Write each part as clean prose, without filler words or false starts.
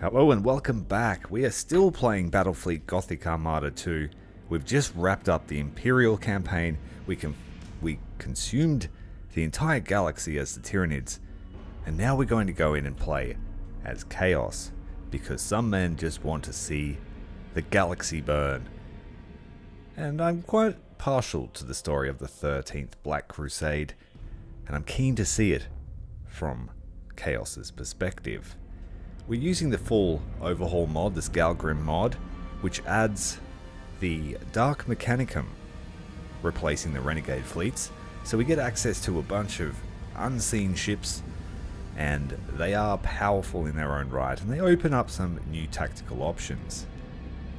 Hello and welcome back. We are still playing Battle Fleet Gothic Armada 2. We've just wrapped up the Imperial campaign. We consumed the entire galaxy as the Tyranids. And now we're going to go in and play as Chaos, because some men just want to see the galaxy burn. And I'm quite partial to the story of the 13th Black Crusade, and I'm keen to see it from Chaos's perspective. We're using the full overhaul mod, the SKALGRIM'S mod, which adds the Dark Mechanicum, replacing the Renegade fleets. So we get access to a bunch of unseen ships, and they are powerful in their own right, and they open up some new tactical options.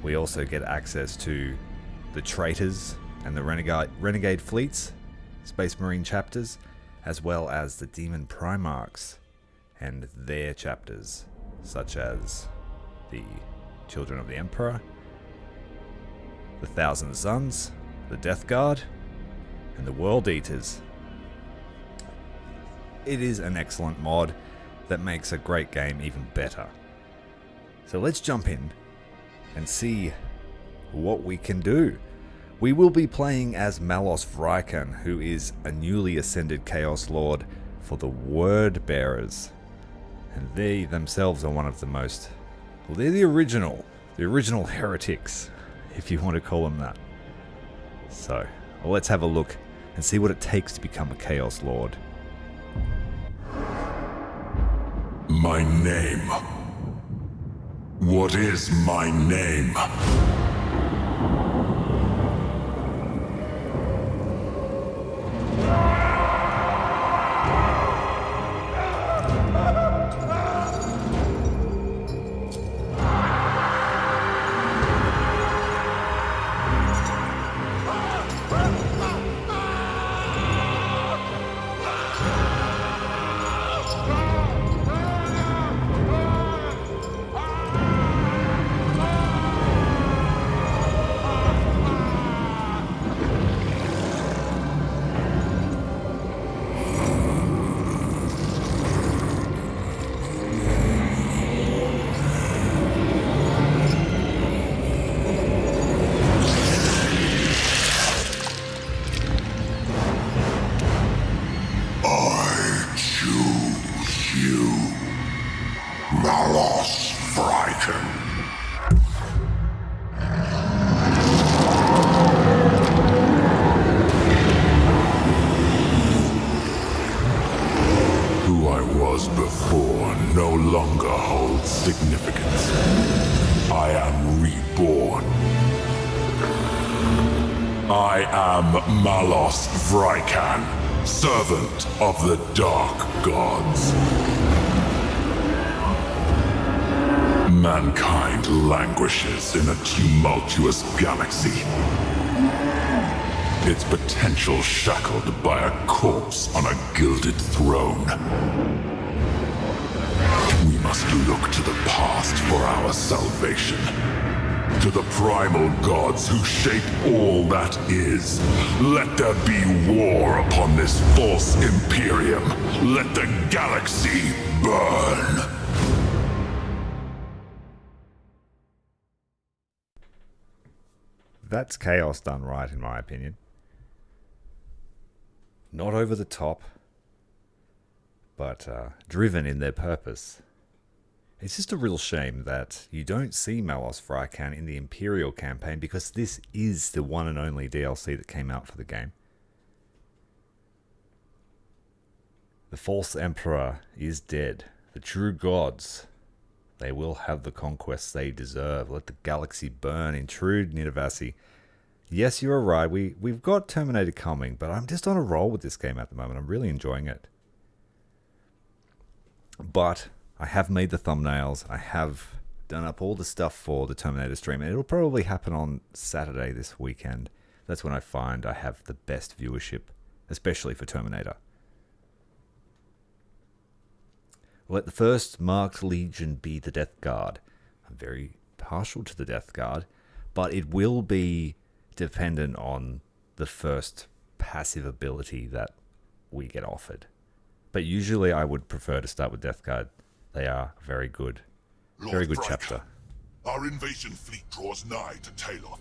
We also get access to the Traitors and the Renegade fleets, Space Marine chapters, as well as the Daemon Primarchs and their chapters, such as the Children of the Emperor, the Thousand Suns, the Death Guard, and the World Eaters. It is an excellent mod that makes a great game even better. So let's jump in and see what we can do. We will be playing as Malos Vrykan, who is a newly ascended Chaos Lord for the Word Bearers. And they themselves are one of the most... well, they're the original heretics, if you want to call them that. So, well, let's have a look and see what it takes to become a Chaos Lord. My name. What is my name? Malos Vrykan. Who I was before no longer holds significance. I am reborn. I am Malos Vrykan, servant of the Dark Gods. Mankind languishes in a tumultuous galaxy, its potential shackled by a corpse on a gilded throne. We must look to the past for our salvation, to the primal gods who shape all that is. Let there be war upon this false Imperium. Let the galaxy burn. That's Chaos done right, in my opinion. Not over the top, but driven in their purpose. It's just a real shame that you don't see Malos Vrykan in the Imperial campaign, because this is the one and only DLC that came out for the game. The false Emperor is dead. The true gods, they will have the conquests they deserve. Let the galaxy burn. Intrude, Nidavasi. Yes, you are right. We've got Terminator coming, but I'm just on a roll with this game at the moment. I'm really enjoying it. But I have made the thumbnails. I have done up all the stuff for the Terminator stream, and it'll probably happen on Saturday this weekend. That's when I find I have the best viewership, especially for Terminator. Let the first marked legion be the Death Guard. I'm very partial to the Death Guard, but it will be dependent on the first passive ability that we get offered. But usually I would prefer to start with Death Guard. They are very good Very good Vrykan, chapter. Our invasion fleet draws nigh to Taylor.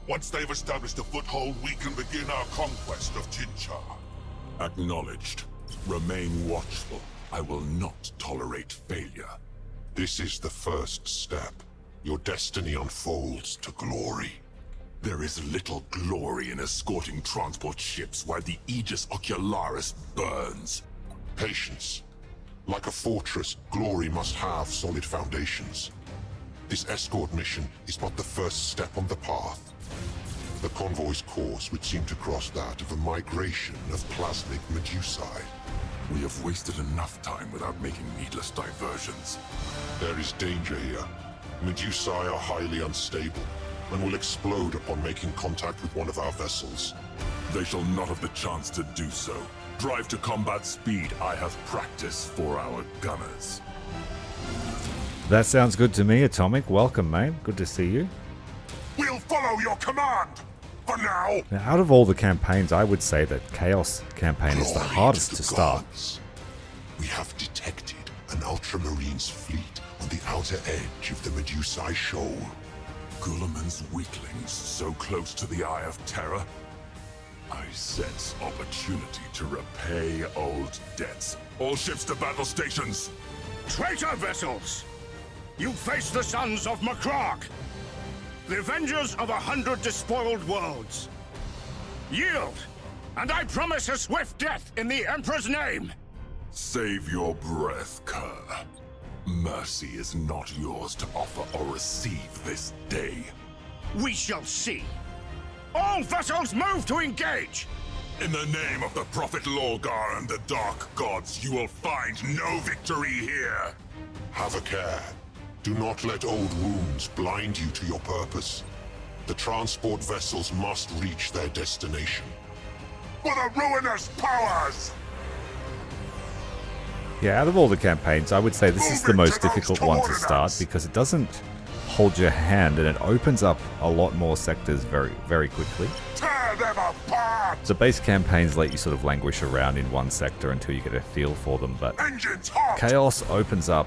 Once they've established a foothold, we can begin our conquest of Tinchar. Acknowledged. Remain watchful. I will not tolerate failure. This is the first step. Your destiny unfolds to glory. There is little glory in escorting transport ships while the Aegis Ocularis burns. Patience. Like a fortress, glory must have solid foundations. This escort mission is but the first step on the path. The convoy's course would seem to cross that of a migration of plasmic Medusae. We have wasted enough time without making needless diversions. There is danger here. Medusae are highly unstable, and will explode upon making contact with one of our vessels. They shall not have the chance to do so. Drive to combat speed. I have practice for our gunners. That sounds good to me, Atomic. Welcome, mate. Good to see you. We'll follow your command! For now! Now, out of all the campaigns, I would say that Chaos campaign is the Glory hardest the to start. gods. We have detected an Ultramarines fleet on the outer edge of the Medusae Shoal. Guilliman's weaklings so close to the Eye of Terror. I sense opportunity to repay old debts. All ships to battle stations! Traitor vessels! You face the sons of Macrarch, the avengers of 100 despoiled worlds. Yield, and I promise a swift death in the Emperor's name! Save your breath, Kerr. Mercy is not yours to offer or receive this day. We shall see. All vessels move to engage! In the name of the Prophet Lorgar and the Dark Gods, you will find no victory here! Have a care. Do not let old wounds blind you to your purpose. The transport vessels must reach their destination. For the ruinous powers! Yeah, out of all the campaigns, I would say this is the most difficult one to start because it doesn't hold your hand and it opens up a lot more sectors very, very quickly. Tear them apart! The base campaigns let you sort of languish around in one sector until you get a feel for them, but Engines hot! Chaos opens up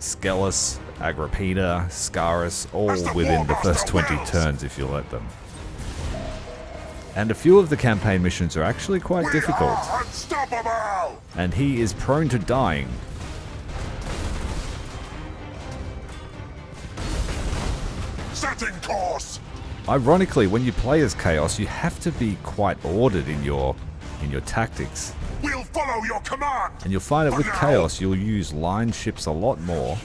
Skelos, Agrippina, Scaris, all within the first 20 turns if you let them. And a few of the campaign missions are actually quite difficult, Are unstoppable! and he is prone to dying. Setting course! Ironically, when you play as Chaos, you have to be quite ordered in your tactics. We'll follow your command! And you'll find that with For now. Chaos, you'll use line ships a lot more,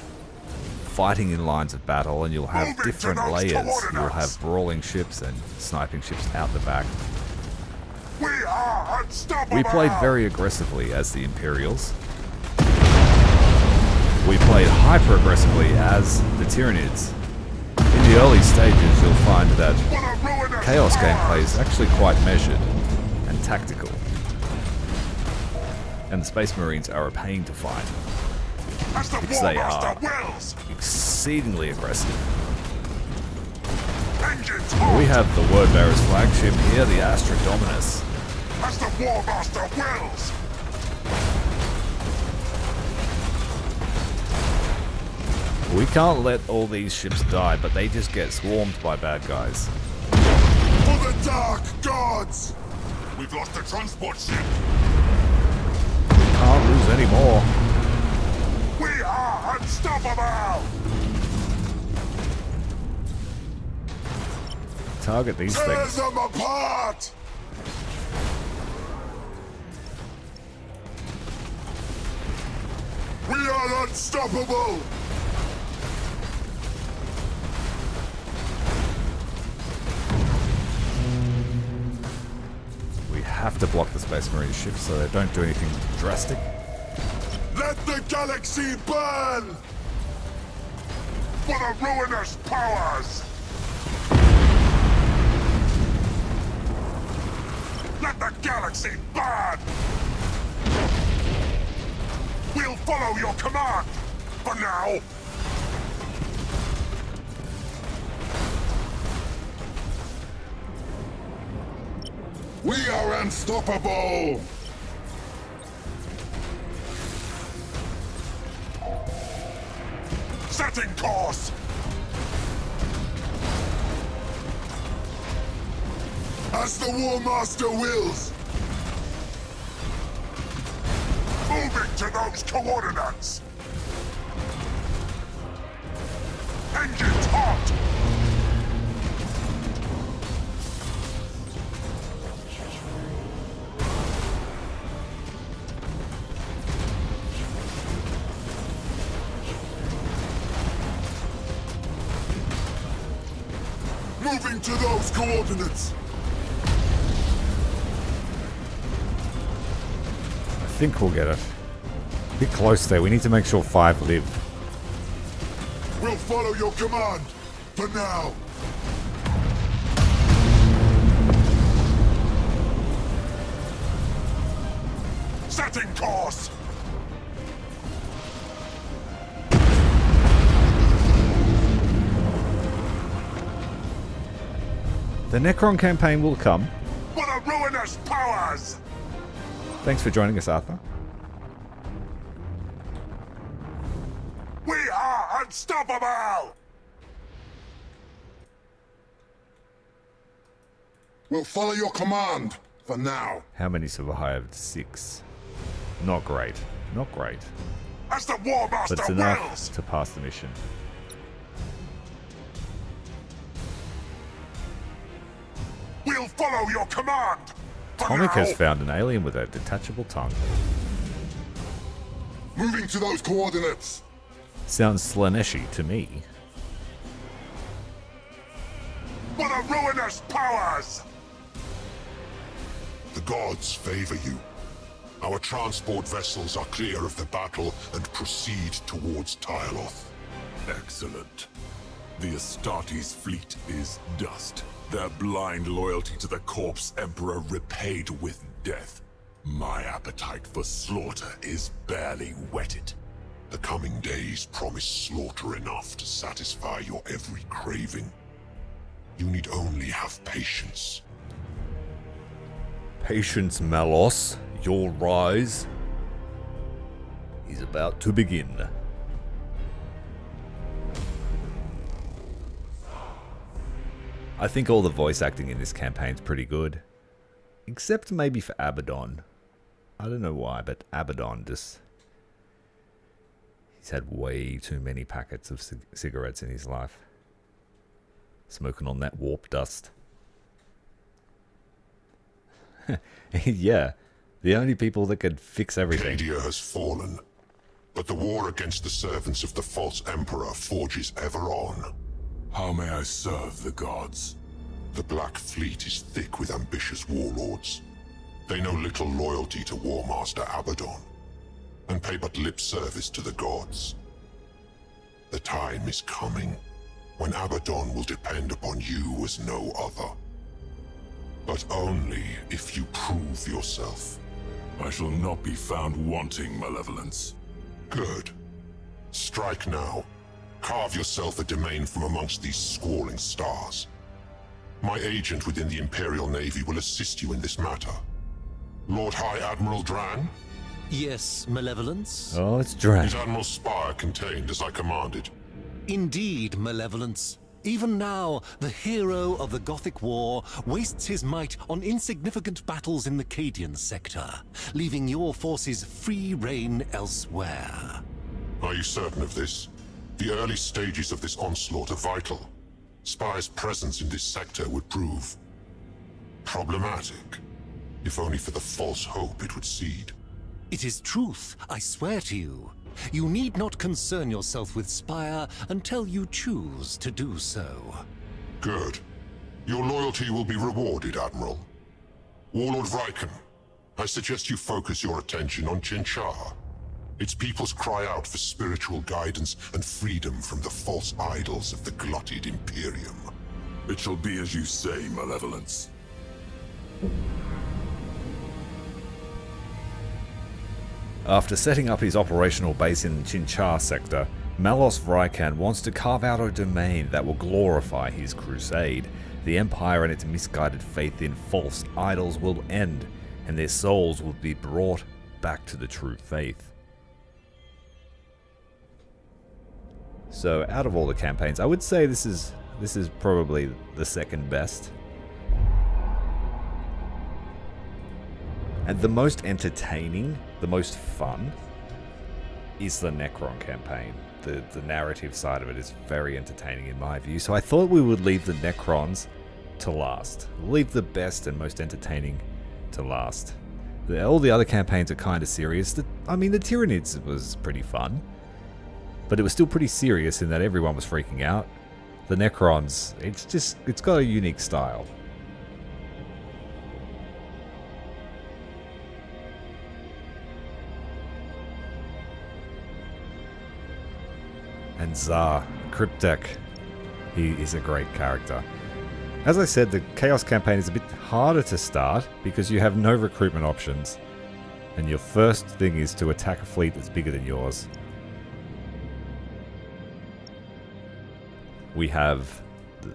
fighting in lines of battle, and you'll have Moving to different those layers. You'll coordinates. have brawling ships and sniping ships out the back. We are unstoppable! We played very aggressively as the Imperials. We played hyper aggressively as the Tyranids. In the early stages, you'll find that For the ruinous Chaos powers! gameplay is actually quite measured and tactical. And the Space Marines are a pain to fight, As the because they are Warmaster wills! exceedingly aggressive. Engines hot! We have the Wordbearer's flagship here, the Astra Dominus. As the Warmaster wills! We can't let all these ships die, but they just get swarmed by bad guys. For the Dark Gods! We've lost the transport ship! Can't lose any more. We are unstoppable! Target these Tear things. them apart! We are unstoppable! We have to block the Space Marine ships so they don't do anything drastic. Let the galaxy burn! For the ruinous powers! Let the galaxy burn! We'll follow your command! For now! We are unstoppable! Setting course! As the Warmaster wills! Moving to those coordinates! Engines hot! Moving to those coordinates! I think we'll get it. A bit close there. We need to make sure 5 live. We'll follow your command, for now. Setting course! The Necron campaign will come. For the ruinous powers! Thanks for joining us, Arthur. We are unstoppable! We'll follow your command, for now. How many survived? 6. Not great. Not great. As the But Warmaster it's enough wills! to pass the mission. We'll follow your command! For Comic now. has found an alien with a detachable tongue. Moving to those coordinates! Sounds Slaneshi to me. For the ruinous powers! The gods favor you. Our transport vessels are clear of the battle and proceed towards Tyloth. Excellent. The Astartes fleet is dust. Their blind loyalty to the corpse emperor repaid with death. My appetite for slaughter is barely whetted. The coming days promise slaughter enough to satisfy your every craving. You need only have patience. Patience, Malos. Your rise is about to begin. I think all the voice acting in this campaign's pretty good. Except maybe for Abbadon. I don't know why, but Abbadon just... He's had way too many packets of cigarettes in his life. Smoking on that warp dust. Yeah, the only people that could fix everything. Cadia has fallen, but the war against the servants of the false emperor forges ever on. How may I serve the gods? The Black Fleet is thick with ambitious warlords. They know little loyalty to Warmaster Abbadon, and pay but lip service to the gods. The time is coming when Abbadon will depend upon you as no other. But only if you prove yourself. I shall not be found wanting malevolence. Good. Strike now. Carve yourself a domain from amongst these squalling stars. My agent within the Imperial Navy will assist you in this matter. Lord High Admiral Dran? Yes, Malevolence? Oh, it's Dran. Is Admiral Spire contained as I commanded? Indeed, Malevolence. Even now, the hero of the Gothic War wastes his might on insignificant battles in the Cadian sector, leaving your forces free rein elsewhere. Are you certain of this? The early stages of this onslaught are vital. Spire's presence in this sector would prove problematic, if only for the false hope it would seed. It is truth, I swear to you. You need not concern yourself with Spire until you choose to do so. Good. Your loyalty will be rewarded, Admiral. Warlord Vrykan, I suggest you focus your attention on Chinchar. Its peoples cry out for spiritual guidance and freedom from the false idols of the glutted Imperium. It shall be as you say, Malevolence. After setting up his operational base in Chinchar sector, Malos Vrykan wants to carve out a domain that will glorify his crusade. The Empire and its misguided faith in false idols will end, and their souls will be brought back to the true faith. So out of all the campaigns, I would say this is probably the second best. And the most entertaining, the most fun, is the Necron campaign. The narrative side of it is very entertaining in my view. So I thought we would leave the Necrons to last. Leave the best and most entertaining to last. All the other campaigns are kind of serious. I mean, the Tyranids was pretty fun, but it was still pretty serious in that everyone was freaking out. The Necrons, it's got a unique style. And Tsar, Cryptek, he is a great character. As I said, the Chaos campaign is a bit harder to start because you have no recruitment options, and your first thing is to attack a fleet that's bigger than yours. We have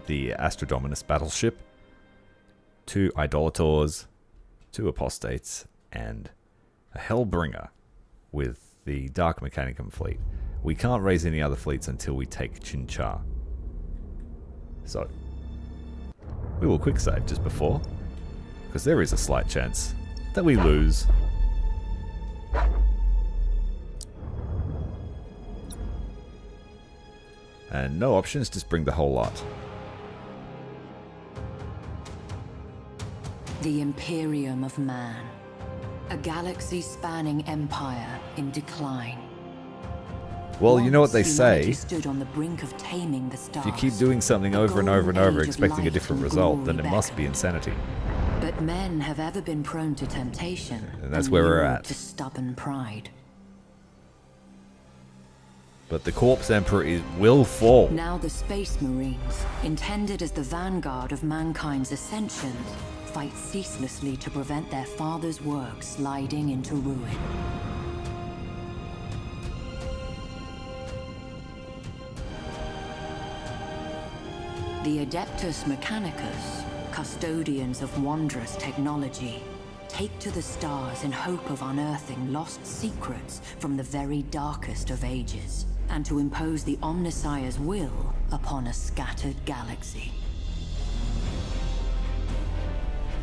the Astrodominus battleship, 2 Idolators, 2 Apostates, and a Hellbringer with the Dark Mechanicum fleet. We can't raise any other fleets until we take Chinchar. So, we will quick save just before, because there is a slight chance that we lose. And no options, just bring the whole lot. The Imperium of Man. A galaxy-spanning empire in decline. Well, you know what they Once say, humanity stood on the brink of taming the stars. if you keep doing something over and over and over expecting a different result, then it must be beckoned. insanity. But men have ever been prone to temptation. And that's where we're lured at. To stubborn pride. But the Corpse Emperor will fall. Now the Space Marines, intended as the vanguard of mankind's ascension, fight ceaselessly to prevent their father's work sliding into ruin. The Adeptus Mechanicus, custodians of wondrous technology, take to the stars in hope of unearthing lost secrets from the very darkest of ages, and to impose the Omnissiah's will upon a scattered galaxy.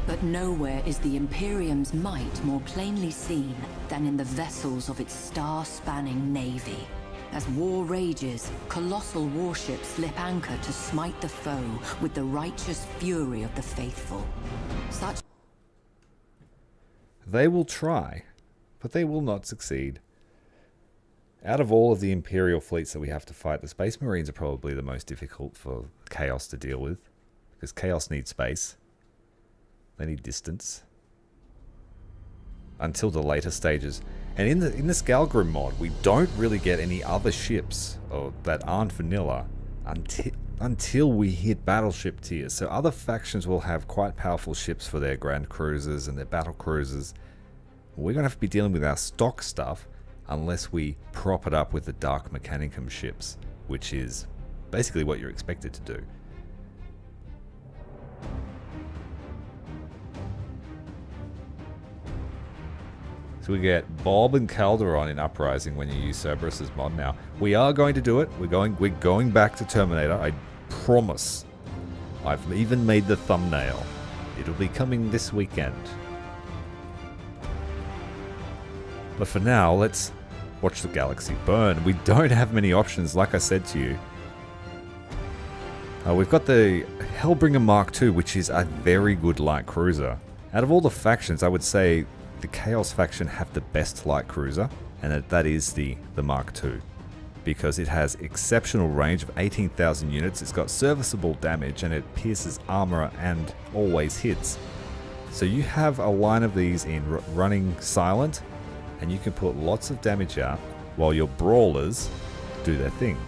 But nowhere is the Imperium's might more plainly seen than in the vessels of its star-spanning navy. As war rages, colossal warships slip anchor to smite the foe with the righteous fury of the faithful. Such They will try, but they will not succeed. Out of all of the Imperial fleets that we have to fight, the Space Marines are probably the most difficult for Chaos to deal with, because Chaos needs space. They need distance. Until the later stages. And in the SKALGRIM mod, we don't really get any other ships that aren't vanilla until we hit battleship tiers. So other factions will have quite powerful ships for their grand cruisers and their battle cruisers. We're going to have to be dealing with our stock stuff unless we prop it up with the Dark Mechanicum ships, which is basically what you're expected to do. So we get Bob and Calderon in Uprising when you use Cerberus's mod now. We are going to do it. We're going back to Terminator. I promise. I've even made the thumbnail. It'll be coming this weekend. But for now, let's watch the galaxy burn. We don't have many options, like I said to you. We've got the Hellbringer Mark II, which is a very good light cruiser. Out of all the factions, I would say the Chaos faction have the best light cruiser, and that is the Mark II, because it has exceptional range of 18,000 units, it's got serviceable damage, and it pierces armor and always hits. So you have a line of these in running silent, and you can put lots of damage out while your brawlers do their thing.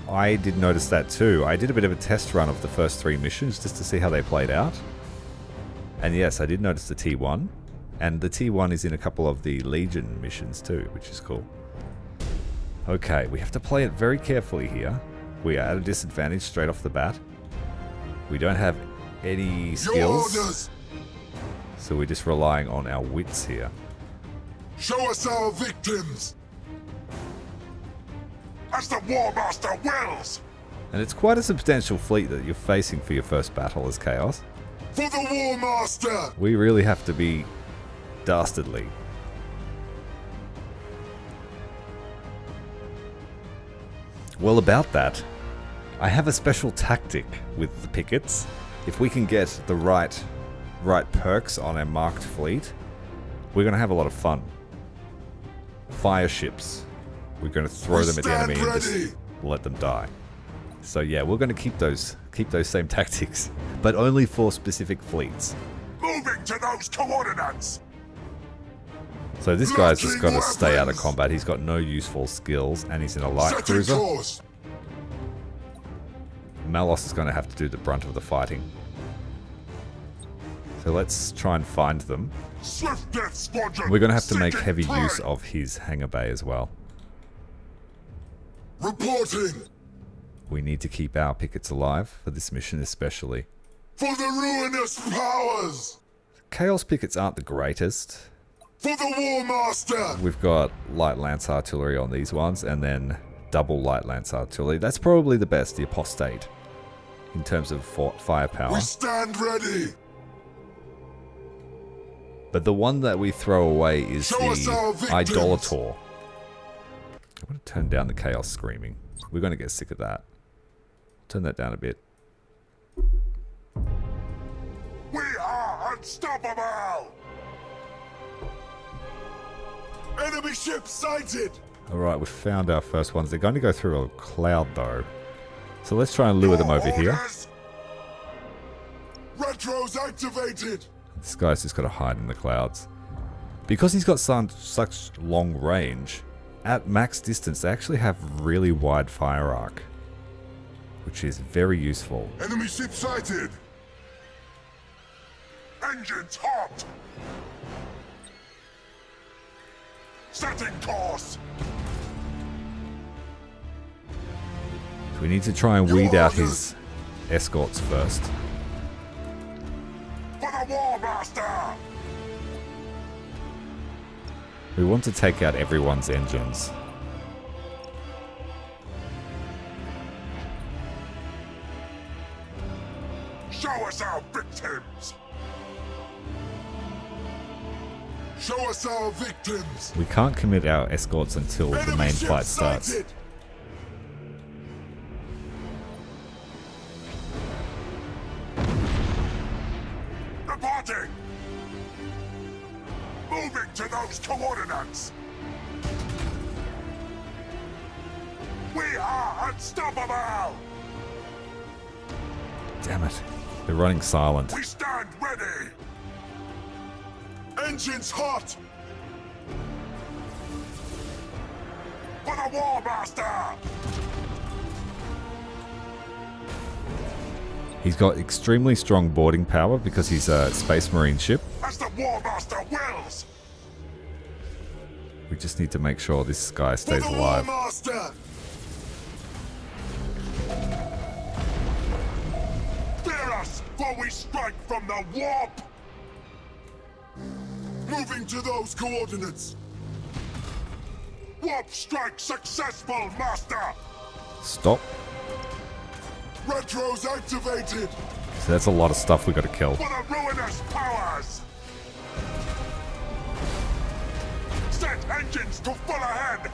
I did notice that too. I did a bit of a test run of the first 3 missions just to see how they played out. And yes, I did notice the T1. And the T1 is in a couple of the Legion missions too, which is cool. Okay, we have to play it very carefully here. We are at a disadvantage straight off the bat. We don't have any skills. So we're just relying on our wits here. Show us our victims! As the Warmaster wills! And it's quite a substantial fleet that you're facing for your first battle as Chaos. For the Warmaster! We really have to be dastardly. Well, about that, I have a special tactic with the pickets. If we can get the right perks on our marked fleet, we're going to have a lot of fun. Fire ships. We're going to throw them at the enemy and just let them die. So yeah, we're going to keep those same tactics, but only for specific fleets. Moving to those coordinates! So this guy's just got to stay out of combat. He's got no useful skills, and he's in a light cruiser. Malos is going to have to do the brunt of the fighting. So let's try and find them. Swift Death Squadron, We're going to have to make seeking heavy prey. use of his hangar bay as well. Reporting! We need to keep our pickets alive for this mission especially. For the ruinous powers! Chaos pickets aren't the greatest. For the Warmaster! We've got light lance artillery on these ones, and then double light lance artillery. That's probably the best, the apostate, in terms of firepower. We stand ready! But the one that we throw away is Show us our the victims. Idolator. I'm going to turn down the Chaos Screaming. We're going to get sick of that. Turn that down a bit. We are unstoppable! Enemy ship sighted! Alright, we've found our first ones. They're going to go through a cloud though. So let's try and lure them over here. Orders. Retros activated! This guy's just got to hide in the clouds. Because he's got such long range, at max distance they actually have really wide fire arc, which is very useful. Enemy ship sighted! Engines hot! Setting course! So we need to try and weed out his escorts first. For the Warmaster! We want to take out everyone's engines. Show us our victims! Show us our victims! We can't commit our escorts until the Enemy main ship fight starts. sighted. Reporting! Moving to those coordinates! We are unstoppable! Damn it. They're running silent. We stand ready! Engines hot! For the Warmaster! He's got extremely strong boarding power because he's a Space Marine ship. As the Warmaster wills! We just need to make sure this guy For stays the alive. Warmaster! Fear us, for we strike from the warp! Moving to those coordinates! Warp strike successful, Master! Stop. Retros activated! So that's a lot of stuff we got to kill. For the ruinous powers! Set engines to full ahead!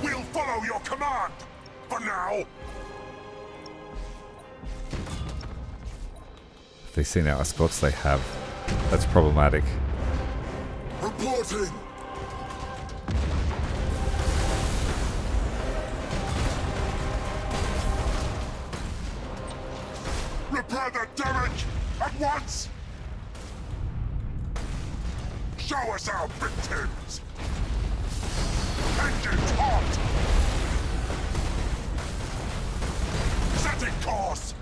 We'll follow your command! For now! If they've seen our escorts, they have. That's problematic. Reporting! Repair the damage at once! Show us our victims! Engines hot! Setting course!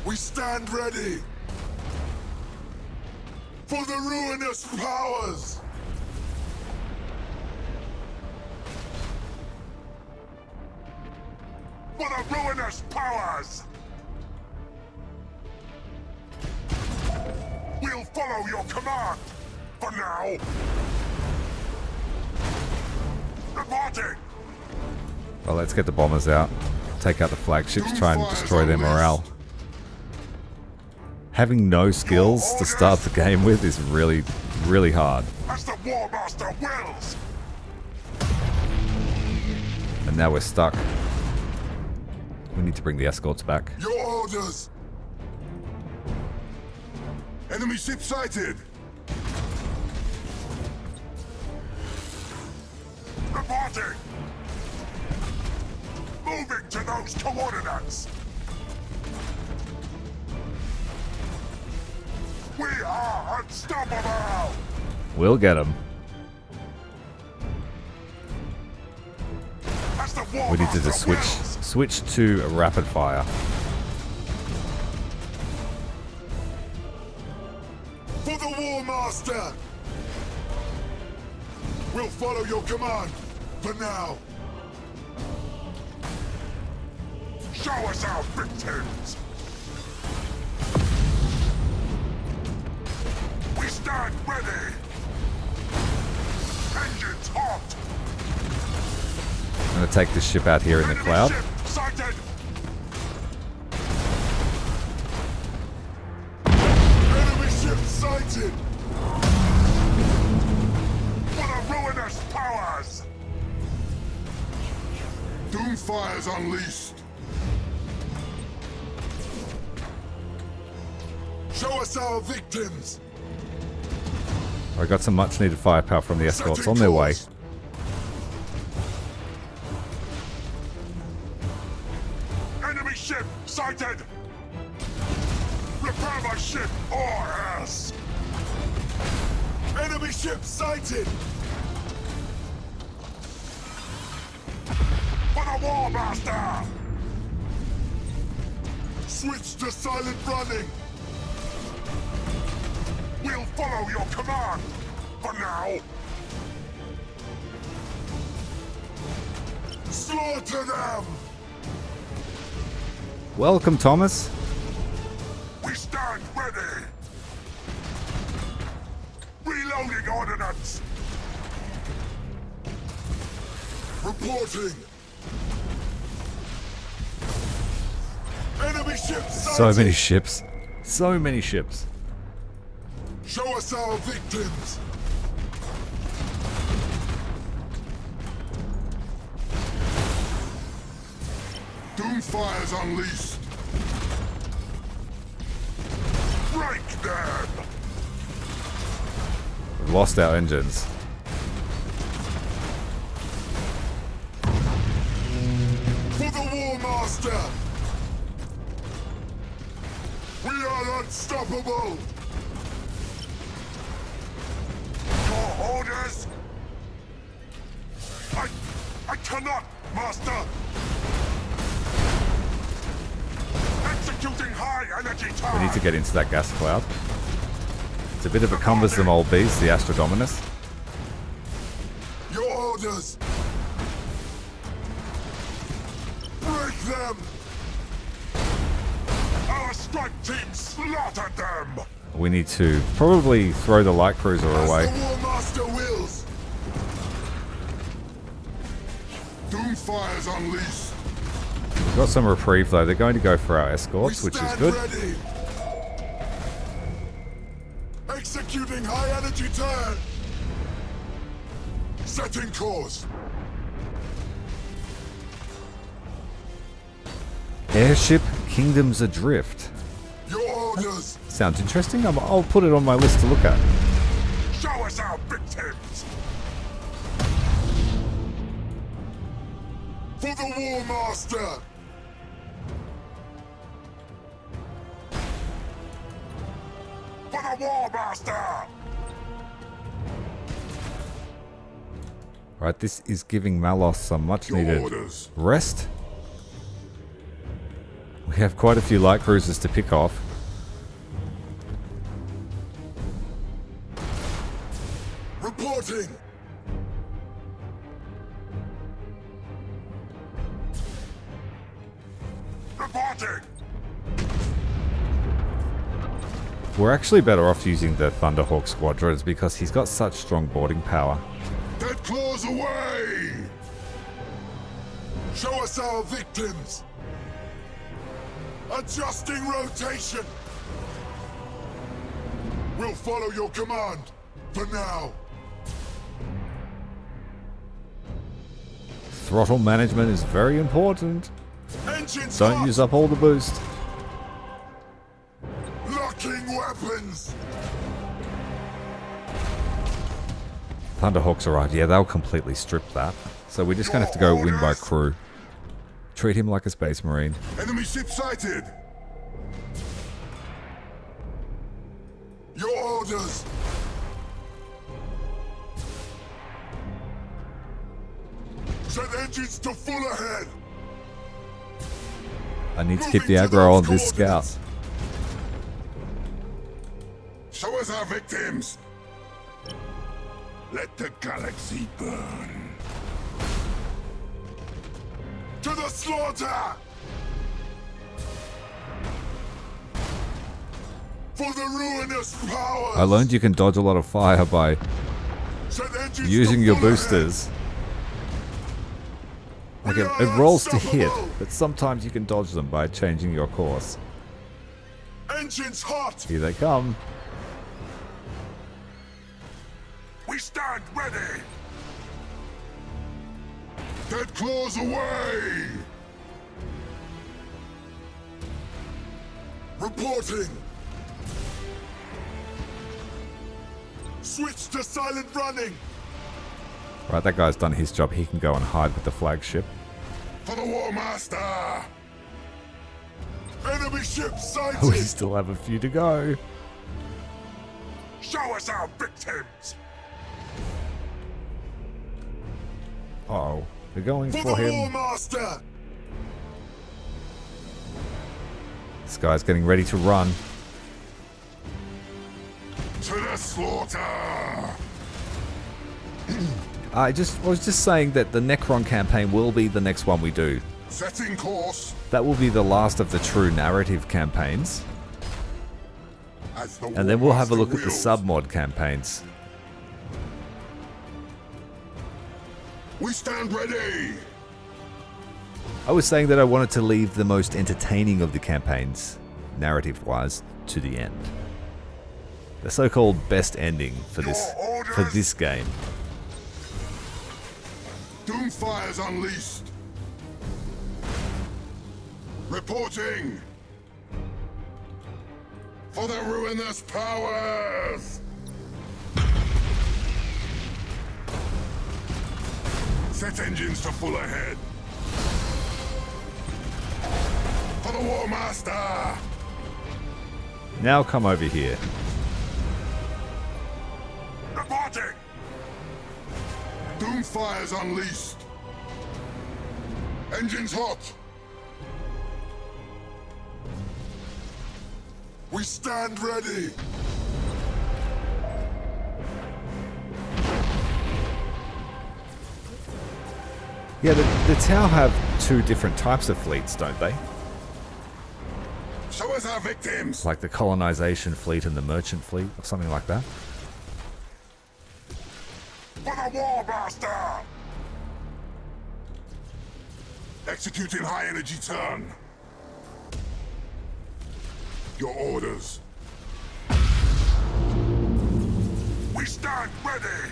We stand ready! For the ruinous powers! follow your command. For now. Reporting. Well, let's get the bombers out. Take out the flagships, try and destroy their morale. Having no skills to start the game with is really, really hard. As the Warmaster wills. And now we're stuck. We need to bring the escorts back. Your orders. Enemy ship sighted. Reporting. Moving to those coordinates. We are unstoppable. We'll get them. As the We need to just Warmaster switch to a rapid fire. For the Warmaster. We'll follow your command. For now. Show us our victims. We stand ready. Engines hot. I'm going to take this ship out here in the Enemy cloud. ship sighted. Enemy ship sighted. For the ruinous powers. Doomfire's unleashed. Show us our victims. I got some much needed firepower from the escorts on their way. Enemy ship sighted. Repair my ship or else. Enemy ship sighted. For the Warmaster. Switch to silent running. We'll follow your command. For now. Slaughter them. Welcome, Thomas. We stand ready. Reloading ordnance. Reporting. Enemy ships sighted. So many ships. So many ships. Show us our victims. Doomfire's unleashed. Break them. We've lost our engines. For the Warmaster. We are unstoppable. Your orders? I cannot, Master. Executing high energy We time. need to get into that gas cloud. It's a bit of a cumbersome old beast, the Astrodominus. Your orders. Break them. Our strike team slaughtered them. We need to probably throw the light cruiser away. As the Warmaster wills. Doomfire's unleashed. We've got some reprieve though. They're going to go for our escorts, We which is stand good. ready. Executing high energy turn. Setting course. Airship Kingdoms Adrift. Your orders. Sounds interesting. I'll put it on my list to look at. Show us our victims. For the Warmaster. For the Warmaster. Right, this is giving Malos some much Your needed orders. rest. We have quite a few light cruisers to pick off. Reporting. Reporting. We're actually better off using the Thunderhawk squadrons because he's got such strong boarding power. Dead claws away! Show us our victims! Adjusting rotation! We'll follow your command, for now. Throttle management is very important. Engines Don't hot! use up all the boost. Locking weapons! Thunderhawks arrived. Yeah, they'll completely strip that. So we're just going to have to go win by crew. Treat him like a space marine. Enemy ship sighted! Your orders! Set engines to full ahead! I need to keep the aggro on this scout. Show us our victims! Let the galaxy burn! To the slaughter! For the ruinous powers! I learned you can dodge a lot of fire by Set engines using to your full boosters. Like We it are rolls to hit, unstoppable. but sometimes you can dodge them by changing your course. ahead. Engines hot! Here they come. We stand ready! Dead claws away! Reporting! Switch to silent running! Right, that guy's done his job. He can go and hide with the flagship. For the Warmaster! Enemy ship sighted! We still have a few to go. Show us our victims! Uh-oh. They're going For for the him. Warmaster! This guy's getting ready to run. To the slaughter! I was just saying that the Necron campaign will be the next one we do. Setting course That will be the last of the true narrative campaigns. as the And then we'll have a Warmaster look at the wills. sub-mod campaigns. We stand ready! I was saying that I wanted to leave the most entertaining of the campaigns, narrative-wise, to the end. The so-called best ending for this game. Doomfire's unleashed. Reporting. For the ruinous powers. Set engines to full ahead. For the Warmaster. Now come over here. Reporting. Doomfire's unleashed. Engines hot. We stand ready. Yeah, the Tau have two different types of fleets, don't they? Show us our victims. Like the colonization fleet and the merchant fleet, or something like that. For the Warmaster. Executing high energy turn. Your orders. We stand ready.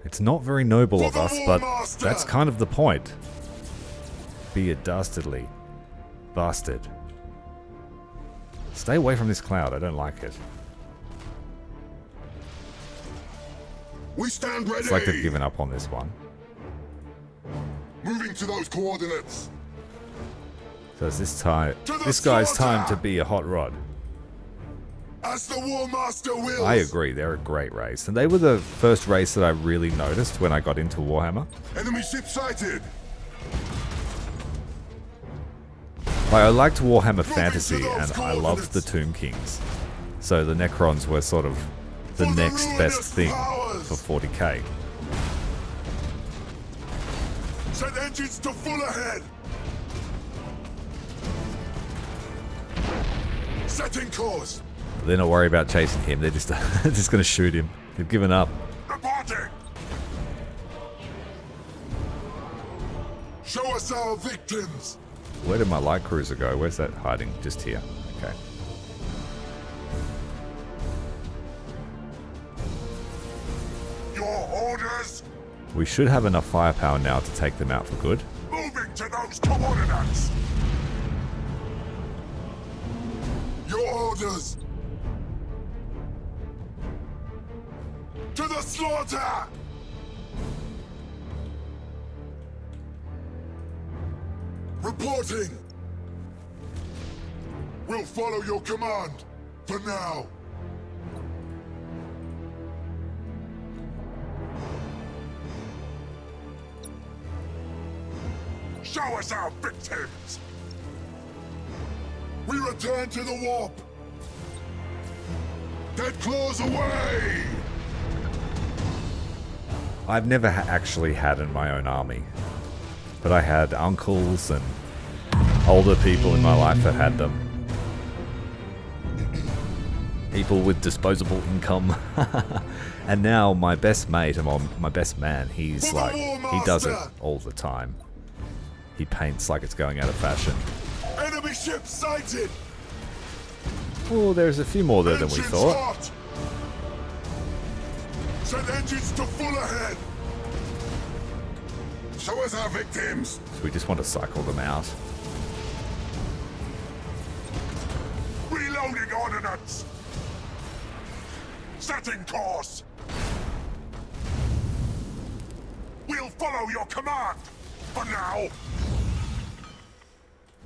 It's not very noble For of the us, but Warmaster! that's kind of the point. Be a dastardly bastard. Stay away from this cloud, I don't like it. We stand ready. It's like they've given up on this one. Moving to those coordinates. So it's this To the guy's slaughter! time to be a hot rod. As the Warmaster wills. I agree, they're a great race. And they were the first race that I really noticed when I got into Warhammer. Enemy ship sighted. Like, I liked Warhammer Moving Fantasy, to those and I loved the coordinates. Tomb Kings. So the Necrons were sort of the For the next best ruinous thing powers. for 40k. Set engines to full ahead. Setting course. They're not worried about chasing him. They're just just going to shoot him. They've given up. Reporting. Show us our victims. Where did my light cruiser go? Where's that hiding? Just here. Okay. Your orders. We should have enough firepower now to take them out for good. Moving to those coordinates. Your orders. To the slaughter. Reporting. We'll follow your command. For now. Show us our victims. We return to the warp. Dead claws away. I've never actually had in my own army. But I had uncles and older people in my life that had them. People with disposable income. And now my best mate and my best man, he's like, he does it all the time. He paints like it's going out of fashion. Enemy ship sighted. Oh, there's a few more there than we Engines thought. hot. Send engines to full ahead. Show us our victims. So we just want to cycle them out. Reloading ordnance. Setting course. We'll follow your command. For now.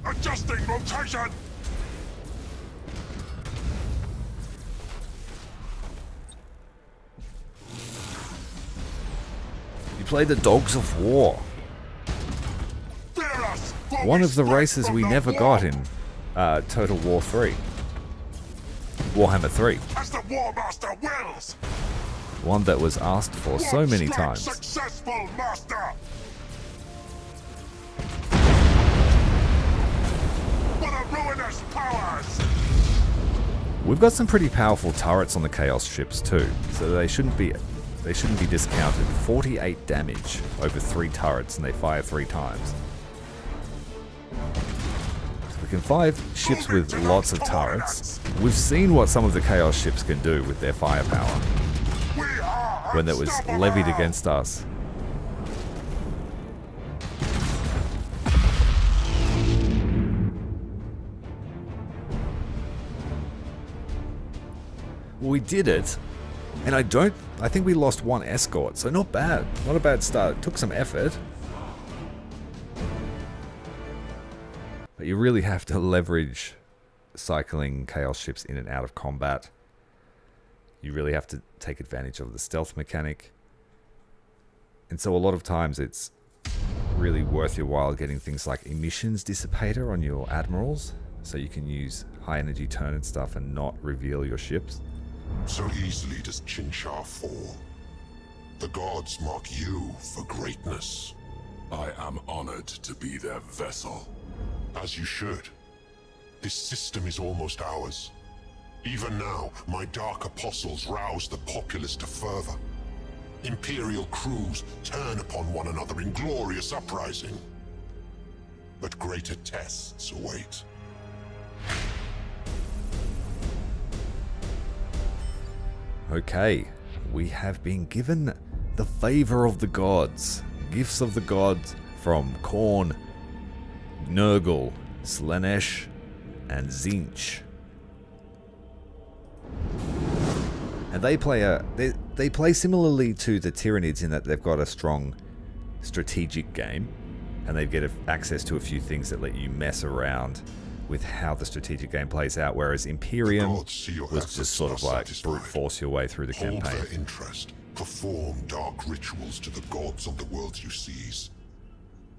Adjusting rotation. You play the Dogs of War. Fear us, for One we of the strike races from we the never warp. got in Total War 3. Warhammer 3. As the Warmaster wills. One that was asked for so One many strike times. Successful, Master. For the ruinous powers. We've got some pretty powerful turrets on the Chaos ships too, so they shouldn't be discounted. 48 damage over 3 turrets, and they fire 3 times. So we can fire ships with lots of turrets. We've seen what some of the Chaos ships can do with their firepower We are when that was levied against us. Well, we did it, and I think we lost 1 escort, so not bad. Not a bad start. It took some effort. But you really have to leverage cycling Chaos ships in and out of combat. You really have to take advantage of the stealth mechanic. And so a lot of times it's really worth your while getting things like emissions dissipator on your admirals, so you can use high energy turn and stuff and not reveal your ships. So easily does Chinchar fall. The gods mark you for greatness. I am honored to be their vessel. As you should. This system is almost ours. Even now, my dark apostles rouse the populace to fervor. Imperial crews turn upon one another in glorious uprising. But greater tests await. Okay, we have been given the favor of the gods. Gifts of the gods from Khorne, Nurgle, Slaanesh, and Tzeentch. And they play similarly to the Tyranids in that they've got a strong strategic game, and they get access to a few things that let you mess around with how the strategic game plays out, whereas Imperium was just sort of like brute force your way through the Hold campaign. their interest. Perform dark rituals to the gods of the worlds you seize,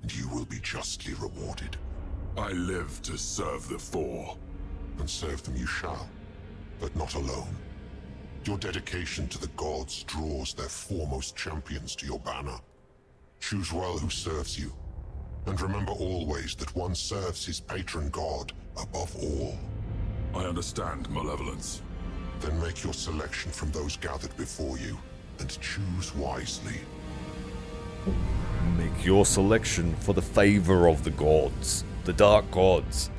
and you will be justly rewarded. I live to serve the Four. And serve them you shall, but not alone. Your dedication to the gods draws their foremost champions to your banner. Choose well who serves you, and remember always that one serves his patron god above all. I understand, Malevolence. Then make your selection from those gathered before you, and choose wisely. Make your selection for the favor of the gods, the dark gods.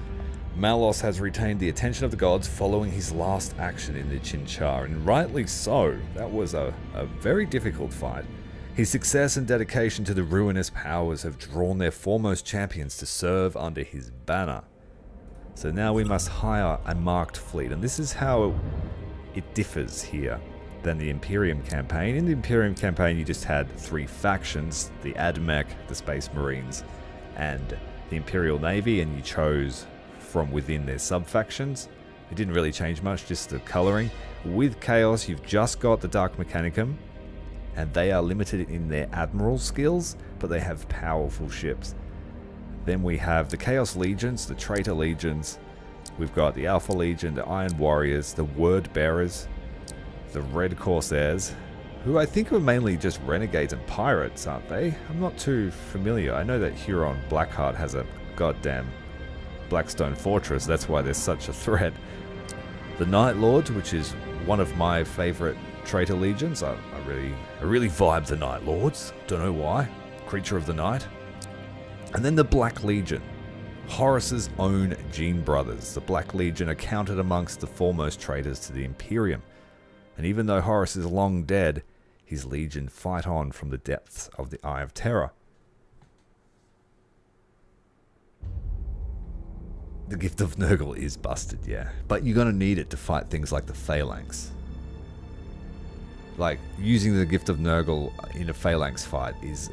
Malos has retained the attention of the gods following his last action in the Chinchar, and rightly so. That was a very difficult fight. His success and dedication to the ruinous powers have drawn their foremost champions to serve under his banner. So now we must hire a marked fleet, and this is how it differs here than the Imperium campaign. In the Imperium campaign you just had 3 factions, the Admech, the Space Marines, and the Imperial Navy, and you chose from within their sub-factions. It didn't really change much, just the colouring. With Chaos you've just got the Dark Mechanicum, and they are limited in their admiral skills, but they have powerful ships. Then we have the Chaos Legions, the Traitor Legions. We've got the Alpha Legion, the Iron Warriors, the Word Bearers, the Red Corsairs, who I think are mainly just renegades and pirates, aren't they? I'm not too familiar. I know that Huron Blackheart has a goddamn Blackstone Fortress, that's why there's such a threat. The Night Lords, which is one of my favourite Traitor Legions. I really vibe the Night Lords. Don't know why. Creature of the Night. And then the Black Legion. Horus's own Gene brothers. The Black Legion are counted amongst the foremost traitors to the Imperium. And even though Horus is long dead, his legion fight on from the depths of the Eye of Terror. The Gift of Nurgle is busted, yeah. But you're going to need it to fight things like the Phalanx. Like, using the Gift of Nurgle in a Phalanx fight is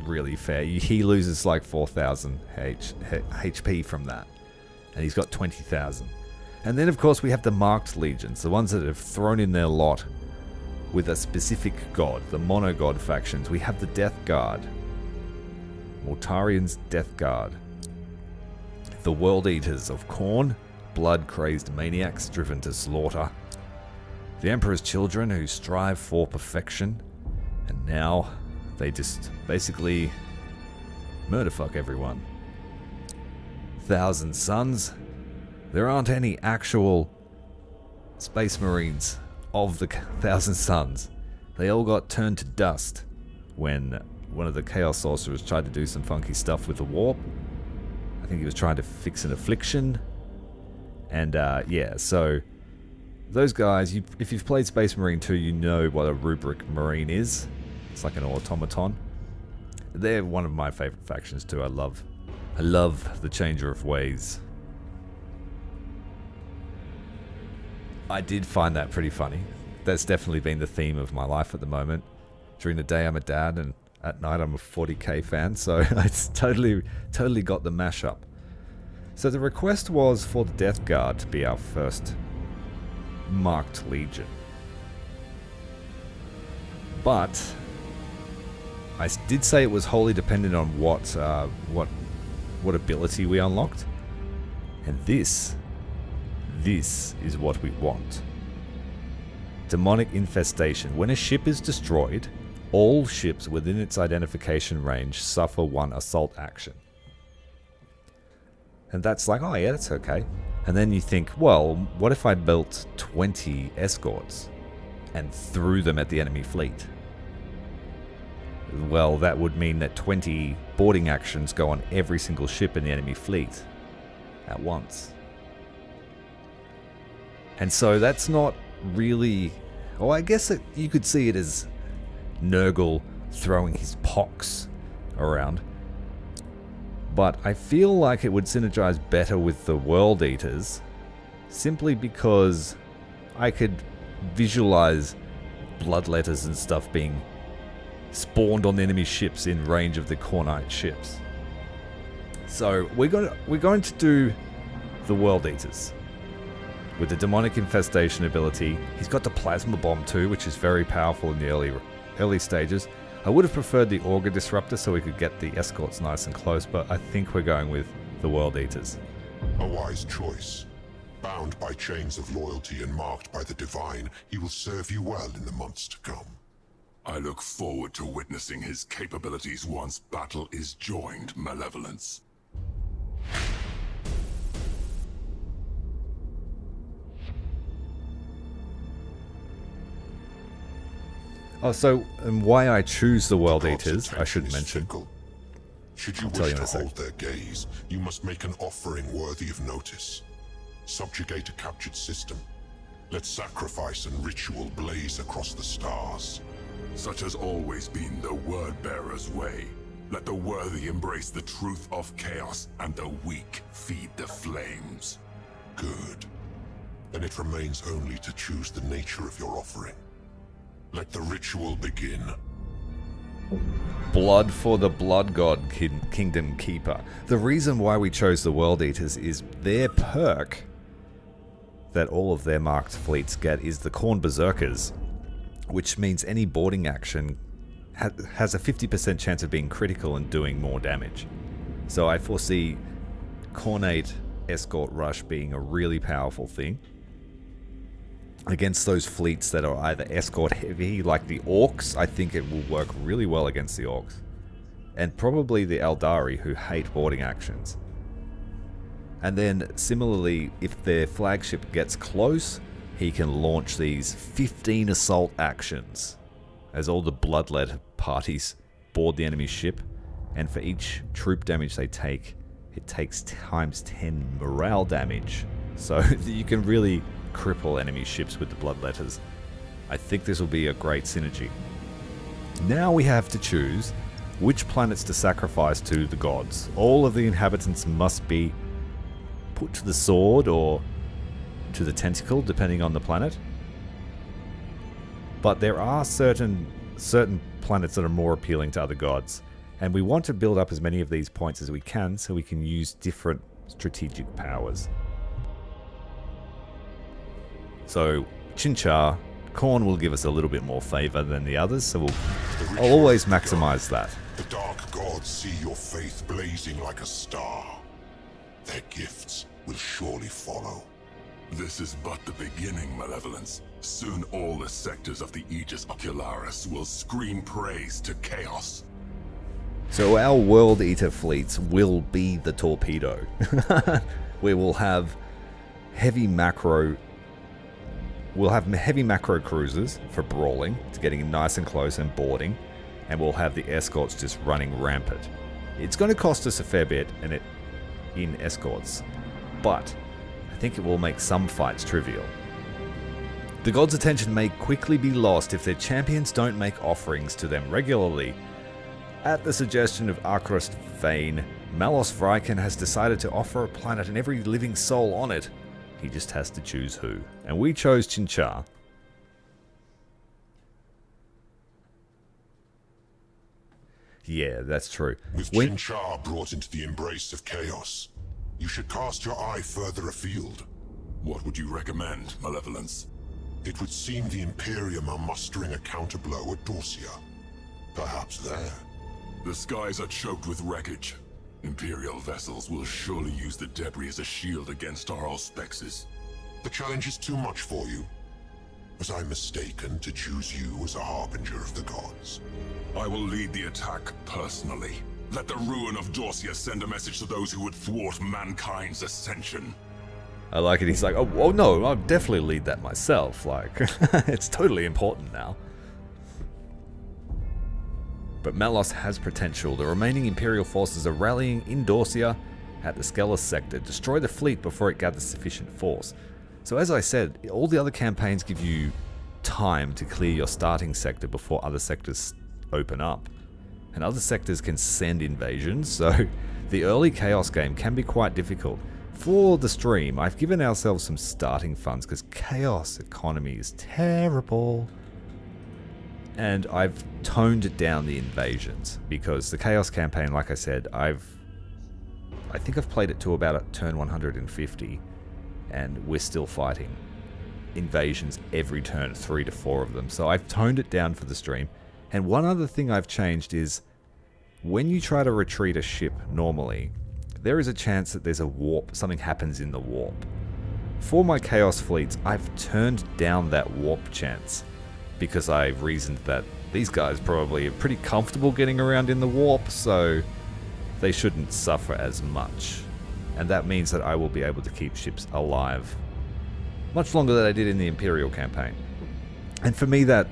really fair. He loses like 4,000 HP from that. And he's got 20,000. And then, of course, we have the Marked Legions, the ones that have thrown in their lot with a specific god, the Monogod factions. We have the Death Guard, Mortarian's Death Guard, the World Eaters of Khorne, blood-crazed maniacs driven to slaughter, the Emperor's Children who strive for perfection, and now they just basically murderfuck everyone. Thousand Sons. There aren't any actual Space Marines of the Thousand Sons. They all got turned to dust when one of the Chaos Sorcerers tried to do some funky stuff with the warp. I think he was trying to fix an affliction. And yeah, so those guys, if you've played Space Marine 2, you know what a Rubric Marine is. It's like an automaton. They're one of my favorite factions too. I love the Changer of Ways. I did find that pretty funny. That's definitely been the theme of my life at the moment. During the day I'm a dad, and at night I'm a 40k fan, so it's totally got the mashup. So the request was for the Death Guard to be our first Marked Legion. But I did say it was wholly dependent on what ability we unlocked. And this is what we want. Demonic Infestation. When a ship is destroyed, all ships within its identification range suffer 1 assault action. And that's like, oh yeah, that's okay. And then you think, well, what if I built 20 escorts and threw them at the enemy fleet? Well, that would mean that 20 boarding actions go on every single ship in the enemy fleet at once. And so that's not really... Oh, I guess you could see it as Nurgle throwing his pox around. But I feel like it would synergize better with the World Eaters, simply because I could visualize bloodletters and stuff being spawned on enemy ships in range of the Khornite ships. So we're going to do the World Eaters. With the Demonic Infestation ability, he's got the Plasma Bomb too, which is very powerful in the early stages. I would have preferred the Augur Disruptor so we could get the escorts nice and close, but I think we're going with the World Eaters. A wise choice. Bound by chains of loyalty and marked by the Divine, he will serve you well in the months to come. I look forward to witnessing his capabilities once battle is joined, Malevolence. Oh, so why I choose the World God's Eaters, I should attention is mention. fickle. Should you I'll tell wish you in to a sec. hold their gaze, you must make an offering worthy of notice. Subjugate a captured system. Let sacrifice and ritual blaze across the stars. Such has always been the Word-Bearer's way. Let the worthy embrace the truth of chaos, and the weak feed the flames. Good. Then it remains only to choose the nature of your offering. Let the ritual begin. Blood for the Blood God Kingdom Keeper. The reason why we chose the World Eaters is their perk that all of their marked fleets get is the Khorne Berserkers, which means any boarding action has a 50% chance of being critical and doing more damage. So I foresee Khornate Escort Rush being a really powerful thing against those fleets that are either escort heavy, like the Orcs. I think it will work really well against the Orcs. And probably the Eldari, who hate boarding actions. And then, similarly, if their flagship gets close, he can launch these 15 assault actions as all the blood-led parties board the enemy ship. And for each troop damage they take, it takes times 10 morale damage. So you can really cripple enemy ships with the bloodletters. I think this will be a great synergy. Now we have to choose which planets to sacrifice to the gods. All of the inhabitants must be put to the sword or to the tentacle, depending on the planet. But there are certain planets that are more appealing to other gods, and we want to build up as many of these points as we can so we can use different strategic powers. So, Chinchar, Khorne will give us a little bit more favor than the others, so I'll always maximize that. The dark gods see your faith blazing like a star. Their gifts will surely follow. This is but the beginning, Malevolence. Soon all the sectors of the Aegis Ocularis will scream praise to chaos. So our World Eater fleets will be the torpedo. We will have heavy macro. We'll have heavy macro cruisers for brawling, to getting nice and close and boarding, and we'll have the escorts just running rampant. It's going to cost us a fair bit in escorts, but I think it will make some fights trivial. The gods' attention may quickly be lost if their champions don't make offerings to them regularly. At the suggestion of Archrist Vane, Malos Vrykan has decided to offer a planet and every living soul on it. He just has to choose who. And we chose Chinchar. Yeah, that's true. With Chinchar brought into the embrace of chaos, you should cast your eye further afield. What would you recommend, Malevolence? It would seem the Imperium are mustering a counterblow at Dorsia. Perhaps there. The skies are choked with wreckage. Imperial vessels will surely use the debris as a shield against our auspexes. The challenge is too much for you. Was I mistaken to choose you as a harbinger of the gods? I will lead the attack personally. Let the ruin of Dorsia send a message to those who would thwart mankind's ascension. I like it. He's like, oh no, I'll definitely lead that myself. Like, it's totally important now. But Malos has potential. The remaining Imperial forces are rallying in Dorsia at the Chaos Sector. Destroy the fleet before it gathers sufficient force. So as I said, all the other campaigns give you time to clear your starting sector before other sectors open up. And other sectors can send invasions, so the early Chaos game can be quite difficult. For the stream, I've given ourselves some starting funds because Chaos economy is terrible. And I've toned down the invasions because the Chaos campaign, like I said, I think I've played it to about turn 150 and we're still fighting invasions every turn, 3 to 4 of them. So I've toned it down for the stream. And one other thing I've changed is when you try to retreat a ship normally, there is a chance that there's a warp, something happens in the warp. For my Chaos fleets, I've turned down that warp chance because I reasoned that these guys probably are pretty comfortable getting around in the warp, so they shouldn't suffer as much. And that means that I will be able to keep ships alive much longer than I did in the Imperial campaign. And for me, that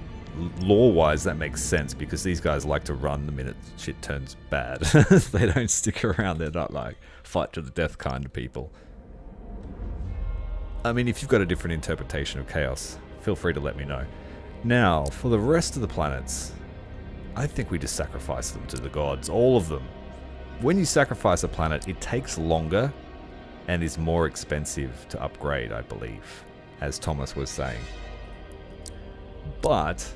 lore-wise, that makes sense because these guys like to run the minute shit turns bad. They don't stick around. They're not like fight to the death kind of people. I mean, if you've got a different interpretation of chaos, feel free to let me know. Now, for the rest of the planets, I think we just sacrifice them to the gods, all of them. When you sacrifice a planet, it takes longer and is more expensive to upgrade, I believe, as Thomas was saying. But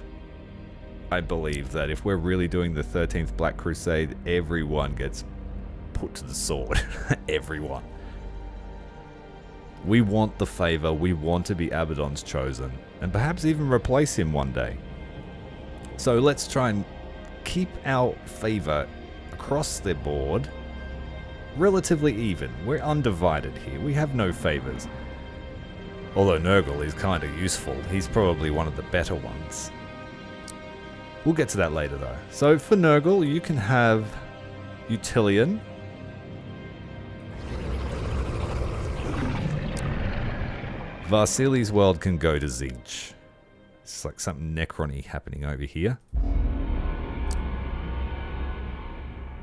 I believe that if we're really doing the 13th Black Crusade, everyone gets put to the sword. Everyone. We want the favor, we want to be Abaddon's chosen, and perhaps even replace him one day. So let's try and keep our favor across the board relatively even. We're undivided here, we have no favors. Although Nurgle is kind of useful, he's probably one of the better ones. We'll get to that later though. So for Nurgle, you can have Utilian. Vasili's world can go to Tzeentch. It's like something Necron-y happening over here.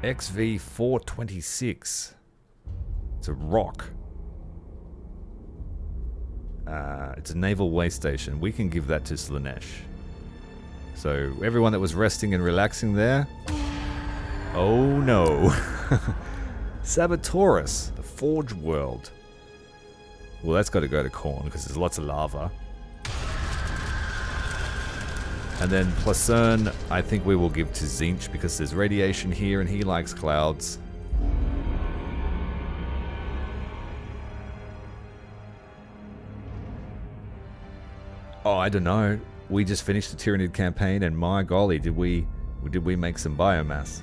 XV426. It's a rock. It's a naval way station. We can give that to Slaanesh. So everyone that was resting and relaxing there. Oh no. Sabotaurus, the Forge world. Well, that's got to go to Khorne because there's lots of lava. And then Placerne, I think we will give to Tzeentch because there's radiation here and he likes clouds. Oh, I don't know. We just finished the Tyranid campaign and my golly, did we make some biomass.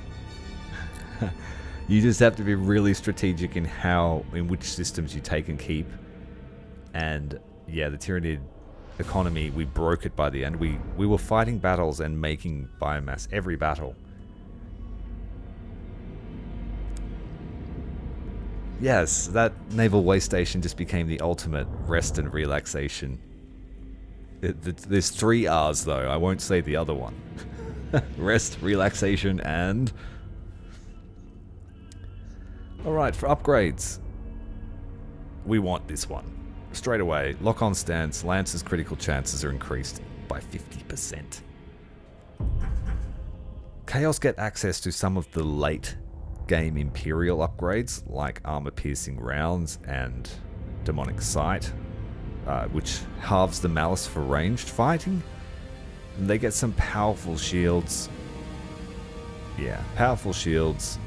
You just have to be really strategic in which systems you take and keep. And yeah, the Tyranid economy, we broke it by the end. We were fighting battles and making biomass every battle. Yes, that naval way station just became the ultimate rest and relaxation. There's 3 R's though, I won't say the other one. Rest, relaxation, and... Alright, for upgrades, we want this one. Straight away, lock-on stance, Lance's critical chances are increased by 50%. Chaos get access to some of the late game Imperial upgrades, like armor-piercing rounds and demonic sight, which halves the malice for ranged fighting. And they get some powerful shields. Yeah, powerful shields,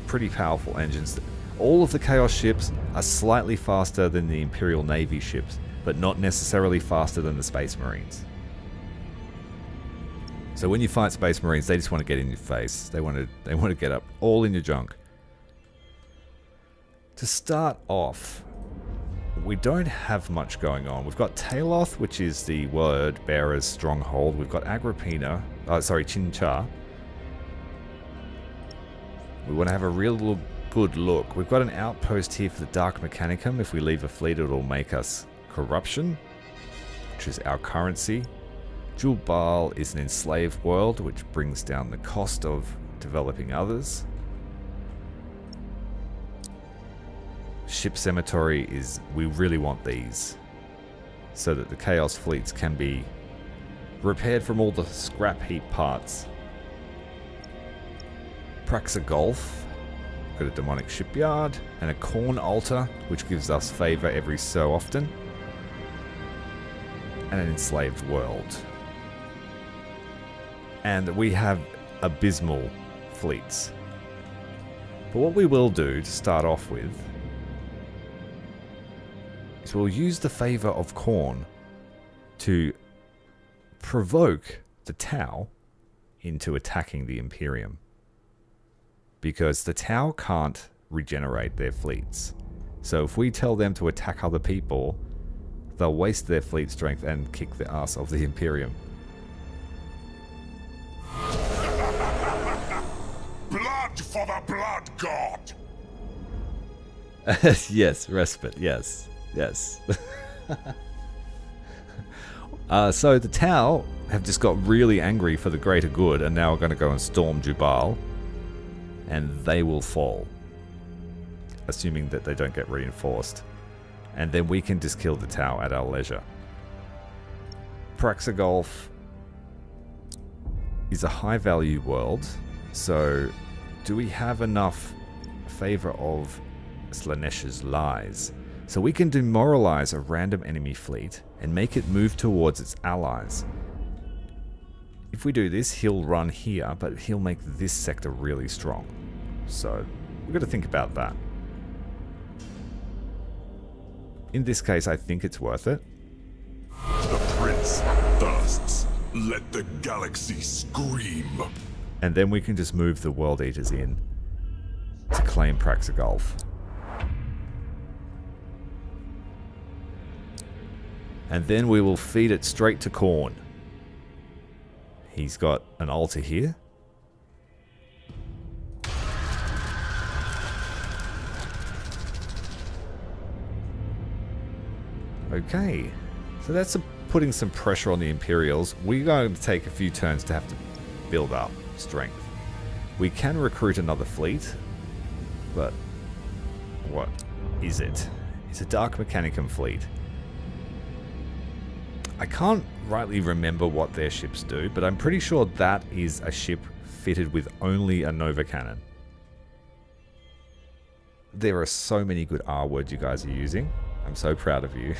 pretty powerful engines. All of the Chaos ships are slightly faster than the Imperial Navy ships, but not necessarily faster than the Space Marines. So when you fight Space Marines, they just want to get in your face. They want to get up all in your junk. To start off, we don't have much going on. We've got Taloth, which is the word bearer's stronghold. We've got Chincha. We want to have a real good look. We've got an outpost here for the Dark Mechanicum. If we leave a fleet, it'll make us corruption, which is our currency. Julbal is an enslaved world, which brings down the cost of developing others. Ship Cemetery is... we really want these, so that the Chaos fleets can be repaired from all the scrap heap parts. Praxa Gulf, got a demonic shipyard, and a Khorne altar, which gives us favor every so often, and an enslaved world. And we have abysmal fleets. But what we will do to start off with is we'll use the favor of Khorne to provoke the Tau into attacking the Imperium. Because the Tau can't regenerate their fleets. So if we tell them to attack other people, they'll waste their fleet strength and kick the ass of the Imperium. Blood for the Blood God! Yes, respite, yes. Yes. So the Tau have just got really angry for the greater good and now are going to go and storm Jubal. And they will fall. Assuming that they don't get reinforced. And then we can just kill the Tau at our leisure. Praxagolf is a high value world. So do we have enough favor of Slaaneish's lies? So we can demoralize a random enemy fleet and make it move towards its allies. If we do this, he'll run here, but he'll make this sector really strong. So we've got to think about that. In this case, I think it's worth it. The prince thirsts. Let the galaxy scream. And then we can just move the World Eaters in to claim Praxagolf. And then we will feed it straight to Khorne. He's got an altar here. Okay, so that's putting some pressure on the Imperials. We're going to take a few turns to have to build up strength. We can recruit another fleet, but what is it? It's a Dark Mechanicum fleet. I can't rightly remember what their ships do, but I'm pretty sure that is a ship fitted with only a Nova Cannon. There are so many good R words you guys are using. I'm so proud of you.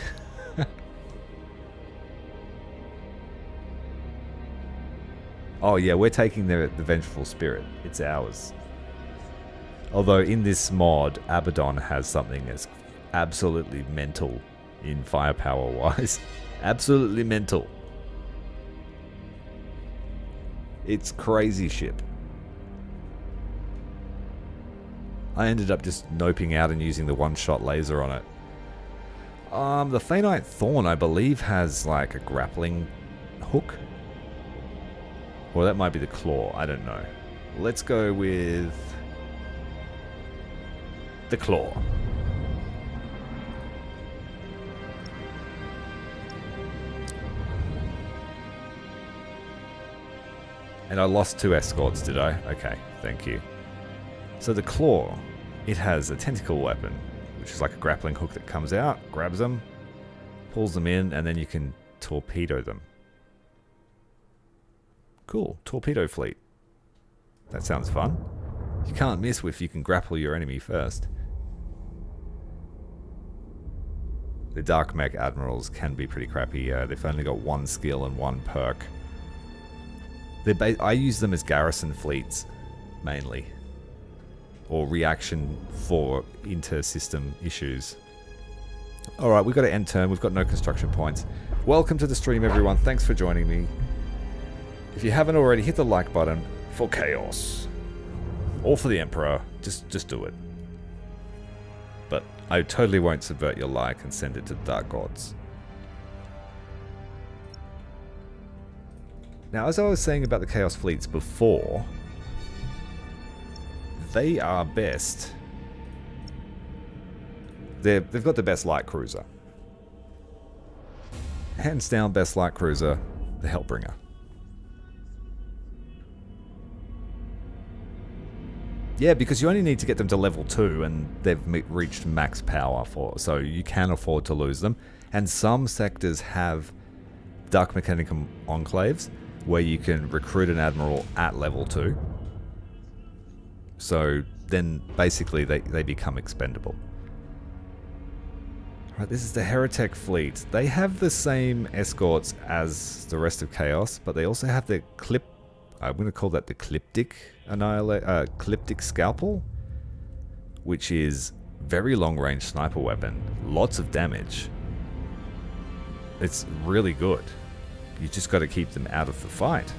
Oh yeah, we're taking the Vengeful Spirit. It's ours. Although in this mod, Abbadon has something that's absolutely mental in firepower wise. Absolutely mental. It's crazy ship. I ended up just noping out and using the one-shot laser on it. The Thainite Thorn, I believe, has like a grappling hook. Or that might be the Claw, I don't know. Let's go with the Claw. And I lost 2 escorts, did I? Okay, thank you. So the Claw, it has a tentacle weapon, which is like a grappling hook that comes out, grabs them, pulls them in, and then you can torpedo them. Cool, torpedo fleet. That sounds fun. You can't miss if you can grapple your enemy first. The Dark Mech Admirals can be pretty crappy. They've only got 1 skill and 1 perk. I use them as garrison fleets, mainly. Or reaction for inter-system issues. Alright, we've got to end turn. We've got no construction points. Welcome to the stream, everyone. Thanks for joining me. If you haven't already, hit the like button for Chaos. Or for the Emperor. Just do it. But I totally won't subvert your like and send it to the Dark Gods. Now, as I was saying about the Chaos fleets before, they are best. They've got the best light cruiser. Hands down, best light cruiser, the Hellbringer. Yeah, because you only need to get them to level 2 and they've reached max power so you can afford to lose them. And some sectors have Dark Mechanicum enclaves where you can recruit an admiral at level 2. So then basically they become expendable. Right, this is the Heretic fleet. They have the same escorts as the rest of Chaos, but they also have the I'm going to call that the Cliptic Scalpel, which is very long-range sniper weapon. Lots of damage. It's really good. You just got to keep them out of the fight.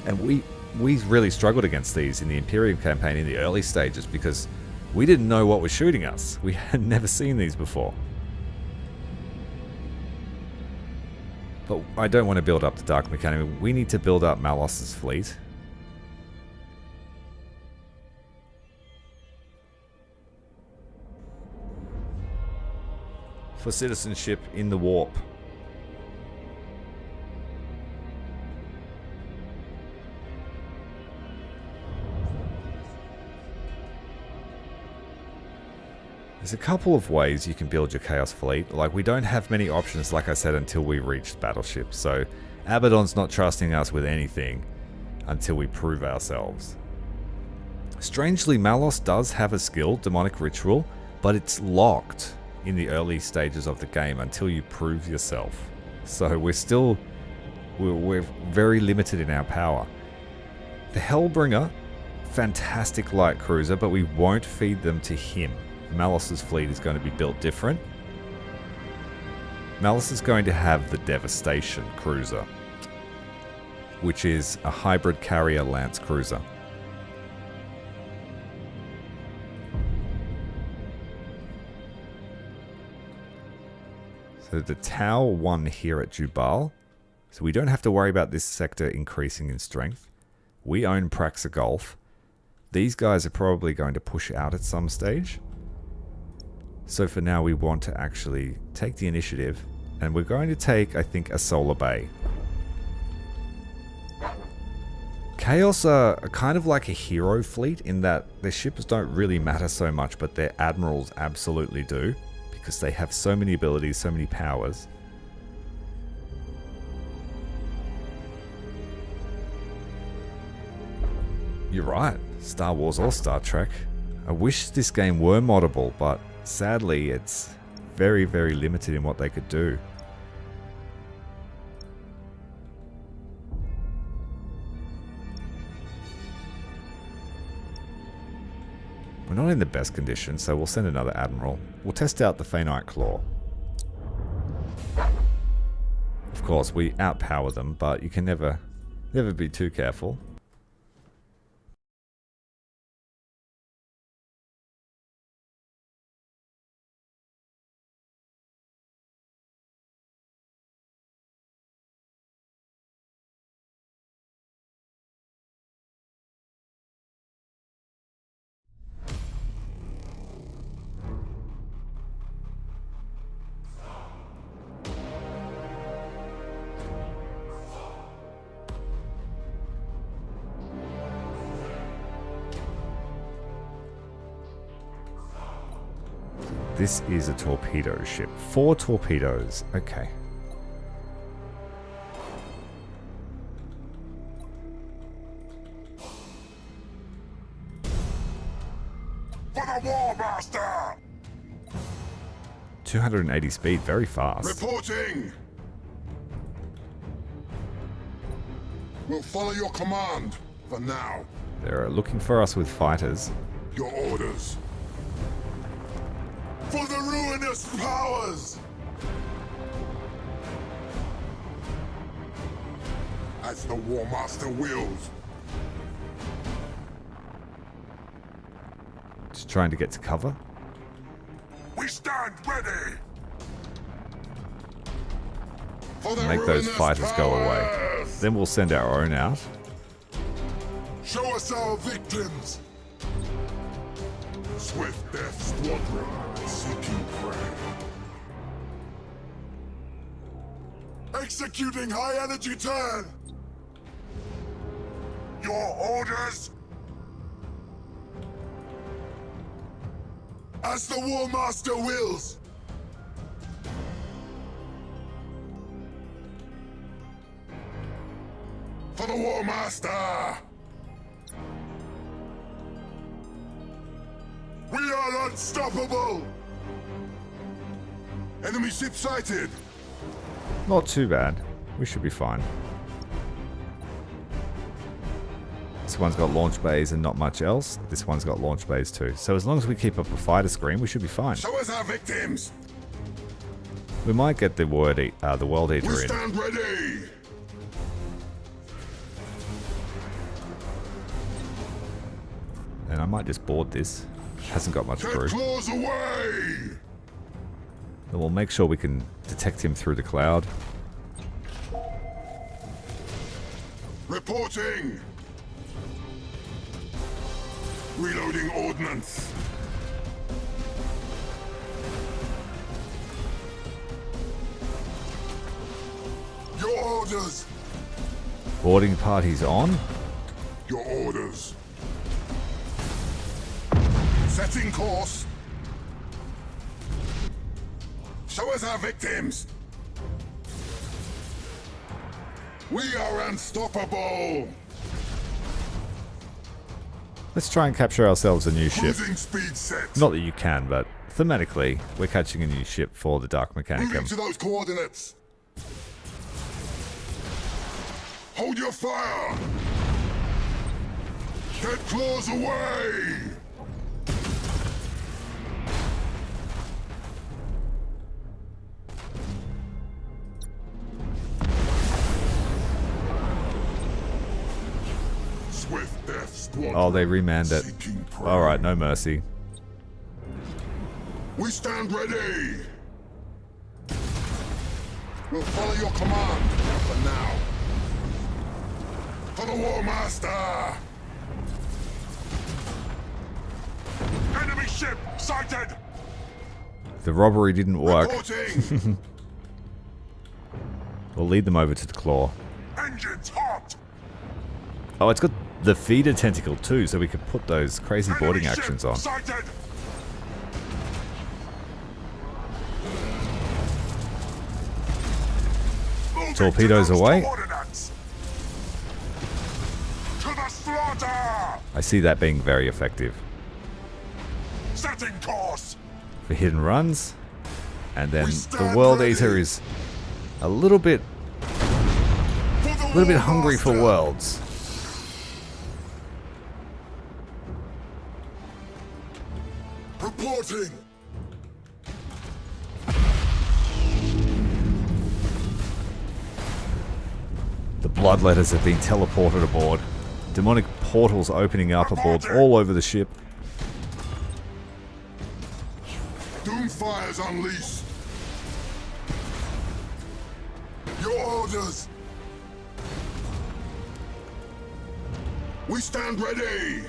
And we really struggled against these in the Imperium campaign in the early stages because we didn't know what was shooting us. We had never seen these before. But I don't want to build up the Dark Mechanicum. We need to build up Malos' fleet. For citizenship in the warp. There's a couple of ways you can build your Chaos Fleet. Like, we don't have many options, like I said, until we reach battleships. So Abbadon's not trusting us with anything until we prove ourselves. Strangely, Malos does have a skill, Demonic Ritual, but it's locked in the early stages of the game until you prove yourself. So we're very limited in our power. The Hellbringer, fantastic light cruiser, but we won't feed them to him. Malos's fleet is going to be built different. Malos is going to have the Devastation cruiser, which is a hybrid carrier lance cruiser. So the Tau won here at Jubal, so we don't have to worry about this sector increasing in strength. We own Praxa Gulf. These guys are probably going to push out at some stage. So for now we want to actually take the initiative, and we're going to take, I think, a Solar Bay. Chaos are kind of like a hero fleet in that their ships don't really matter so much, but their admirals absolutely do, because they have so many abilities, so many powers. You're right, Star Wars or Star Trek. I wish this game were moddable, but sadly it's very, very limited in what they could do. We're not in the best condition, so we'll send another Admiral. We'll test out the Phaenite Claw. Of course, we outpower them, but you can never be too careful. This is a torpedo ship. 4 torpedoes. Okay. For the Warmaster! 280 speed, very fast. Reporting! We'll follow your command for now. They're looking for us with fighters. Your orders. For the ruinous powers! As the Warmaster wills. Just trying to get to cover. We stand ready! For the Make those ruinous fighters go away. powers! Then we'll send our own out. Show us our victims! Swift Death Squadron, seeking prey. Executing high energy turn! Your orders? As the Warmaster wills! For the Warmaster! We are unstoppable! Enemy ship sighted! Not too bad. We should be fine. This one's got launch bays and not much else. This one's got launch bays too. So as long as we keep up a fighter screen, we should be fine. Show us our victims! We might get the World Eater We in. stand ready! And I might just board this. Hasn't got much Take crew. claws away! And we'll make sure we can detect him through the cloud. Reporting! Reloading ordnance! Your orders! Boarding party's on. Your orders! Setting course! Show us our victims! We are unstoppable! Let's try and capture ourselves a new ship. Cruising speed set! Not that you can, but thematically, we're catching a new ship for the Dark Moving Mechanicum. to those coordinates! Hold your fire! Get claws away! Swift death squadron. Oh, they remanned it. Seeking prey. Alright, no mercy. We stand ready! We'll follow your command, for now. For the Warmaster! Enemy ship sighted! The robbery didn't work. Reporting! We'll lead them over to the claw. Engines hot! Oh, it's got the feeder tentacle too, so we could put those crazy boarding Enemy actions ship on. Sighted! Moving Torpedoes to those away. coordinates. To the slaughter! I see that being very effective Setting course! for hit and runs. And then We the stand World ready. Eater is a little bit hungry for Warmaster. worlds. Reporting! The bloodletters have been teleported aboard. Demonic portals opening up aboard all over the ship. Doomfire's unleashed! Your orders! We stand ready!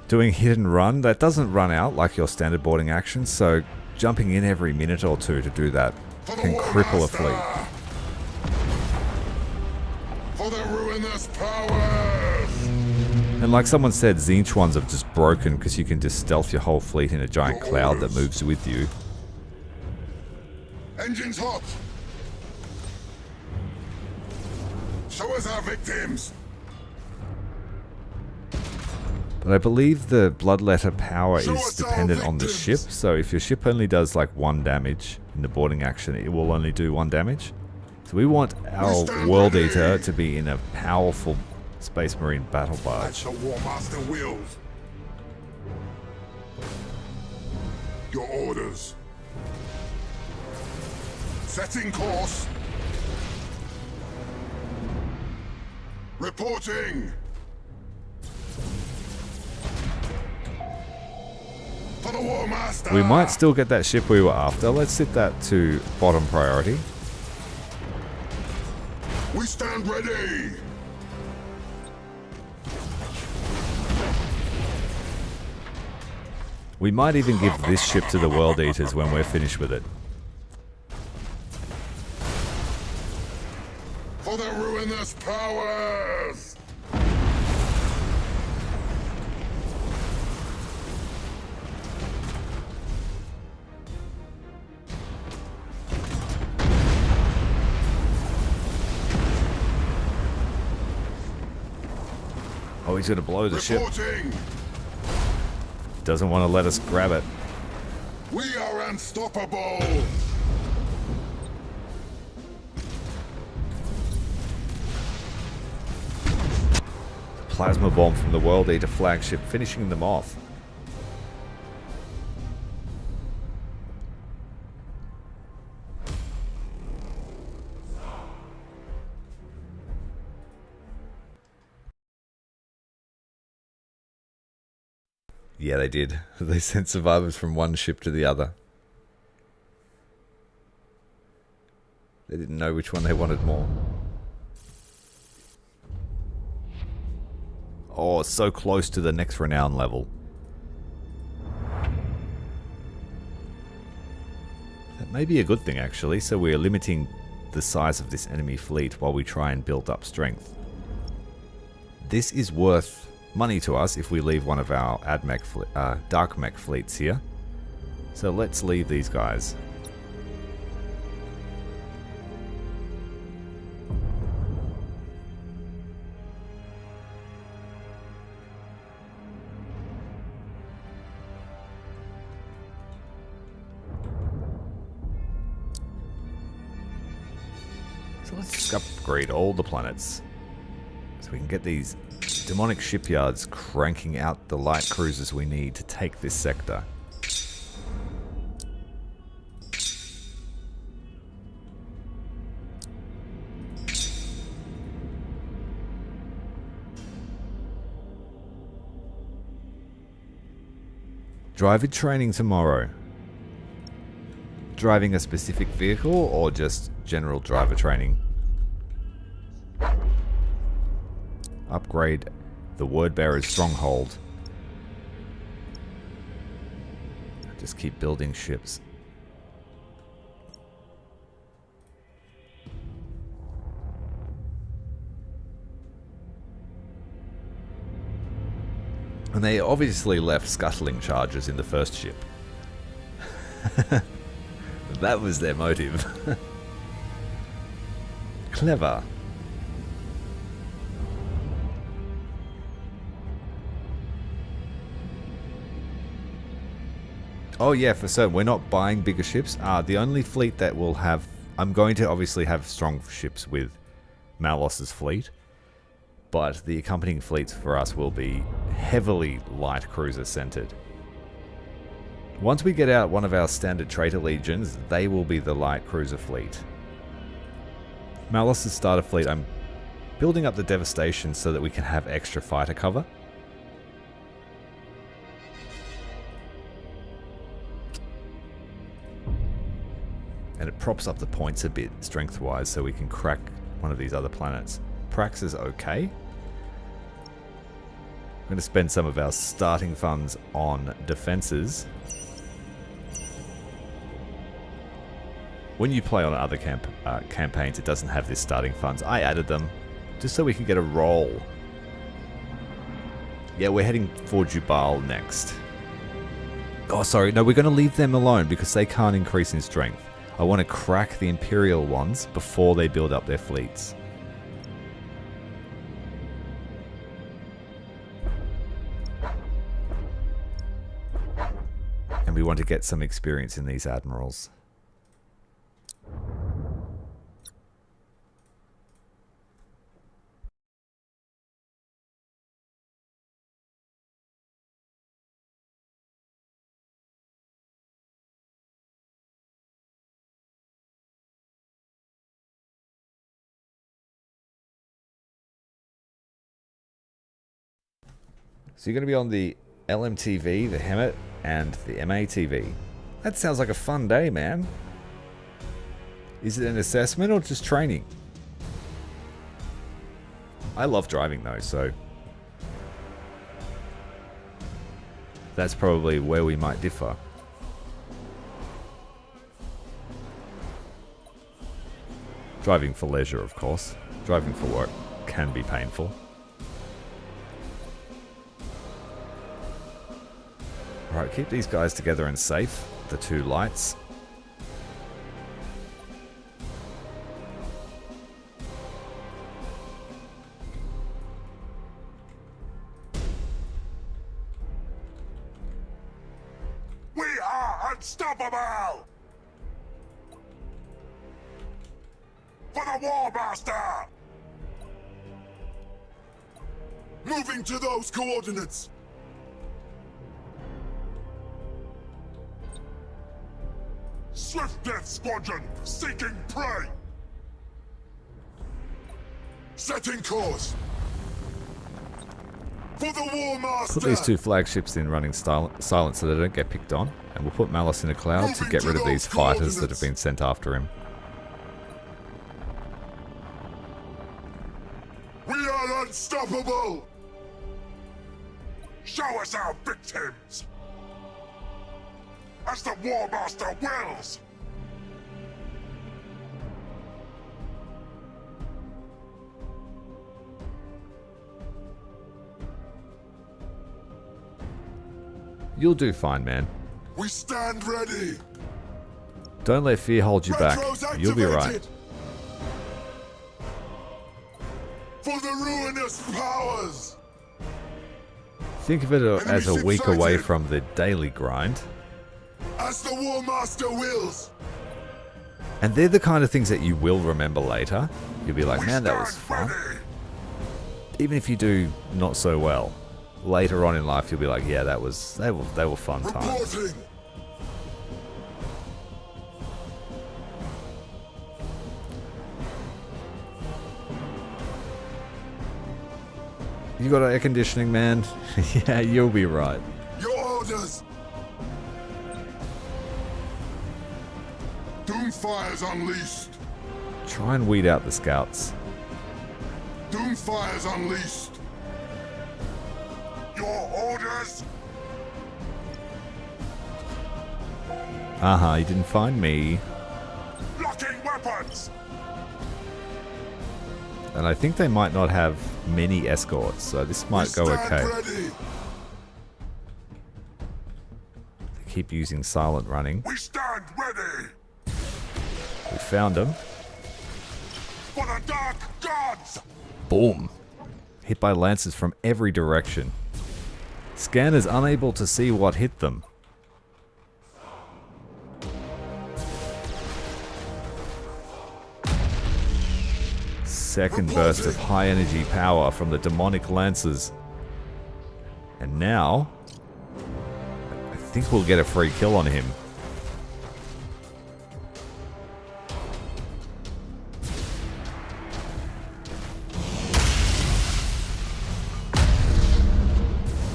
Doing hit and run, that doesn't run out like your standard boarding action, so jumping in every minute or two to do that For the can cripple a Warmaster! fleet. For the ruinous powers! And like someone said, Tzeentch ones have just broken because you can just stealth your whole fleet in a giant cloud that moves with you. Engines hot! Show us our victims! But I believe the bloodletter power Show is us our dependent on the ship, victims. so if your ship only does like 1 damage in the boarding action, it will only do 1 damage. So we want our stand World ready. Eater to be in a powerful Space Marine battle As barge. the Warmaster wills. Your orders. Setting course. Reporting. For the Warmaster. We might still get that ship we were after. Let's set that to bottom priority. We stand ready. We might even give this ship to the World Eaters when we're finished with it. For the ruinous powers. Oh, he's gonna blow the ship. Reporting. Doesn't want to let us grab it. We are unstoppable. Plasma bomb from the World Eater flagship, finishing them off. Yeah, they did. They sent survivors from one ship to the other. They didn't know which one they wanted more. Oh, so close to the next renown level. That may be a good thing, actually, so we're limiting the size of this enemy fleet while we try and build up strength. This is worth money to us if we leave one of our Dark Mech fleets here. So let's leave these guys. let's just upgrade all the planets. So we can get these demonic shipyards cranking out the light cruisers we need to take this sector. Driver training tomorrow. Driving a specific vehicle or just general driver training? Upgrade the Wordbearer's stronghold. Just keep building ships. And they obviously left scuttling charges in the first ship. That was their motive. Clever. Oh yeah, for certain. We're not buying bigger ships. The only fleet that will have... I'm going to obviously have strong ships with Malos's fleet. But the accompanying fleets for us will be heavily light cruiser centered. Once we get out one of our standard traitor legions, they will be the light cruiser fleet. Malos's starter fleet, I'm building up the devastation so that we can have extra fighter cover. And it props up the points a bit strength-wise so we can crack one of these other planets. Prax is okay. I'm going to spend some of our starting funds on defenses. When you play on other campaigns, it doesn't have this starting funds. I added them just so we can get a roll. Yeah, we're heading for Jubal next. Oh, sorry. No, we're going to leave them alone because they can't increase in strength. I want to crack the Imperial ones before they build up their fleets. And we want to get some experience in these admirals. So you're going to be on the LMTV, the Hemet, and the MATV. That sounds like a fun day, man. Is it an assessment or just training? I love driving though, so that's probably where we might differ. Driving for leisure, of course. Driving for work can be painful. Alright, keep these guys together and safe. The two lights. We are unstoppable! For the Warmaster! Moving to those coordinates! Swift Death Squadron, seeking prey! Setting course! For the Warmaster! Put these two flagships in running silent so they don't get picked on. And we'll put Malos in a cloud to get rid of these fighters that have been sent after him. We are unstoppable! Show us our victims! As the Warmaster wills! You'll do fine, man. We stand ready! Don't let fear hold you back. Retros You'll be right. activated! For the ruinous powers! Think of it as a week away from the daily grind. As the Warmaster wills! And they're the kind of things that you will remember later. You'll be like, man, that was fun. Even if you do not so well, later on in life you'll be like, yeah, they were fun times. You got air conditioning, man? Yeah, you'll be right. Your orders! Doomfire's unleashed! Try and weed out the scouts. Doomfire's unleashed! Your orders! Uh-huh, you didn't find me. Locking weapons! And I think they might not have many escorts, so this might go okay. Ready. They keep using silent running. We stand ready! We found them. For the Dark Gods! Boom! Hit by lances from every direction. Scanners unable to see what hit them. Second burst of high energy power from the demonic lances. And now, I think we'll get a free kill on him.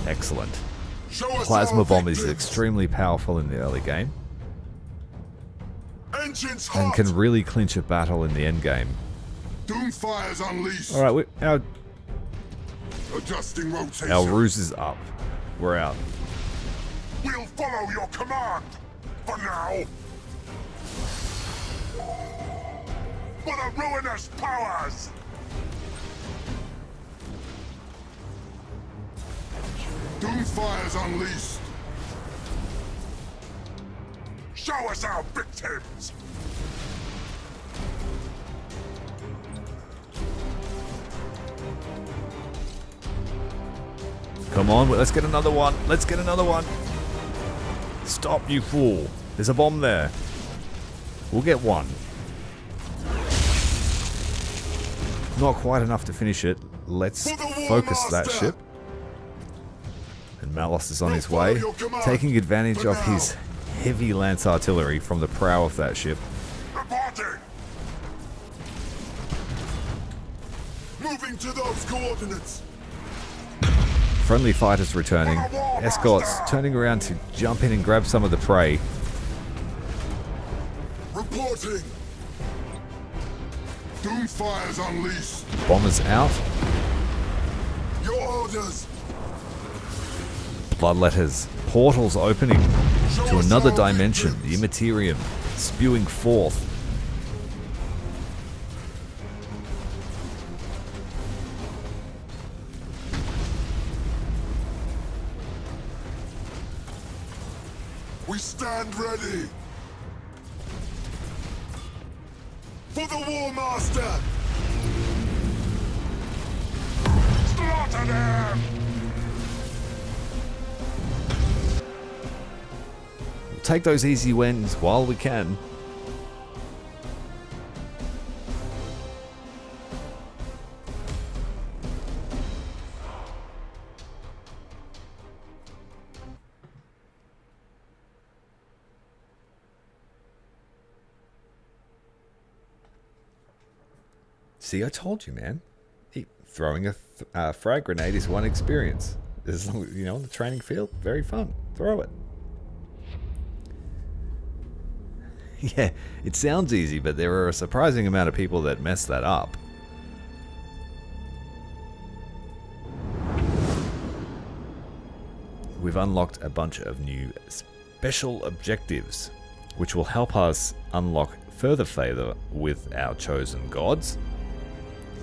Excellent. Plasma bomb is extremely powerful in the early game and can really clinch a battle in the end game. Doomfire's unleashed. All right, Adjusting rotation. our ruse is up. We're out. We'll follow your command. For now. For the ruinous powers. Doomfire's unleashed. Show us our victims. Come on, let's get another one. Let's get another one. Stop, you fool. There's a bomb there. We'll get one. Not quite enough to finish it. Let's focus that ship. And Malos is on his way, taking advantage of his heavy lance artillery from the prow of that ship. Reporting. Moving to those coordinates. Friendly fighters returning. Escorts turning around to jump in and grab some of the prey. Reporting. Doomfire's unleashed. Bombers out. Your orders. Bloodletters. Portals opening to another dimension. The Immaterium spewing forth. We stand ready. For the Warmaster. Slaughter them. We'll take those easy wins while we can. See, I told you, man. Throwing a frag grenade is one experience. As long as, you know, on the training field, very fun. Throw it. Yeah, it sounds easy, but there are a surprising amount of people that mess that up. We've unlocked a bunch of new special objectives, which will help us unlock further favor with our chosen gods.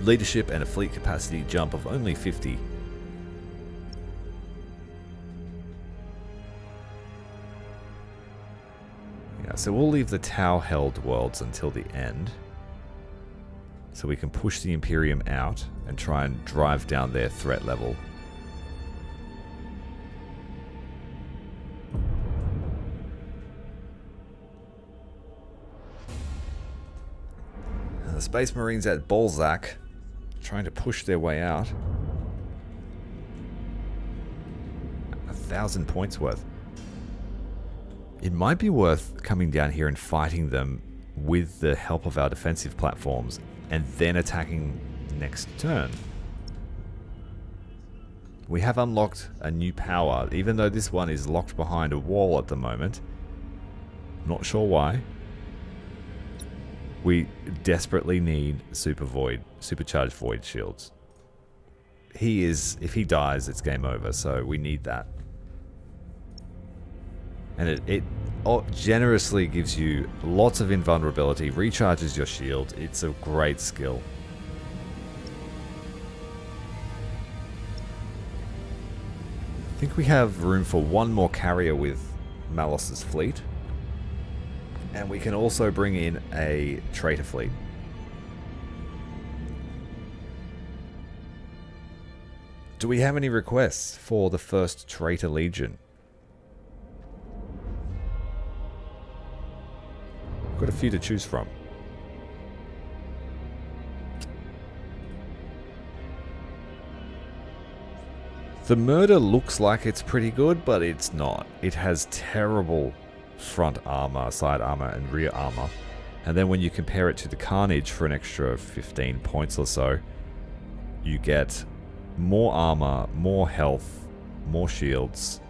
Leadership and a fleet capacity jump of only 50. Yeah, so we'll leave the Tau-held worlds until the end, so we can push the Imperium out and try and drive down their threat level. the Space Marines at Balzac, trying to push their way out. 1,000 points worth. It might be worth coming down here and fighting them with the help of our defensive platforms and then attacking next turn. We have unlocked a new power, even though this one is locked behind a wall at the moment. Not sure why. We desperately need supercharged void shields. If he dies, it's game over, so we need that. And it generously gives you lots of invulnerability, recharges your shield. It's a great skill. I think we have room for one more carrier with Malos's fleet. And we can also bring in a traitor fleet. Do we have any requests for the first Traitor Legion? Got a few to choose from. The murder looks like it's pretty good, but it's not. It has terrible front armor, side armor, and rear armor. And then when you compare it to the Carnage for an extra 15 points or so, you get more armor, more health, more shields.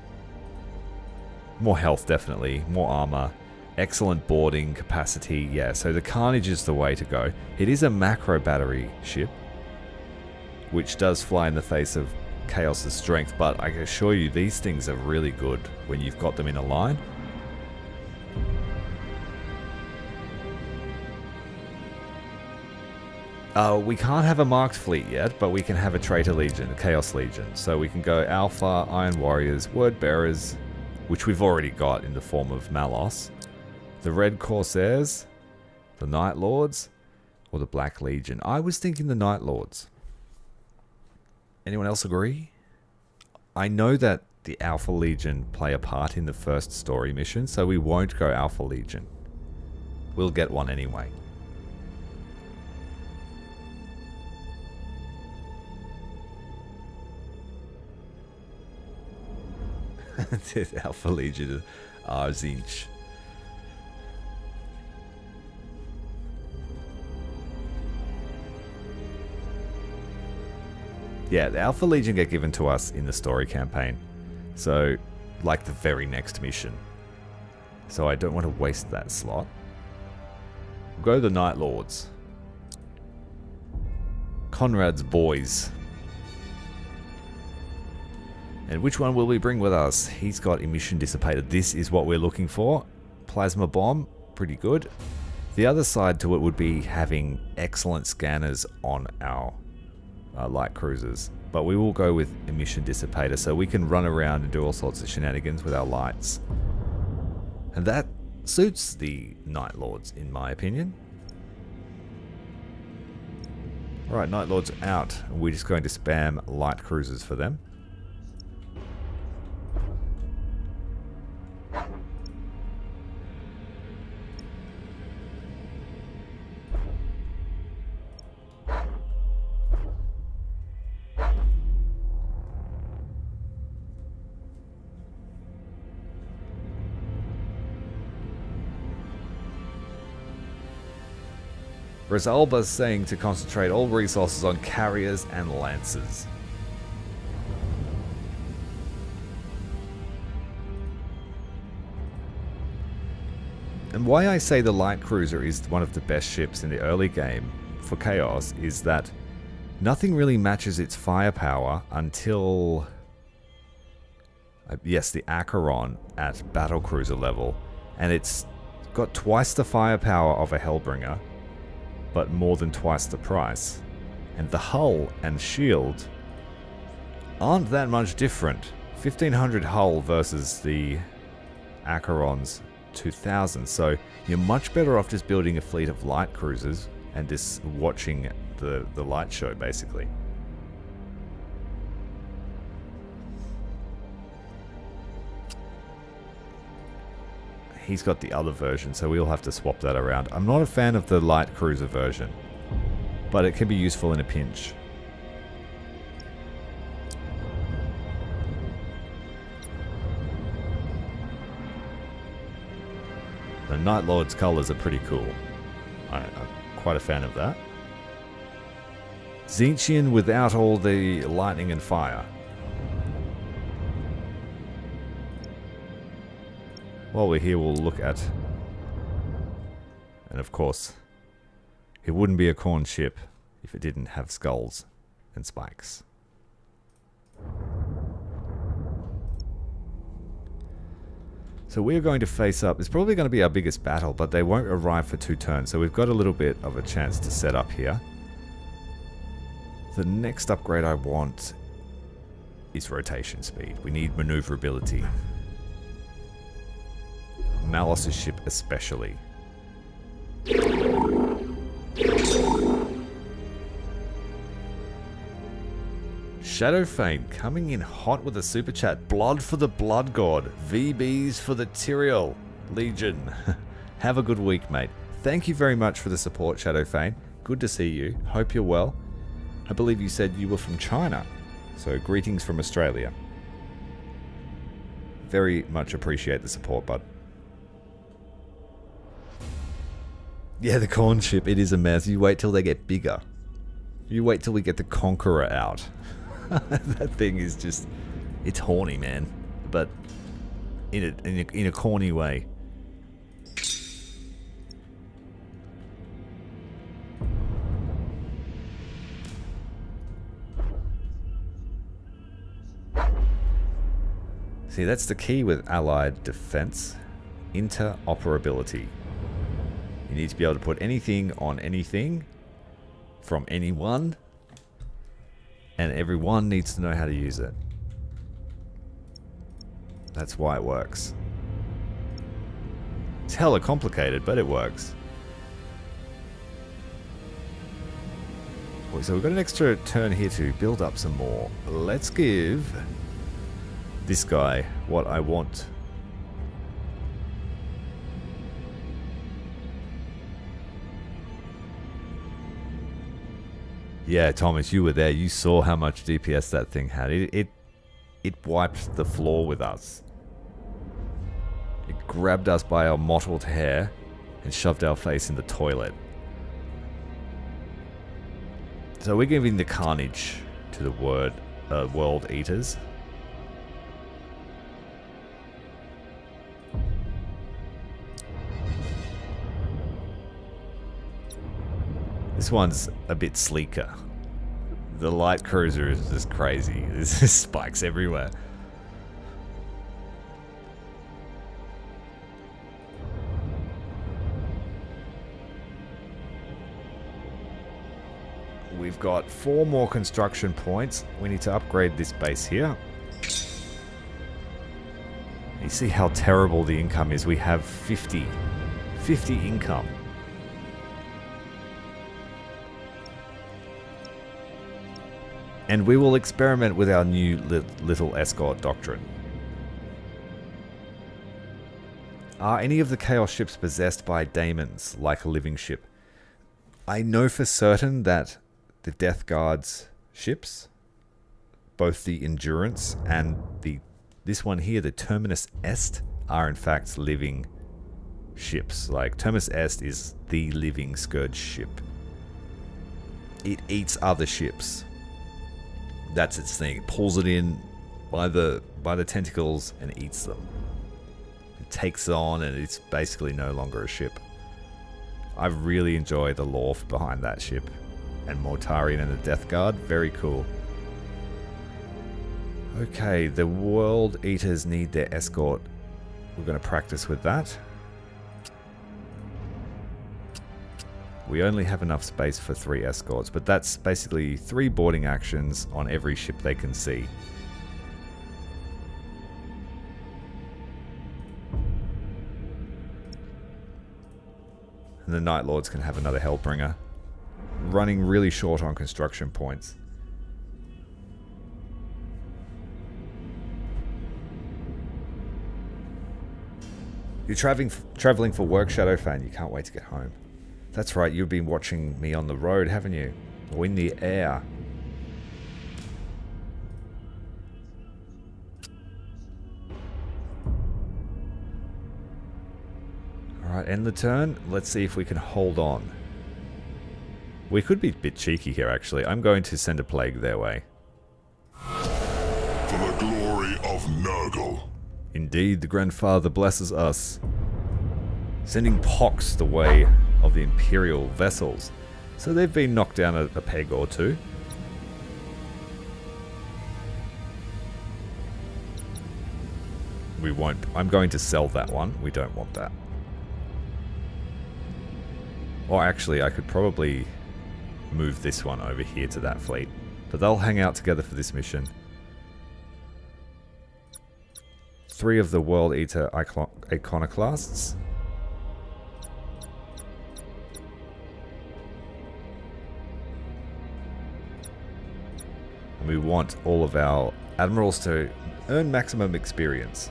More health, definitely. More armor. Excellent boarding capacity. Yeah, so the Carnage is the way to go. It is a macro battery ship, which does fly in the face of Chaos's strength, but I can assure you these things are really good when you've got them in a line. We can't have a marked fleet yet, but we can have a Traitor Legion, a Chaos Legion. So we can go Alpha, Iron Warriors, Word Bearers, which we've already got in the form of Malos, the Red Corsairs, the Night Lords, or the Black Legion. I was thinking the Night Lords. Anyone else agree? I know that the Alpha Legion play a part in the first story mission, so we won't go Alpha Legion. We'll get one anyway. Alpha Legion Arzinch. Yeah, the Alpha Legion get given to us in the story campaign. So, like the very next mission. So I don't want to waste that slot. We'll go the Night Lords. Conrad's boys. And which one will we bring with us? He's got Emission Dissipator. This is what we're looking for. Plasma Bomb, pretty good. The other side to it would be having excellent scanners on our light cruisers. But we will go with Emission Dissipator so we can run around and do all sorts of shenanigans with our lights. And that suits the Night Lords, in my opinion. Alright, Night Lords out. We're just going to spam light cruisers for them. Rosalba's saying to concentrate all resources on carriers and lancers. And why I say the light cruiser is one of the best ships in the early game for Chaos is that nothing really matches its firepower until, yes, the Acheron at battlecruiser level, and it's got twice the firepower of a Hellbringer, but more than twice the price. And the hull and shield aren't that much different. 1500 hull versus the Acheron's 2000. So you're much better off just building a fleet of light cruisers and just watching the light show, basically. He's got the other version, so we'll have to swap that around. I'm not a fan of the light cruiser version. but it can be useful in a pinch. The Night Lord's colours are pretty cool. I'm quite a fan of that. Tzeentchian without all the lightning and fire. While we're here, we'll look at... And of course, it wouldn't be a Khorne ship if it didn't have skulls and spikes. So we're going to face up. It's probably going to be our biggest battle, but they won't arrive for 2 turns. So we've got a little bit of a chance to set up here. The next upgrade I want is rotation speed. We need maneuverability. Malos' ship especially. Shadowfane coming in hot with a super chat. Blood for the Blood God. VBs for the Tyrael Legion. Have a good week, mate. Thank you very much for the support, Shadowfane. Good to see you. Hope you're well. I believe you said you were from China. So greetings from Australia. Very much appreciate the support, bud. Yeah, the Khorne ship, it is a mess. You wait till they get bigger. You wait till we get the Conqueror out. That thing is just... It's horny, man. But in a corny way. See, that's the key with allied defense. Interoperability. You need to be able to put anything on anything from anyone, and everyone needs to know how to use it. That's why it works. It's hella complicated, but it works. So we've got an extra turn here to build up some more. Let's give this guy what I want. Yeah, Thomas, you were there. You saw how much DPS that thing had. It wiped the floor with us. It grabbed us by our mottled hair and shoved our face in the toilet. So we're giving the carnage to the World Eaters. This one's a bit sleeker. The light cruiser is just crazy. There's just spikes everywhere. We've got 4 more construction points. We need to upgrade this base here. You see how terrible the income is. We have 50 income. And we will experiment with our new little escort doctrine. Are any of the Chaos ships possessed by daemons, like a living ship? I know for certain that the Death Guard's ships, both the Endurance and this one here, the Terminus Est, are in fact living ships. Like, Terminus Est is the living Scourge ship. It eats other ships. That's its thing. It pulls it in by the tentacles and eats them. It takes on, and it's basically no longer a ship. I really enjoy the lore behind that ship. And Mortarion and the Death Guard, very cool. Okay, the World Eaters need their escort. We're going to practice with that. We only have enough space for 3 escorts, but that's basically 3 boarding actions on every ship they can see. And the Night Lords can have another Hellbringer. Running really short on construction points. You're traveling for work, Shadowfane. You can't wait to get home. That's right, you've been watching me on the road, haven't you? Or in the air. Alright, end the turn. Let's see if we can hold on. We could be a bit cheeky here, actually. I'm going to send a plague their way. For the glory of Nurgle. Indeed, the Grandfather blesses us. Sending pox the way of the Imperial vessels. So they've been knocked down a peg or two. We won't. I'm going to sell that one. We don't want that. Or actually, I could probably move this one over here to that fleet. But they'll hang out together for this mission. 3 of the World Eater Iconoclasts. And we want all of our admirals to earn maximum experience.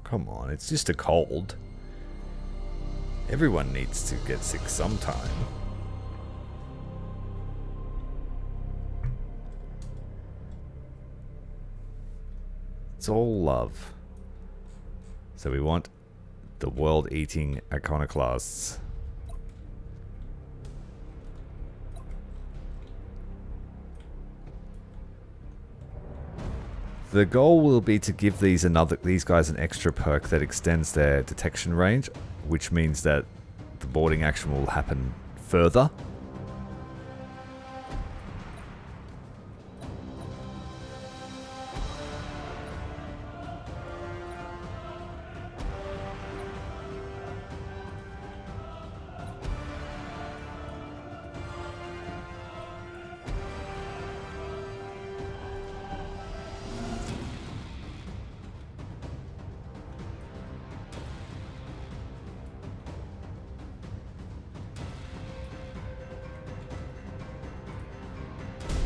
Come on, it's just a cold. Everyone needs to get sick sometime. It's all love. So we want the world-eating iconoclasts. The goal will be to give these guys an extra perk that extends their detection range, which means that the boarding action will happen further.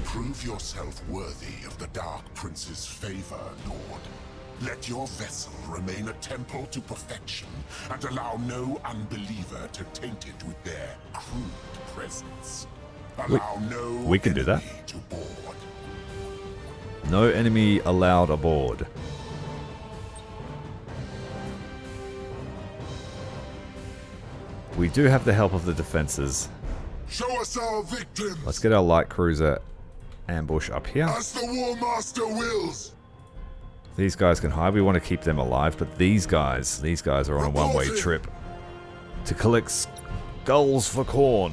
Prove yourself worthy of the Dark Prince's favor, Lord. Let your vessel remain a temple to perfection, and allow no unbeliever to taint it with their crude presence. Allow we can do that. enemy to board. No enemy allowed aboard. We do have the help of the defenses. Show us our victims, Let's get our light cruiser ambush up here. as the Warmaster wills. These guys can hide. We want to keep them alive, but these guys are on a one-way trip to collect skulls for corn.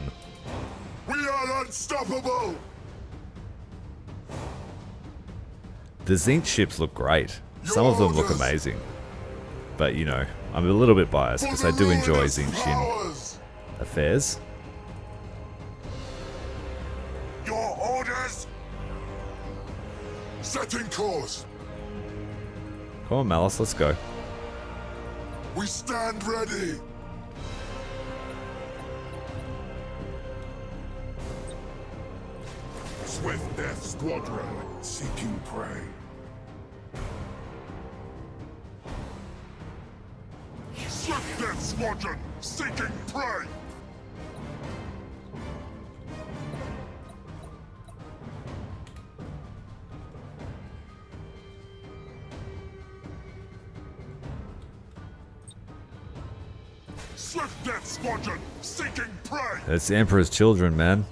We are unstoppable. The Zinc ships look great. Some of them look amazing. But, you know, I'm a little bit biased because I do enjoy Zinchian affairs. Your orders. Setting course. Come on, Malos, let's go. We stand ready. Swift Death Squadron, seeking prey. Swift Death Squadron, seeking prey. Swift Death Squadron, seeking prey. It's the Emperor's children, man.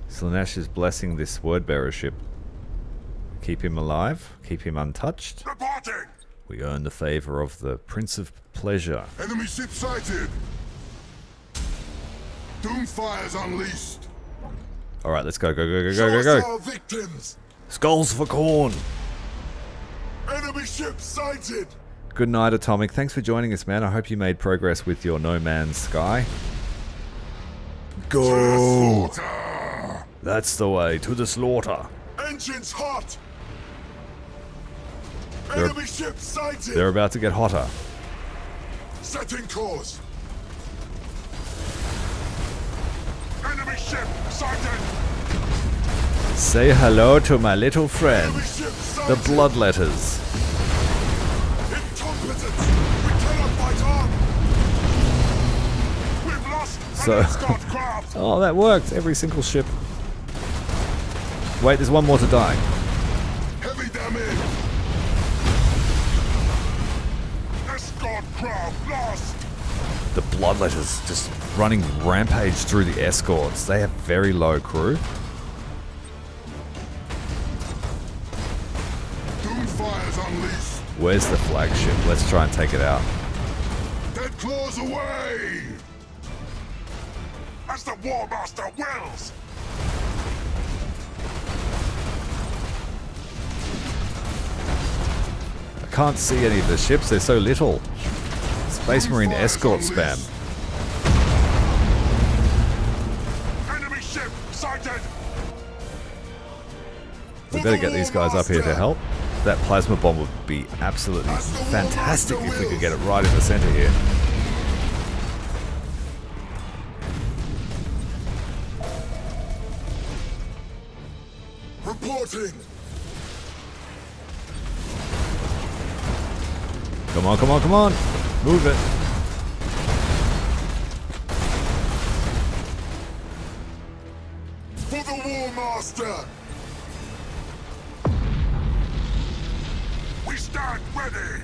Slaanesh is blessing this wordbearer ship. Keep him alive, keep him untouched. Reporting. We earn the favor of the Prince of Pleasure. Enemy ship sighted. Doomfire's unleashed. Alright, let's go, go, go, go, Show go, us go, go. our victims. Skulls for corn! Enemy ship sighted. Good night, Atomic. Thanks for joining us, man. I hope you made progress with your No Man's Sky. Go! Slaughter. That's the way to the slaughter. Engines hot! They're- Enemy ship sighted! They're about to get hotter. Setting course! Enemy ship sighted! Say hello to my little friend, Enemy ship the sighted! Bloodletters. Incompetence! We cannot fight on! We've lost So- an escort craft! Oh, that worked. Every single ship. Wait, there's one more to die. Heavy damage! Escort craft lost! The Bloodletters just running rampage through the escorts. They have very low crew. Doomfire's unleashed! Where's the flagship? Let's try and take it out. Dead claws away! As the Warmaster wills! I can't see any of the ships. They're so little. Space Marine escort spam. Enemy ship sighted! We better get these guys up here to help. That plasma bomb would be absolutely fantastic if we could get it right in the center here. Reporting! Come on, come on, come on. Move it. For the Warmaster! We stand ready!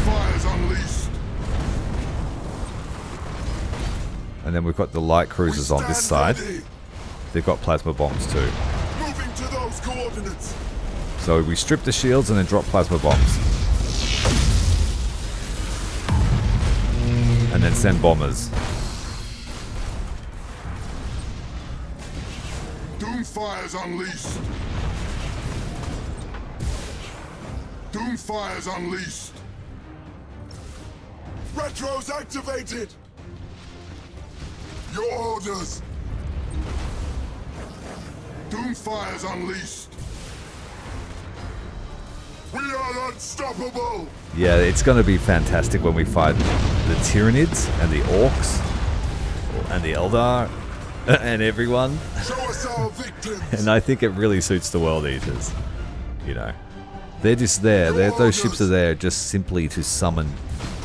Fire's unleashed! And then we've got the light cruisers on this side. They've got plasma bombs too. Moving to those coordinates! So we strip the shields and then drop plasma bombs. And then send bombers. Doomfire's unleashed! Doomfire's unleashed! Retro's activated! Your orders! Doomfire's unleashed! We are unstoppable! Yeah, it's going to be fantastic when we fight the Tyranids and the Orcs and the Eldar and everyone. Show us our victims! And I think it really suits the World Eaters. You know, they're just there. Those ships are there just simply to summon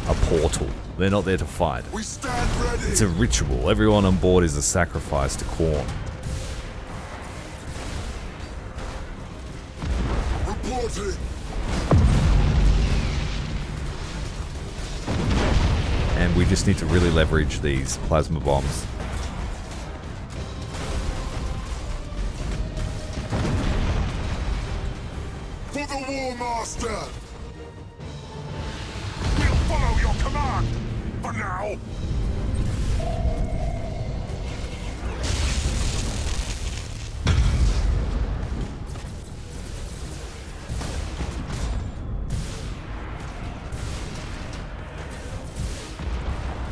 a portal. They're not there to fight. We stand ready! It's a ritual. Everyone on board is a sacrifice to Khorne. Reporting! And we just need to really leverage these plasma bombs. For the Warmaster! We'll follow your command! For now!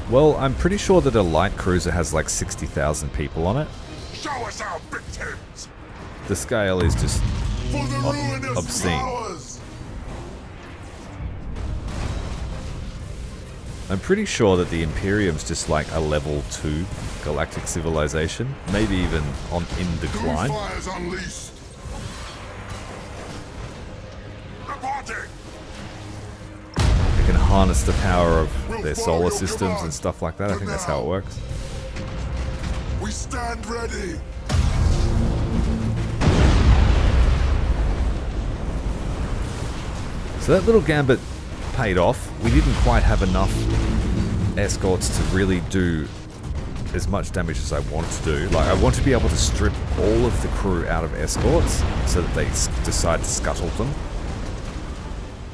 Well, I'm pretty sure that a light cruiser has like 60,000 people on it. Show us our victims! The scale is just For the ruinous obscene. powers! I'm pretty sure that the Imperium's just like a level 2 galactic civilization, maybe even in decline. Doomfire's unleashed! Reporting! They can harness the power of their solar systems and stuff like that. I think that's how it works. We stand ready! So that little gambit paid off. We didn't quite have enough escorts to really do as much damage as I want to do. Like, I want to be able to strip all of the crew out of escorts so that they decide to scuttle them.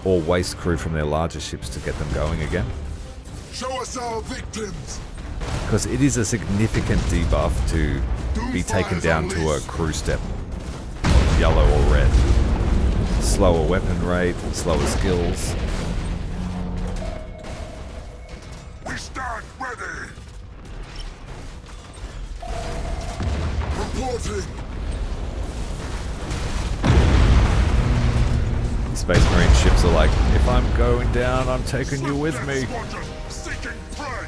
Or waste crew from their larger ships to get them going again. Show us our victims! Because it is a significant debuff to be taken down to a crew step of yellow or red. Slower weapon rate, slower skills. We stand ready! Teleporting! Space Marine ships are like, if I'm going down, I'm taking you with me. Seeking prey!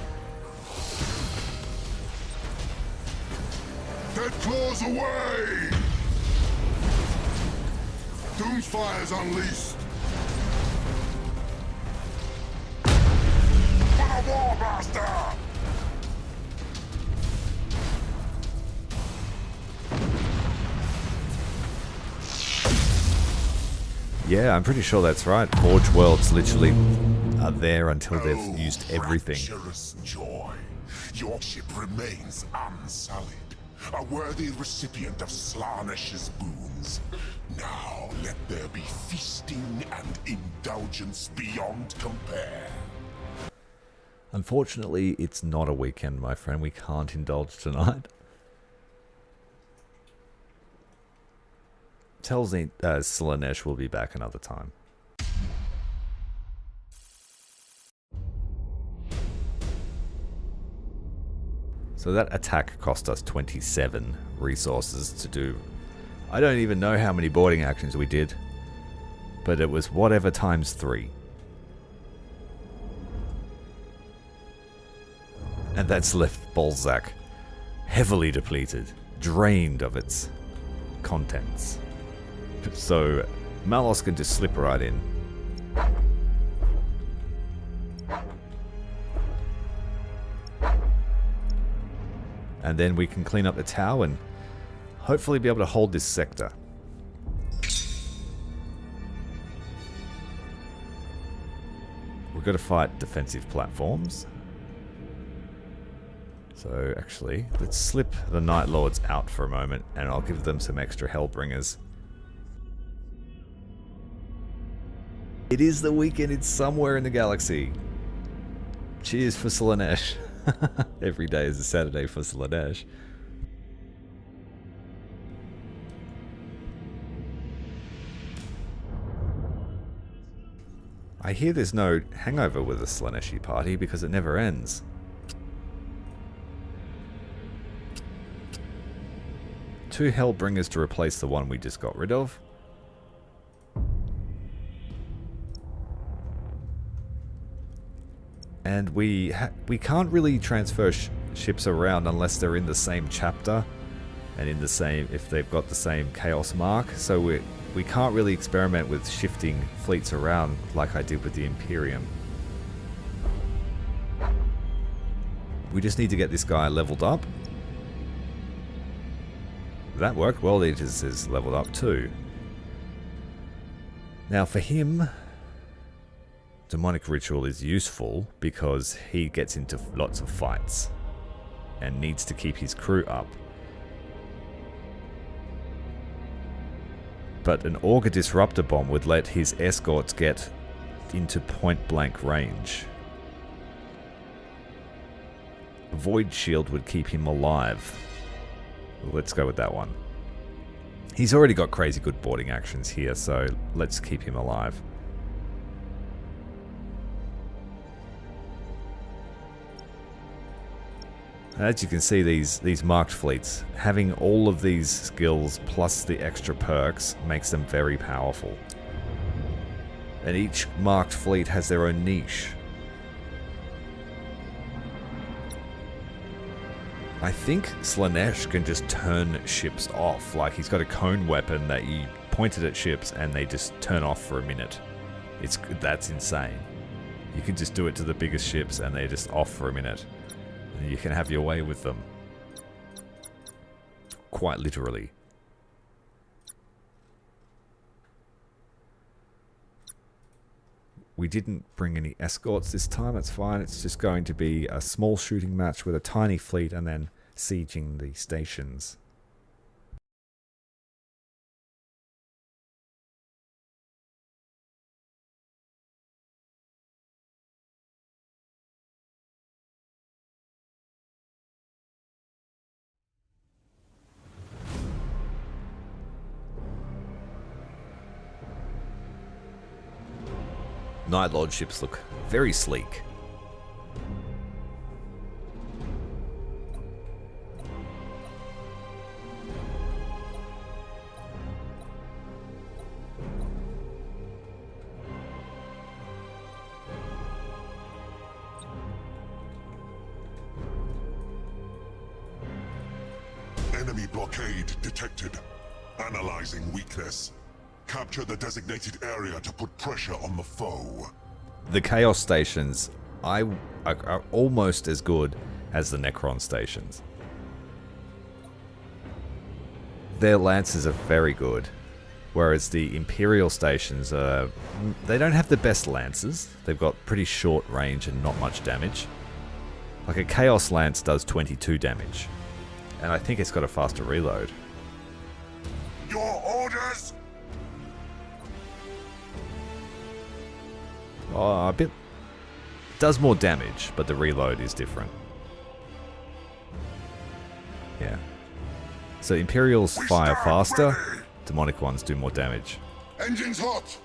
Dead claws away! Doomfire's unleashed! For the Warmaster! Yeah, I'm pretty sure that's right. Forge Worlds literally are there until they've used everything. Rapturous joy. Your ship remains unsullied, a worthy recipient of Slaanesh's boons. Now let there be feasting and indulgence beyond compare. Unfortunately, it's not a weekend, my friend. We can't indulge tonight. Tells me Slaanesh will be back another time. So that attack cost us 27 resources to do. I don't even know how many boarding actions we did, but it was whatever times 3. And that's left Balzac heavily depleted, drained of its contents. So Malos can just slip right in. And then we can clean up the tower and hopefully be able to hold this sector. We've got to fight defensive platforms. So actually, let's slip the Night Lords out for a moment and I'll give them some extra Hellbringers. It is the weekend, it's somewhere in the galaxy. Cheers for Slaanesh. Every day is a Saturday for Slaanesh. I hear there's no hangover with the Slaaneshi party because it never ends. Two Hellbringers to replace the one we just got rid of. And we can't really transfer ships around unless they're in the same chapter and in the same, if they've got the same Chaos mark. So we can't really experiment with shifting fleets around like I did with the Imperium. We just need to get this guy leveled up. That worked. World Eaters is leveled up too. Now for him, Demonic Ritual is useful because he gets into lots of fights and needs to keep his crew up. But an Augur Disruptor Bomb would let his escorts get into point-blank range. A Void Shield would keep him alive. Let's go with that one. He's already got crazy good boarding actions here, so let's keep him alive. As you can see, these marked fleets, having all of these skills plus the extra perks makes them very powerful. And each marked fleet has their own niche. I think Slaanesh can just turn ships off, like he's got a cone weapon that you pointed at ships and they just turn off for a minute. That's insane. You can just do it to the biggest ships and they're just off for a minute. You can have your way with them. Quite literally. We didn't bring any escorts this time, it's fine. It's just going to be a small shooting match with a tiny fleet and then sieging the stations. Night Lord ships look very sleek. Enemy blockade detected. Analyzing weakness. Capture the designated area to put pressure on the foe. The Chaos stations are almost as good as the Necron stations. Their lances are very good, whereas the Imperial stations are... they don't have the best lances. They've got pretty short range and not much damage. Like a Chaos lance does 22 damage, and I think it's got a faster reload. Your orders? Oh, a bit... does more damage, but the reload is different. Yeah. So Imperials fire faster, demonic ones do more damage. Engines hot!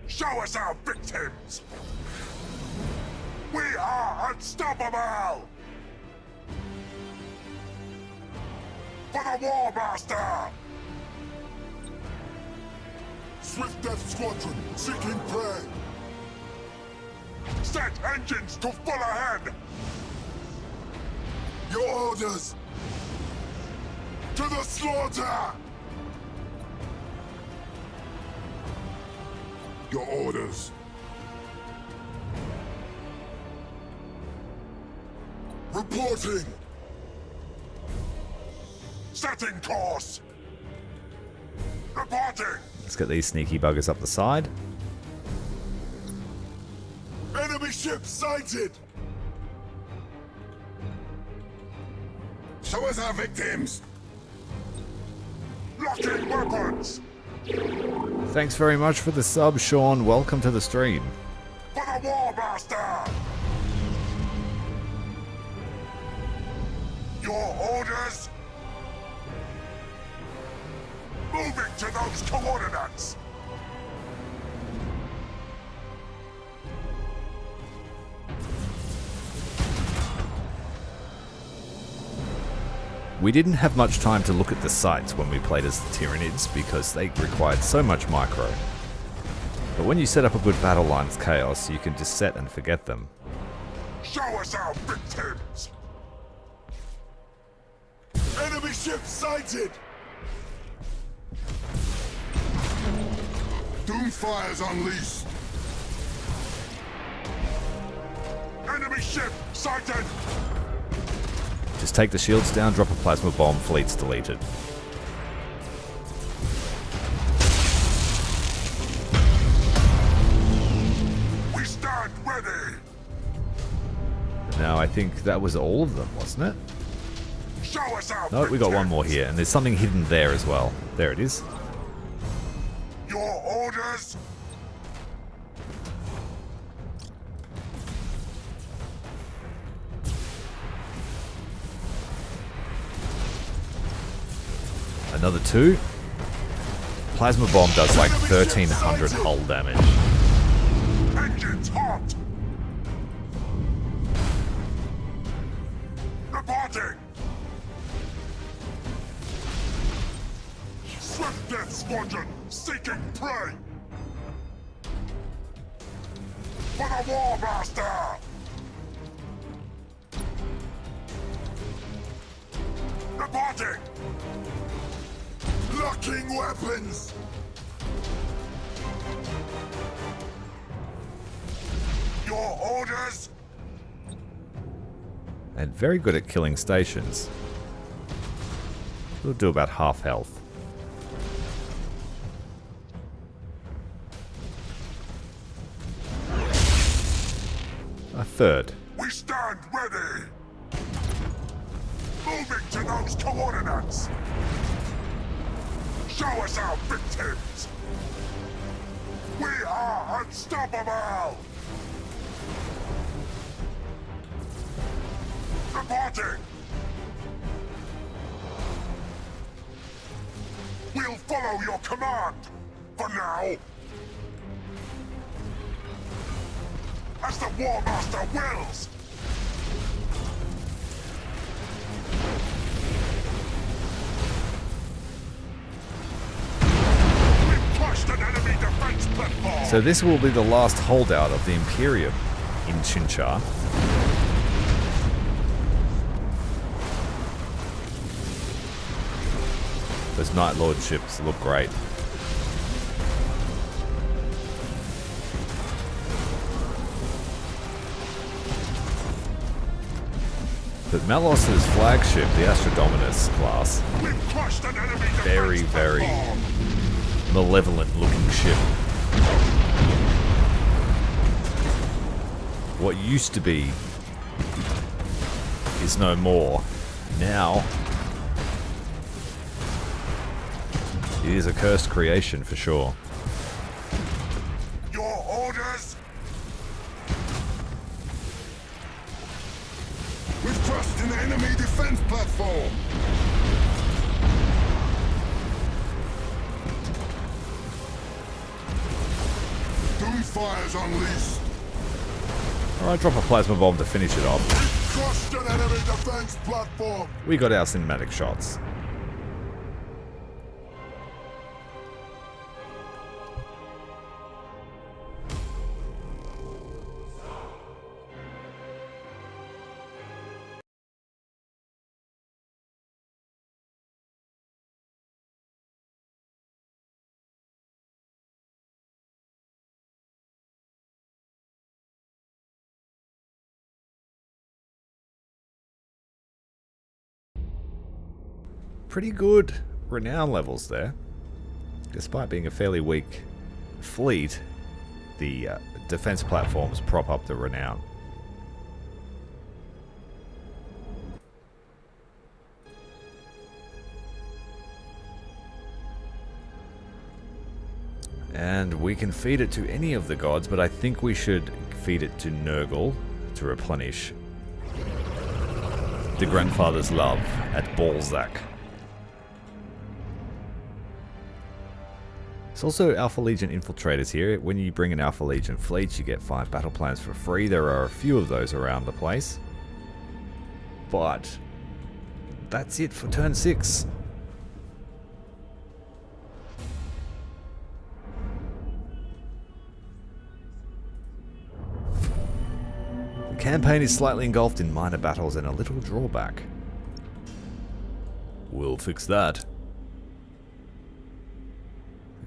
Show us our victims! We are unstoppable! For the Warmaster! Swift Death Squadron seeking prey! Set engines to full ahead! Your orders! To the slaughter! Your orders! Reporting! Setting course! Reporting! Let's get these sneaky buggers up the side. Enemy ship sighted! Show us our victims! Locking weapons! Thanks very much for the sub, Sean. Welcome to the stream. For the Warmaster! Your orders? Moving to those coordinates! We didn't have much time to look at the sites when we played as the Tyranids because they required so much micro. But when you set up a good battle line as Chaos, you can just set and forget them. Show us our victims! Enemy ship sighted! Doomfire's unleashed! Enemy ship sighted! Just take the shields down, drop a plasma bomb, fleet's deleted. We stand ready! Now I think that was all of them, wasn't it? Show us our No, we got one more here, and there's something hidden there as well. There it is. Your orders? Another two. Plasma bomb does like 1300 hull damage. Engines hot! Reporting! Swift Death Squadron seeking prey! For the Warmaster! Reporting! Locking weapons! Your orders? And very good at killing stations. We'll do about half health. A third. We stand ready! Moving to those coordinates! Show us our victims! We are unstoppable! Reporting! We'll follow your command! For now! As the Warmaster wills! We've crushed an enemy defense platform! So this will be the last holdout of the Imperium in Chinchar. Those Night Lord ships look great. But Malos's flagship, the Astrodominus class, very, very malevolent looking ship. What used to be is no more. Now, it is a cursed creation for sure. Your orders? We've crossed an enemy defense platform. Doomfire's unleashed. Alright, drop a plasma bomb to finish it off. We've crossed an enemy defense platform. We got our cinematic shots. Pretty good renown levels there. Despite being a fairly weak fleet, the defense platforms prop up the renown. And we can feed it to any of the gods, but I think we should feed it to Nurgle to replenish the Grandfather's Love at Balzac. There's also Alpha Legion infiltrators here. When you bring an Alpha Legion fleet, you get 5 battle plans for free. There are a few of those around the place. But that's it for turn 6. The campaign is slightly engulfed in minor battles and a little drawback. We'll fix that.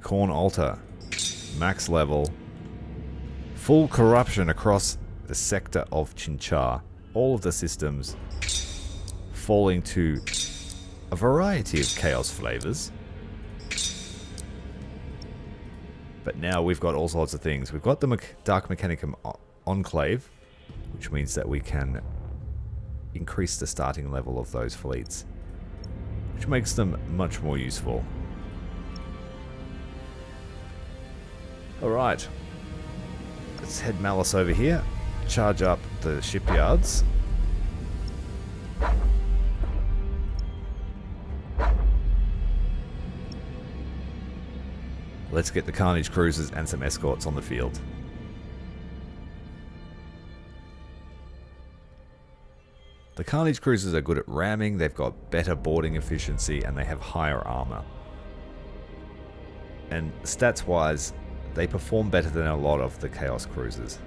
Khorne Altar, max level, full corruption across the sector of Chinchar. All of the systems falling to a variety of chaos flavors. But now we've got all sorts of things. We've got the Dark Mechanicum Enclave, which means that we can increase the starting level of those fleets, which makes them much more useful. Alright, let's head Malos over here, charge up the shipyards. Let's get the Carnage cruisers and some escorts on the field. The Carnage cruisers are good at ramming, they've got better boarding efficiency, and they have higher armor. And stats wise, they perform better than a lot of the Chaos cruisers.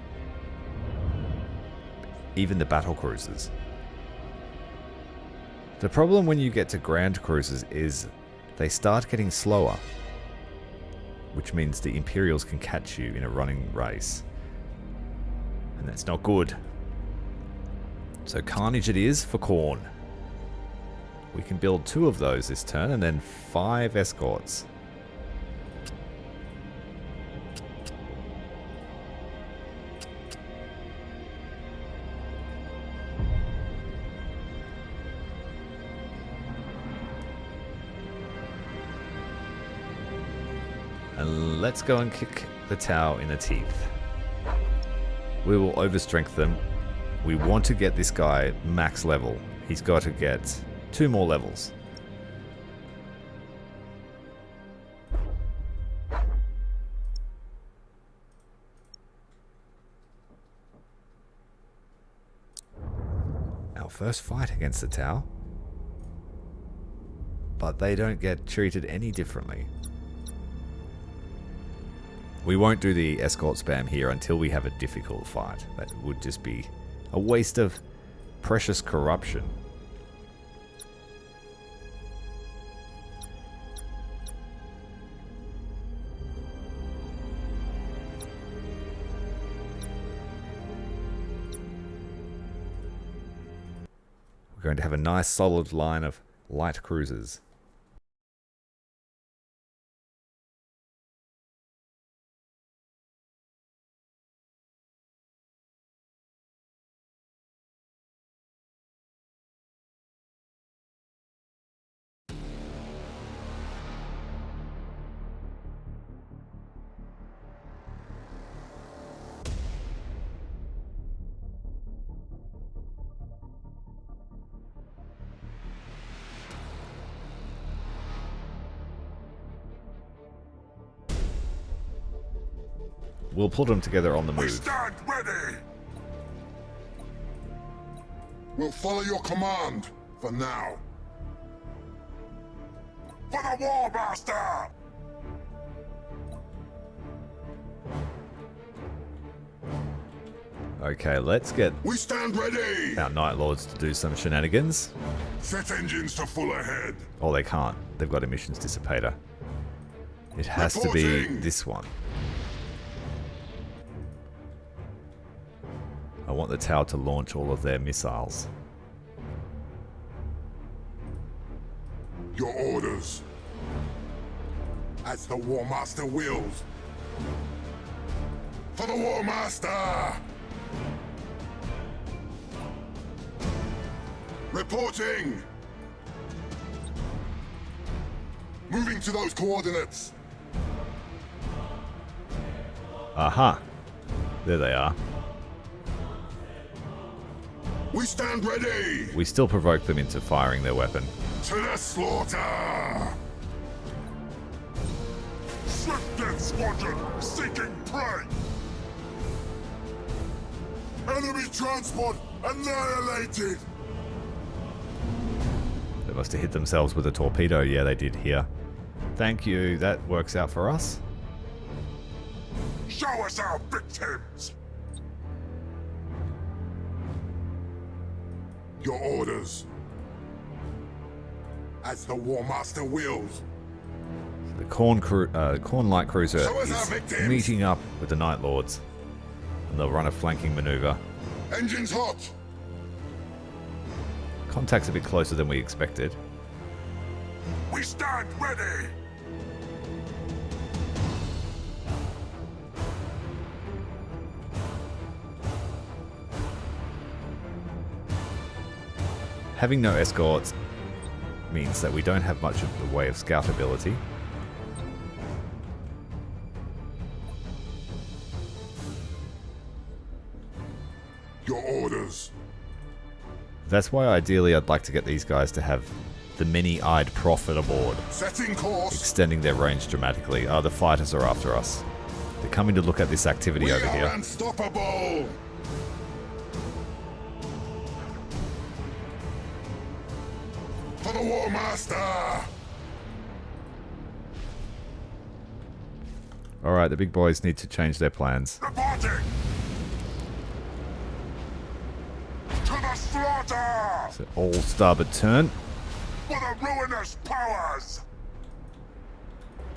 Even the Battle cruisers. The problem when you get to Grand cruisers is they start getting slower, which means the Imperials can catch you in a running race. And that's not good. So Carnage it is for Khorne. We can build 2 of those this turn and then 5 escorts. And let's go and kick the Tau in the teeth. We will overstrength them. We want to get this guy max level. He's got to get 2 more levels. Our first fight against the Tau. But they don't get treated any differently. We won't do the escort spam here until we have a difficult fight. That would just be a waste of precious corruption. We're going to have a nice solid line of light cruisers. We'll put them together on the We move. stand ready! We'll follow your command, for now. For the Warmaster! Okay, let's get We stand ready! our Night Lords to do some shenanigans. Set engines to full ahead. Oh, they can't. They've got emissions dissipator. It has to be Reporting. this one. I want the tower to launch all of their missiles. Your orders. As the Warmaster wills. For the Warmaster! Reporting! Moving to those coordinates. Aha! There they are. We stand ready! We still provoke them into firing their weapon. To the slaughter! Swift Death Squadron seeking prey! Enemy transport annihilated! They must have hit themselves with a torpedo. Yeah, they did here. Thank you. That works out for us. Show us our victims! Your orders. As the Warmaster wills. The Khorne light cruiser Show us our is victims. meeting up with the Night Lords. And they'll run a flanking maneuver. Engines hot! Contact's a bit closer than we expected. We stand ready! Having no escorts means that we don't have much of the way of scout ability. Your orders. That's why ideally I'd like to get these guys to have the many-eyed prophet aboard, Setting course. extending their range dramatically. Oh, the fighters are after us. They're coming to look at this activity We over are here. unstoppable! For the Warmaster! Alright, the big boys need to change their plans. Reporting! To the slaughter! So all starboard turn. For the ruinous powers!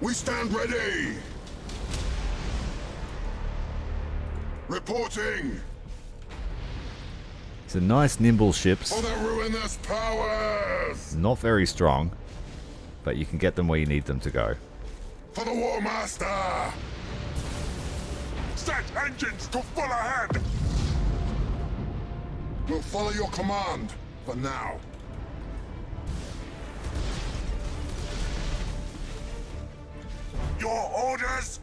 We stand ready! Reporting! These are nice nimble ships. For the ruinous powers! Not very strong, but you can get them where you need them to go. For the Warmaster! Set engines to full ahead! We'll follow your command, for now. Your orders?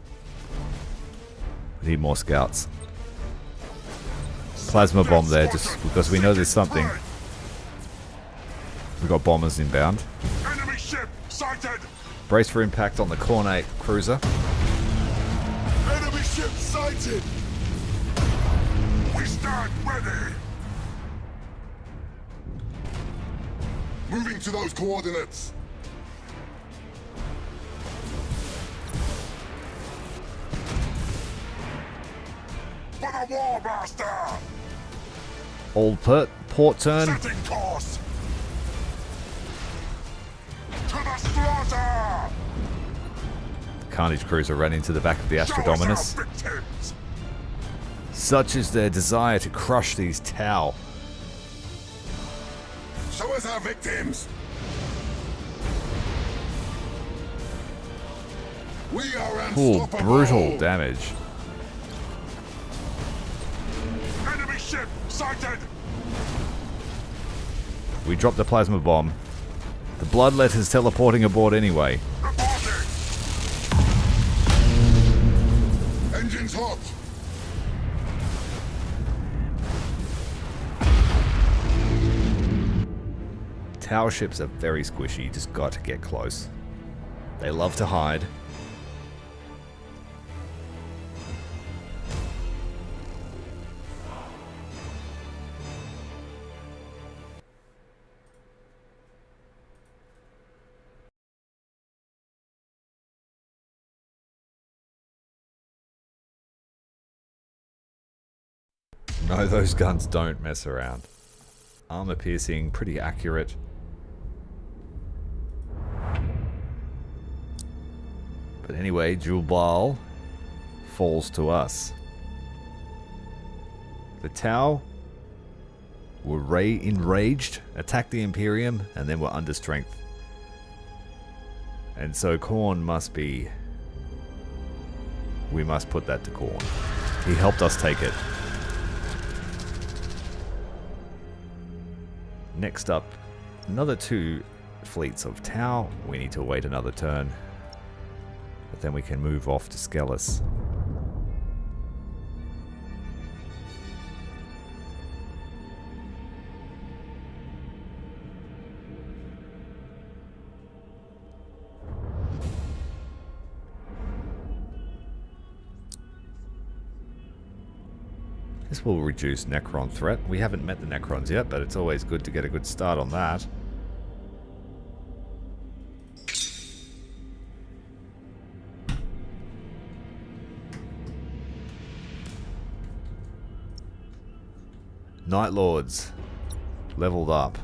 We need more scouts. Plasma bomb there, just because we know there's something. We've got bombers inbound. Enemy ship sighted! Brace for impact on the Khorne cruiser. Enemy ship sighted! We stand ready! Moving to those coordinates. for the Warmaster! Old port turn. Setting course! To the slaughter! Carnage Cruiser ran into the back of the Astra Show us our Dominus. victims! Such is their desire to crush these Tau. Show us our victims! We are Cool, unstoppable! brutal damage. Enemy ship sighted! We dropped the plasma bomb. The Bloodletter's teleporting aboard anyway. Reporting! Engines hot! Tower ships are very squishy, you just got to get close. They love to hide. No, those guns don't mess around. Armor piercing, pretty accurate. But anyway, Jubal falls to us. The Tau were enraged, attacked the Imperium, and then were under strength. And so Khorne must be... We must put that to Khorne. He helped us take it. Next up, another 2 fleets of Tau. We need to wait another turn. But then we can move off to Skelos. This will reduce Necron threat. We haven't met the Necrons yet, but it's always good to get a good start on that. Night Lords leveled up.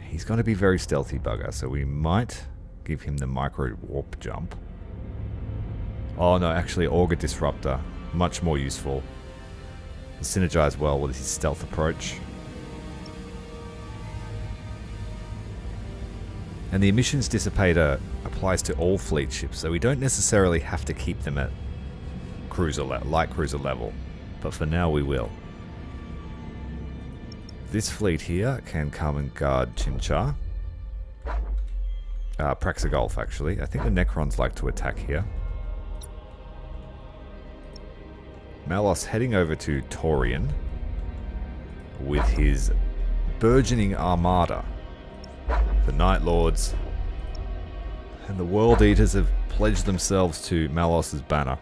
He's going to be very stealthy bugger, so we might give him the micro warp jump. Oh no, actually Augur Disruptor, much more useful. He'll synergize well with his stealth approach. And the emissions dissipator applies to all fleet ships, so we don't necessarily have to keep them at light cruiser level, but for now we will. This fleet here can come and guard Chimchar. Praxagolf, actually. I think the Necrons like to attack here. Malos heading over to Torian with his burgeoning armada. The Night Lords and the World Eaters have pledged themselves to Malos's banner.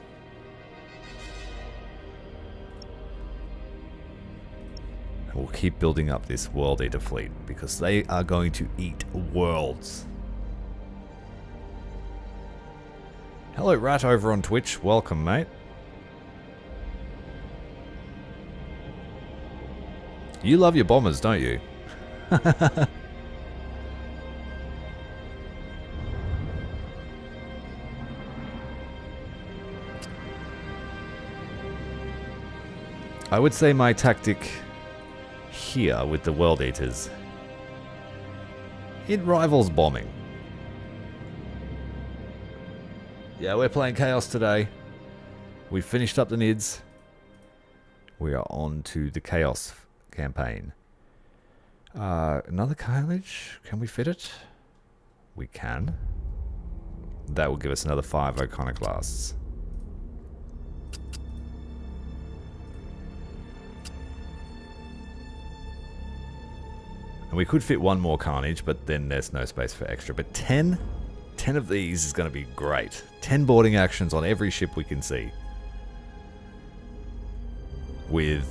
We'll keep building up this World Eater fleet because they are going to eat worlds. Hello Rat over on Twitch, welcome mate. You love your bombers, don't you? I would say my tactic here with the World Eaters, it rivals bombing. Yeah, we're playing Chaos today. We finished up the Nids. We are on to the Chaos campaign. Another Carnage? Can we fit it? We can. That will give us another 5 Iconoclasts. And we could fit one more Carnage, but then there's no space for extra. But 10 of these is going to be great. 10 boarding actions on every ship we can see. With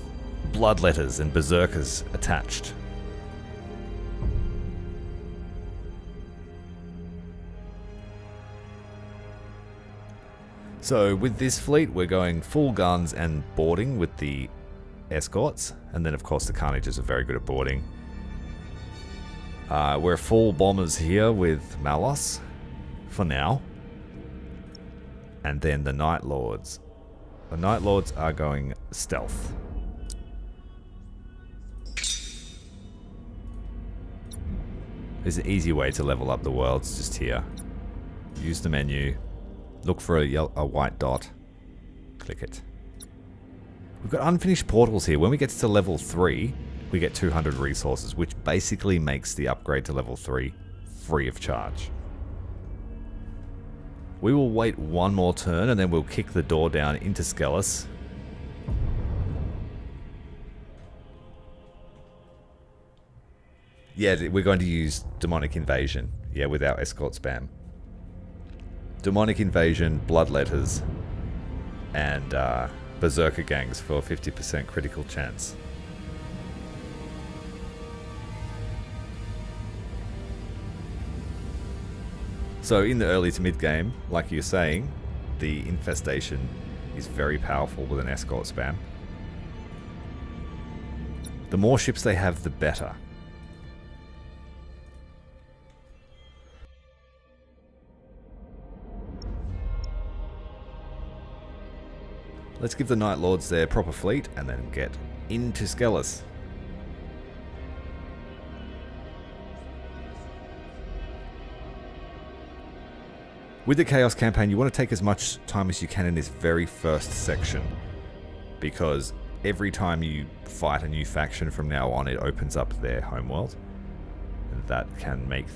Bloodletters and Berserkers attached. So with this fleet, we're going full guns and boarding with the escorts. And then, of course, the Carnages are very good at boarding. We're full bombers here with Malos, for now. And then the Night Lords. The Night Lords are going stealth. There's an easy way to level up the worlds just here. Use the menu. Look for a white dot. Click it. We've got unfinished portals here. When we get to level 3, we get 200 resources, which basically makes the upgrade to level 3 free of charge. We will wait one more turn and then we'll kick the door down into Skelos. Yeah, we're going to use Demonic Invasion. Yeah, with our escort spam. Demonic Invasion, Bloodletters, and Berserker Gangs for 50% critical chance. So in the early to mid game, like you're saying, the Infestation is very powerful with an escort spam. The more ships they have, the better. Let's give the Night Lords their proper fleet and then get into Skelos. With the Chaos campaign, you want to take as much time as you can in this very first section, because every time you fight a new faction from now on, it opens up their homeworld, and that can make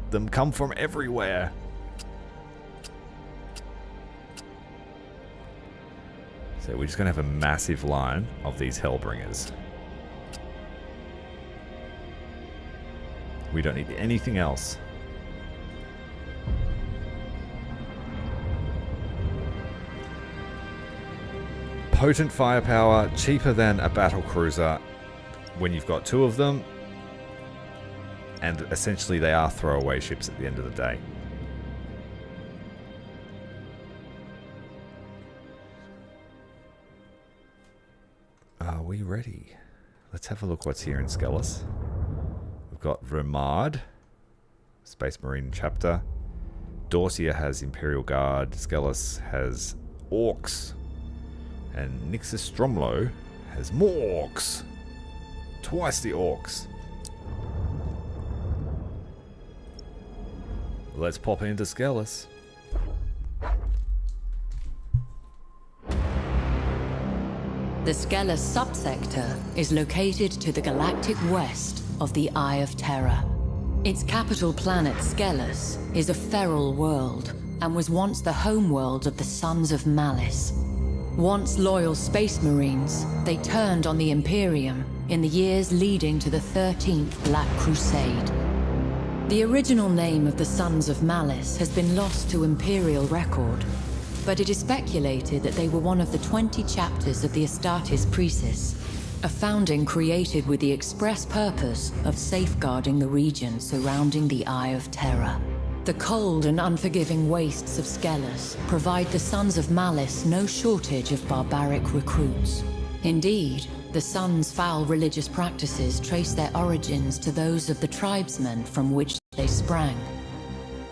them come from everywhere. So we're just going to have a massive line of these Hellbringers. We don't need anything else. Potent firepower, cheaper than a battle cruiser when you've got 2 of them. And essentially they are throwaway ships at the end of the day. Are we ready? Let's have a look what's here in Skelos. We've got Vermard, Space Marine chapter. Dorsia has Imperial Guard. Skelos has Orcs. And Nixus Stromlo has more Orcs. Twice the Orcs. Let's pop into Skelos. The Skelos subsector is located to the galactic west of the Eye of Terror. Its capital planet, Skelos, is a feral world and was once the homeworld of the Sons of Malice. Once loyal space marines, they turned on the Imperium in the years leading to the 13th Black Crusade. The original name of the Sons of Malice has been lost to Imperial record, but it is speculated that they were one of the 20 chapters of the Astartes Precis, a founding created with the express purpose of safeguarding the region surrounding the Eye of Terror. The cold and unforgiving wastes of Skelos provide the Sons of Malice no shortage of barbaric recruits. Indeed, the Sons' foul religious practices trace their origins to those of the tribesmen from which they sprang.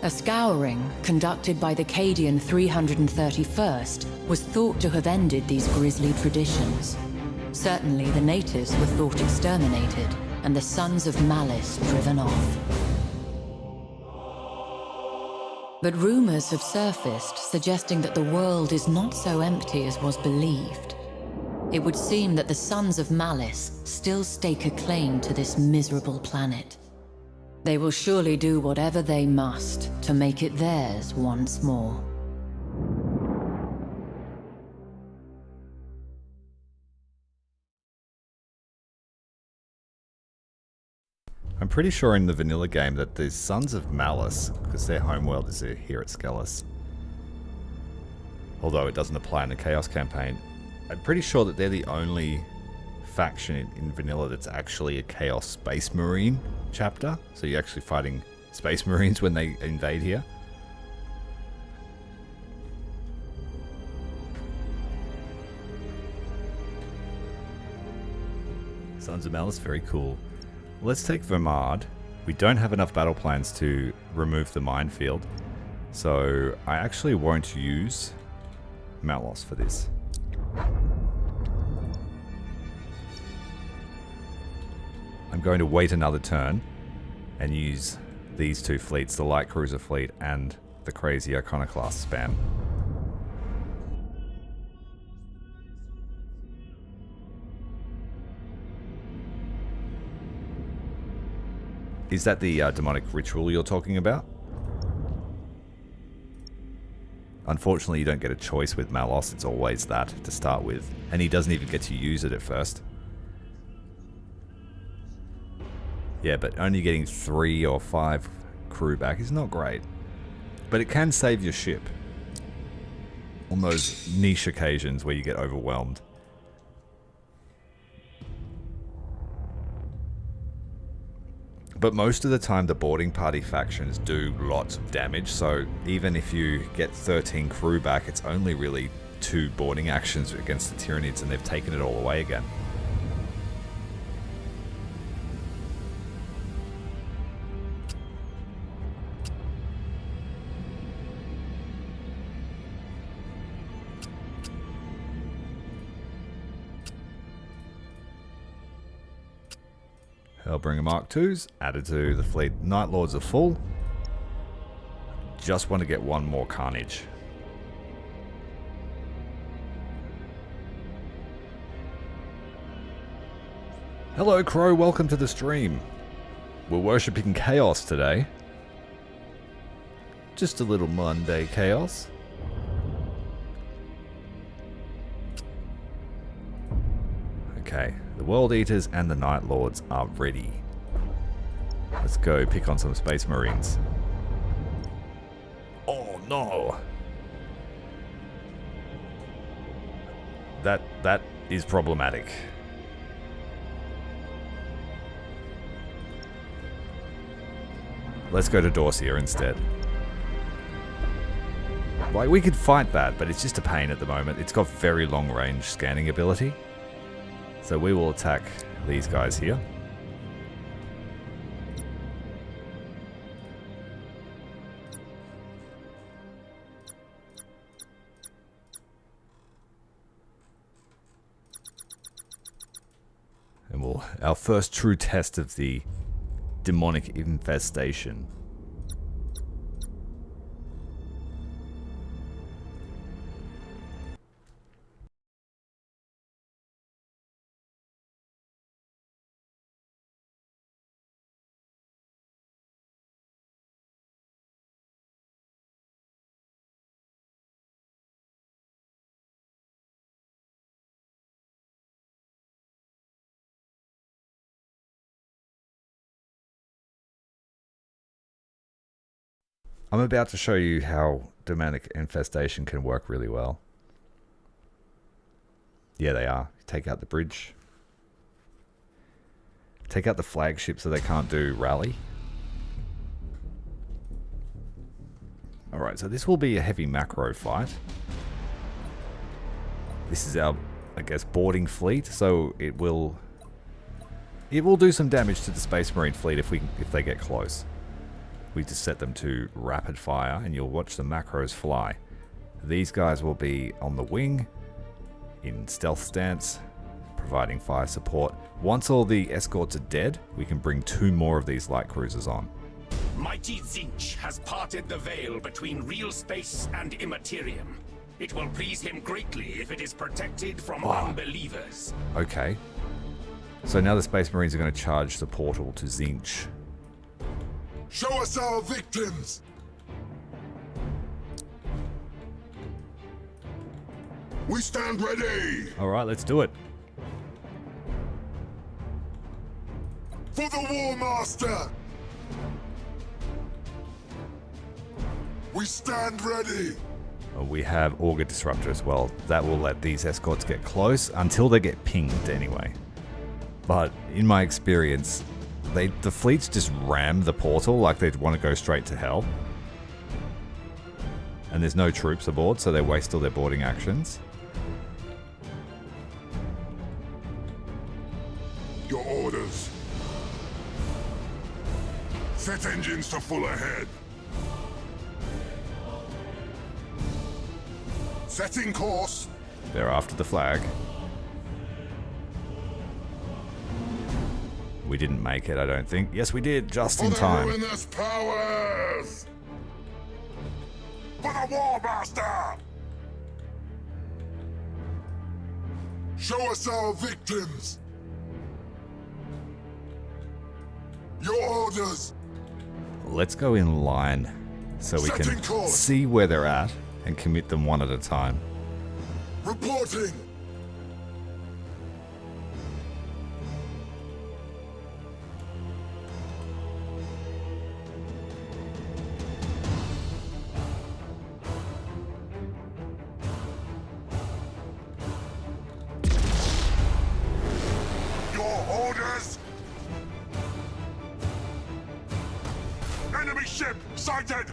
A scouring, conducted by the Cadian 331st, was thought to have ended these grisly traditions. Certainly the natives were thought exterminated, and the Sons of Malice driven off. But rumors have surfaced suggesting that the world is not so empty as was believed. It would seem that the Sons of Malice still stake a claim to this miserable planet. They will surely do whatever they must to make it theirs once more. I'm pretty sure in the vanilla game that the Sons of Malice, because their homeworld is here at Skelos, although it doesn't apply in the Chaos campaign, I'm pretty sure that they're the only faction in vanilla that's actually a Chaos Space Marine chapter. So you're actually fighting Space Marines when they invade here. Sons of Malos, very cool. Let's take Vermard. We don't have enough battle plans to remove the minefield, so I actually won't use Malos for this. I'm going to wait another turn and use these two fleets, the light cruiser fleet and the crazy iconoclast spam. Is that the demonic ritual you're talking about? Unfortunately, you don't get a choice with Malos. It's always that to start with. And he doesn't even get to use it at first. Yeah, but only getting 3 or 5 crew back is not great. But it can save your ship on those niche occasions where you get overwhelmed. But most of the time the boarding party factions do lots of damage, so even if you get 13 crew back, it's only really 2 boarding actions against the Tyranids and they've taken it all away again. Hellbringer Mark IIs added to the fleet. Night Lords are full. Just want to get one more carnage. Hello Crow, welcome to the stream. We're worshipping Chaos today. Just a little Monday Chaos. Okay, the World Eaters and the Night Lords are ready. Let's go pick on some Space Marines. Oh no! That is problematic. Let's go to Dorsia instead. Like, we could fight that, but it's just a pain at the moment. It's got very long range scanning ability. So we will attack these guys here. And we'll, our first true test of the demonic infestation. I'm about to show you how demonic infestation can work really well. Yeah, they are. Take out the bridge. Take out the flagship so they can't do rally. Alright, so this will be a heavy macro fight. This is our, I guess, boarding fleet, so it will do some damage to the Space Marine fleet if they get close. We just set them to rapid fire and you'll watch the macros fly. These guys will be on the wing in stealth stance, providing fire support. Once all the escorts are dead, we can bring 2 more of these light cruisers on. Mighty Tzeentch has parted the veil between real space and immaterium. It will please him greatly if it is protected from unbelievers. Okay. So now the Space Marines are going to charge the portal to Tzeentch. Show us our victims! We stand ready! Alright, let's do it. For the Warmaster! We stand ready! We have Augur Disruptor as well. That will let these escorts get close until they get pinged anyway. But in my experience, the fleets just ram the portal like they'd want to go straight to hell. And there's no troops aboard, so they waste all their boarding actions. Your orders. Set engines to full ahead. Setting course. They're after the flag. We didn't make it, I don't think. Yes, we did, just in time. For the ruinous powers! For the Warmaster! Show us our victims! Your orders! Let's go in line so we can Setting course. see where they're at and commit them one at a time. Reporting! Your orders! Enemy ship sighted!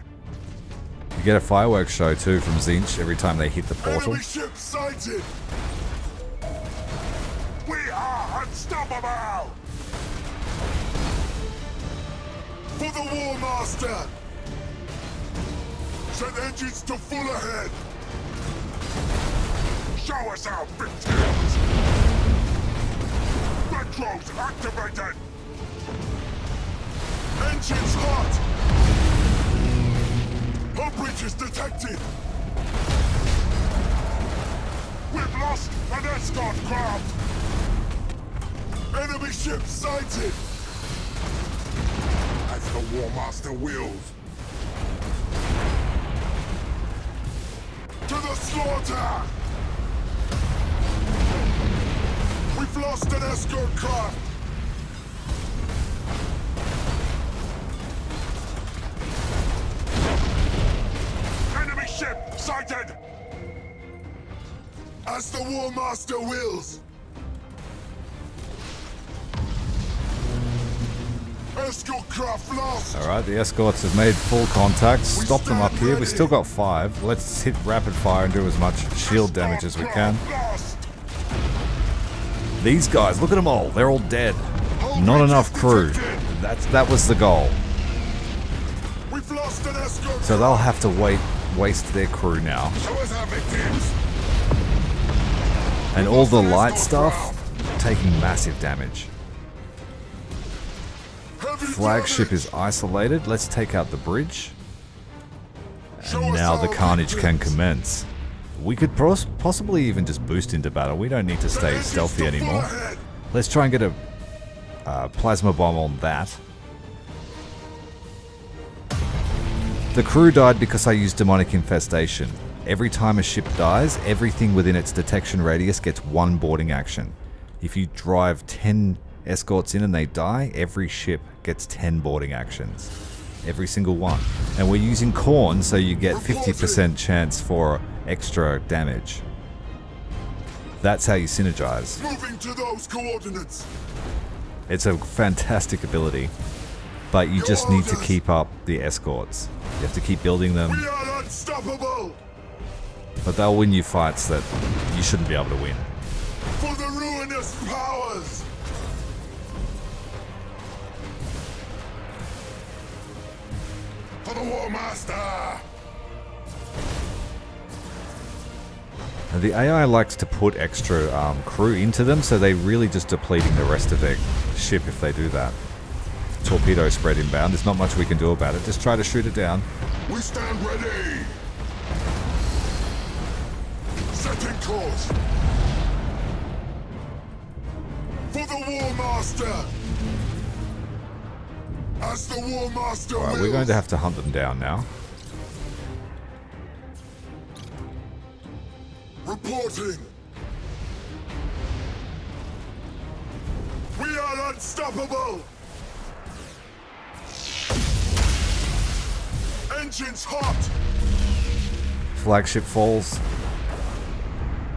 You get a fireworks show too from Zinch every time they hit the portal. Enemy ship sighted! We are unstoppable! For the Warmaster! Set engines to full ahead! Show us our victims! Retros activated! Engines hot! Hull breach is detected! We've lost an escort craft! Enemy ship sighted! As the Warmaster wills! To the slaughter! We've lost an escort craft! Enemy ship sighted! As the Warmaster wills! Escort craft lost! Alright, the escorts have made full contact. Stop them up here. We still got 5. Let's hit rapid fire and do as much shield damage as we can. Lost! These guys, look at them all. They're all dead. Not enough crew. That was the goal. We've lost an escort. So they'll have to waste their crew now. Show us our victims. And all the light stuff taking massive damage. Heavy Flagship damage. is isolated. Let's take out the bridge. Show And us now the our carnage can victims. commence. We could possibly even just boost into battle. We don't need to stay Engines stealthy to full anymore. ahead. Let's try and get a plasma bomb on that. The crew died because I used demonic infestation. Every time a ship dies, everything within its detection radius gets 1 boarding action. If you drive 10 escorts in and they die, every ship gets 10 boarding actions. Every single one. And we're using Khorne, so you get 50% chance for extra damage. That's how you synergize. Moving to those coordinates. It's a fantastic ability, but you just need to keep up the escorts. You have to keep building them, We are unstoppable. but they'll win you fights that you shouldn't be able to win. For the ruinous powers. For the Warmaster. And the AI likes to put extra crew into them, so they're really just depleting the rest of their ship if they do that. Torpedo spread inbound. There's not much we can do about it. Just try to shoot it down. We stand ready. Setting course. For the Warmaster. As the Warmaster Alright, wills. we're going to have to hunt them down now. Reporting. We are unstoppable. Engines hot. Flagship falls.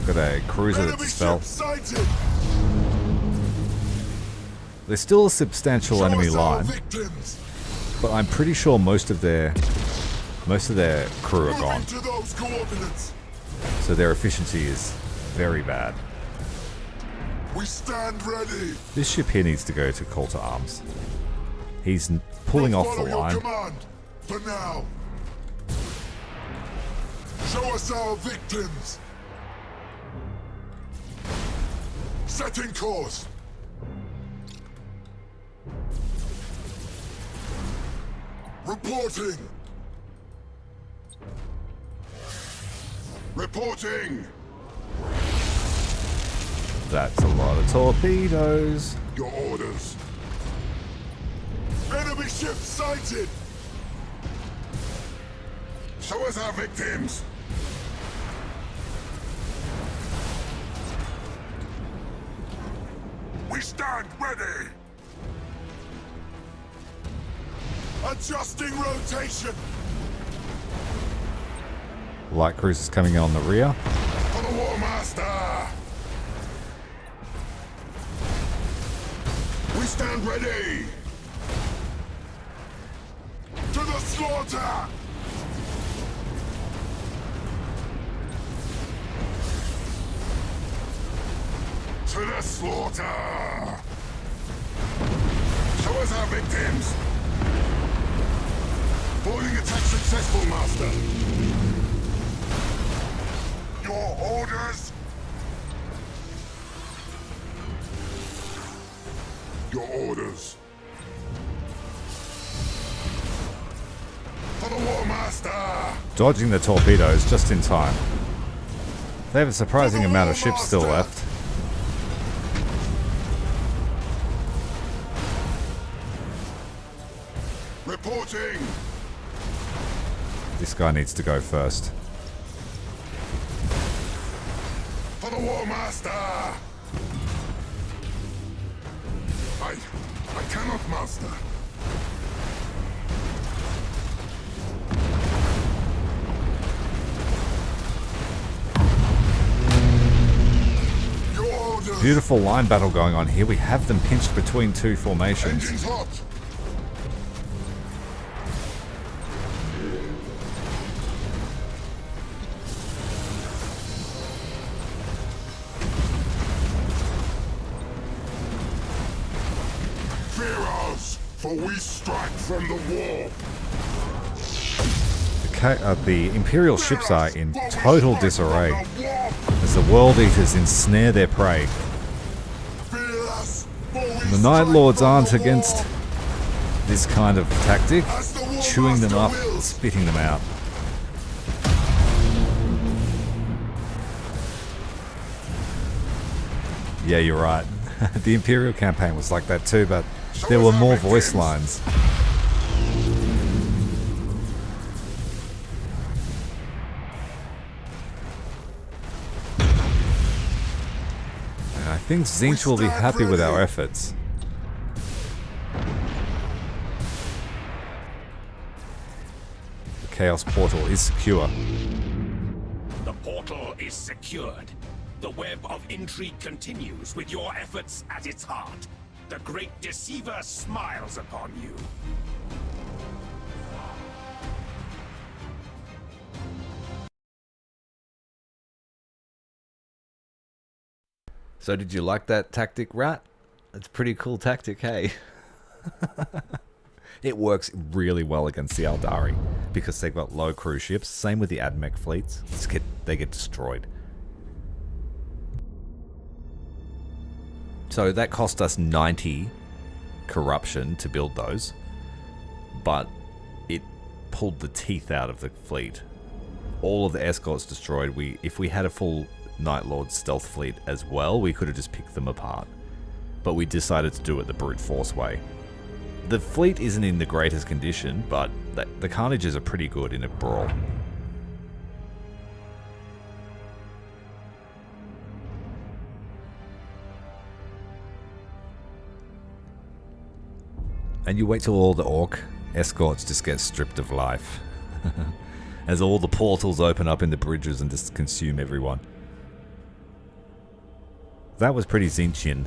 Got a cruiser that Enemy just fell. ship sighted. There's still a substantial Show enemy us our line, victims. but I'm pretty sure most of their crew are gone. Moving to those coordinates. So their efficiency is very bad. We stand ready. This ship here needs to go to call to arms. He's pulling off the Follow your line. command. For now. Show us our victims. Setting course. Reporting. Reporting. That's a lot of torpedoes. Your orders. Enemy ship sighted. Show us our victims. We stand ready. Adjusting rotation. Light cruisers coming in on the rear. For the Warmaster. We stand ready. To the slaughter. To the slaughter. Show us our victims. Boarding attack successful, Master. Your orders. Your orders. For the Warmaster. Dodging the torpedoes just in time. They have a surprising amount of ships still left. Reporting. This guy needs to go first. For the Warmaster. I cannot, Master. Your orders. Beautiful line battle going on here. We have them pinched between two formations. Engines hot. For we strike from the warp. The Imperial ships are in total disarray as the World Eaters ensnare their prey. The Night Lords aren't against this kind of tactic, chewing them up, spitting them out. Yeah, you're right. The Imperial campaign was like that too, but there were more voice lines. And I think Tzeentch will be happy with our efforts. The Chaos Portal is secure. The portal is secured. The web of intrigue continues with your efforts at its heart. The great deceiver smiles upon you. So did you like that tactic, Rat? It's a pretty cool tactic, hey? It works really well against the Eldari because they've got low crew ships. Same with the AdMech fleets. They get destroyed. So that cost us 90 corruption to build those, but it pulled the teeth out of the fleet. All of the escorts destroyed. If we had a full Night Lord stealth fleet as well, we could have just picked them apart. But we decided to do it the brute force way. The fleet isn't in the greatest condition, but the carnages are pretty good in a brawl. And you wait till all the Orc escorts just get stripped of life. As all the portals open up in the bridges and just consume everyone. That was pretty Tzeentchian.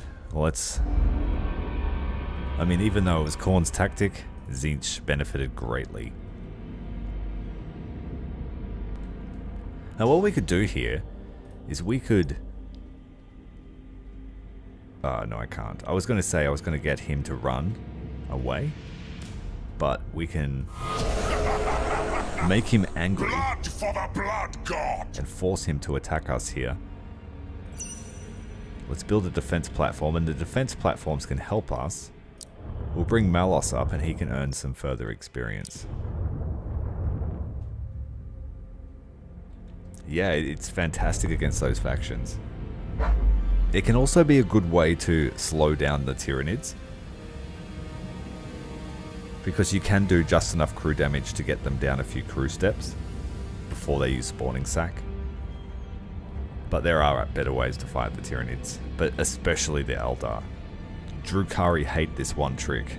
I mean, even though it was Khorne's tactic, Tzeentch benefited greatly. Now what we could do here is we could No, I can't. I was going to say I was going to get him to run away. But we can make him angry. Blood for the blood god! And force him to attack us here. Let's build a defense platform, and the defense platforms can help us. We'll bring Malos up and he can earn some further experience. Yeah, it's fantastic against those factions. It can also be a good way to slow down the Tyranids, because you can do just enough crew damage to get them down a few crew steps before they use spawning sack. But there are better ways to fight the Tyranids, but especially the Eldar. Drukhari hate this one trick.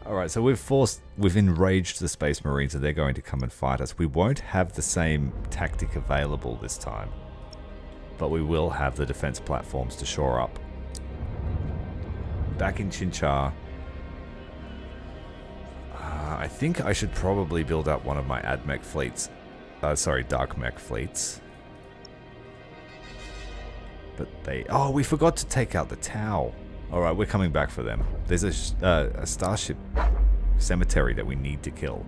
Alright, so we've enraged the Space Marines and they're going to come and fight us. We won't have the same tactic available this time, but we will have the defense platforms to shore up. Back in Chinchar, I think I should probably build up one of my AdMech fleets. Dark Mech fleets. But oh, we forgot to take out the Tau. Alright, we're coming back for them. There's a starship cemetery that we need to kill.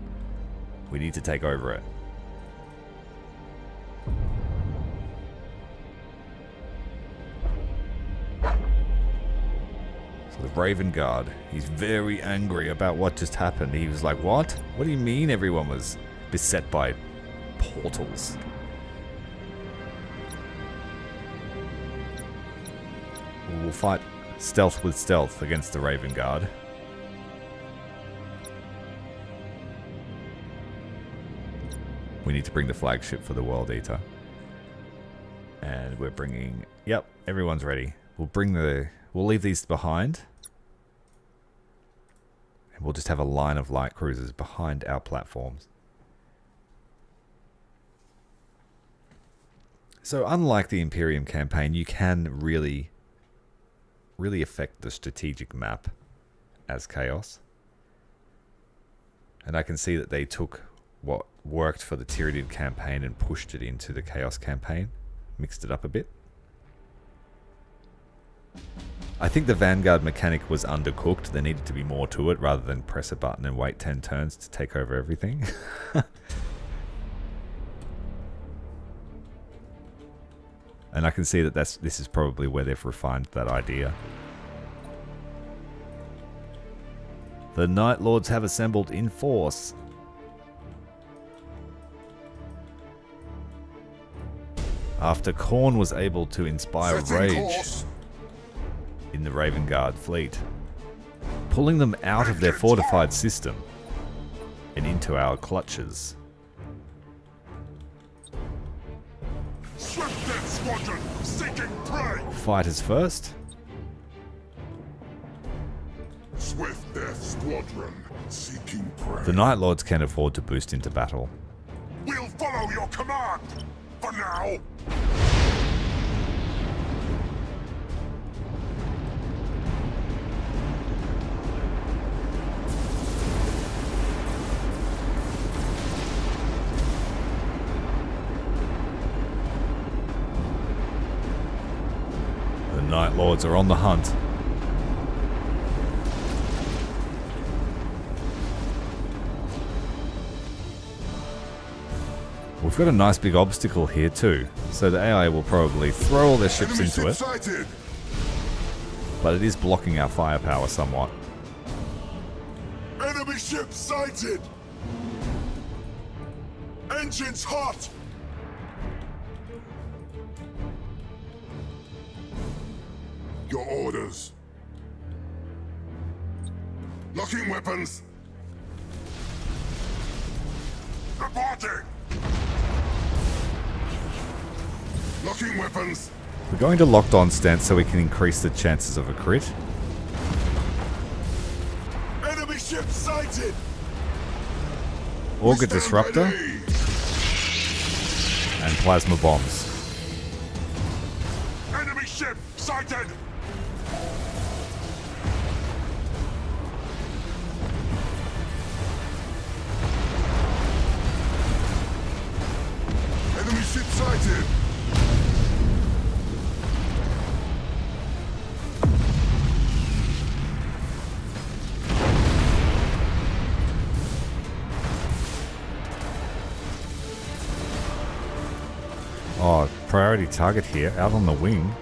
We need to take over it. So the Raven Guard, he's very angry about what just happened. He was like, what? What do you mean everyone was beset by portals? We'll fight stealth with stealth against the Raven Guard. We need to bring the flagship for the World Eater. And we're bringing... Yep, everyone's ready. We'll leave these behind. And we'll just have a line of light cruisers behind our platforms. So unlike the Imperium campaign, you can really affect the strategic map as Chaos. And I can see that they took what worked for the Tyranid campaign and pushed it into the Chaos campaign. Mixed it up a bit. I think the Vanguard mechanic was undercooked. There needed to be more to it rather than press a button and wait 10 turns to take over everything. And I can see that this is probably where they've refined that idea. The Night Lords have assembled in force. After Khorne was able to inspire rage in the Raven Guard fleet, pulling them out of their fortified system and into our clutches. Swift Death Squadron, seeking prey! Fighters first. Swift Death Squadron, seeking prey. The Night Lords can afford to boost into battle. We'll follow your command! For now! The Night Lords are on the hunt. We've got a nice big obstacle here too, so the AI will probably throw all their ships into it. Sighted. But it is blocking our firepower somewhat. Enemy ship sighted! Engines hot! Your orders. Locking weapons. Reporting! Locking weapons. We're going to locked on stance so we can increase the chances of a crit. Enemy ship sighted! Auger We stand Disruptor ready. and Plasma Bombs. Enemy ship sighted! Enemy ship sighted! priority target here, out on the wing.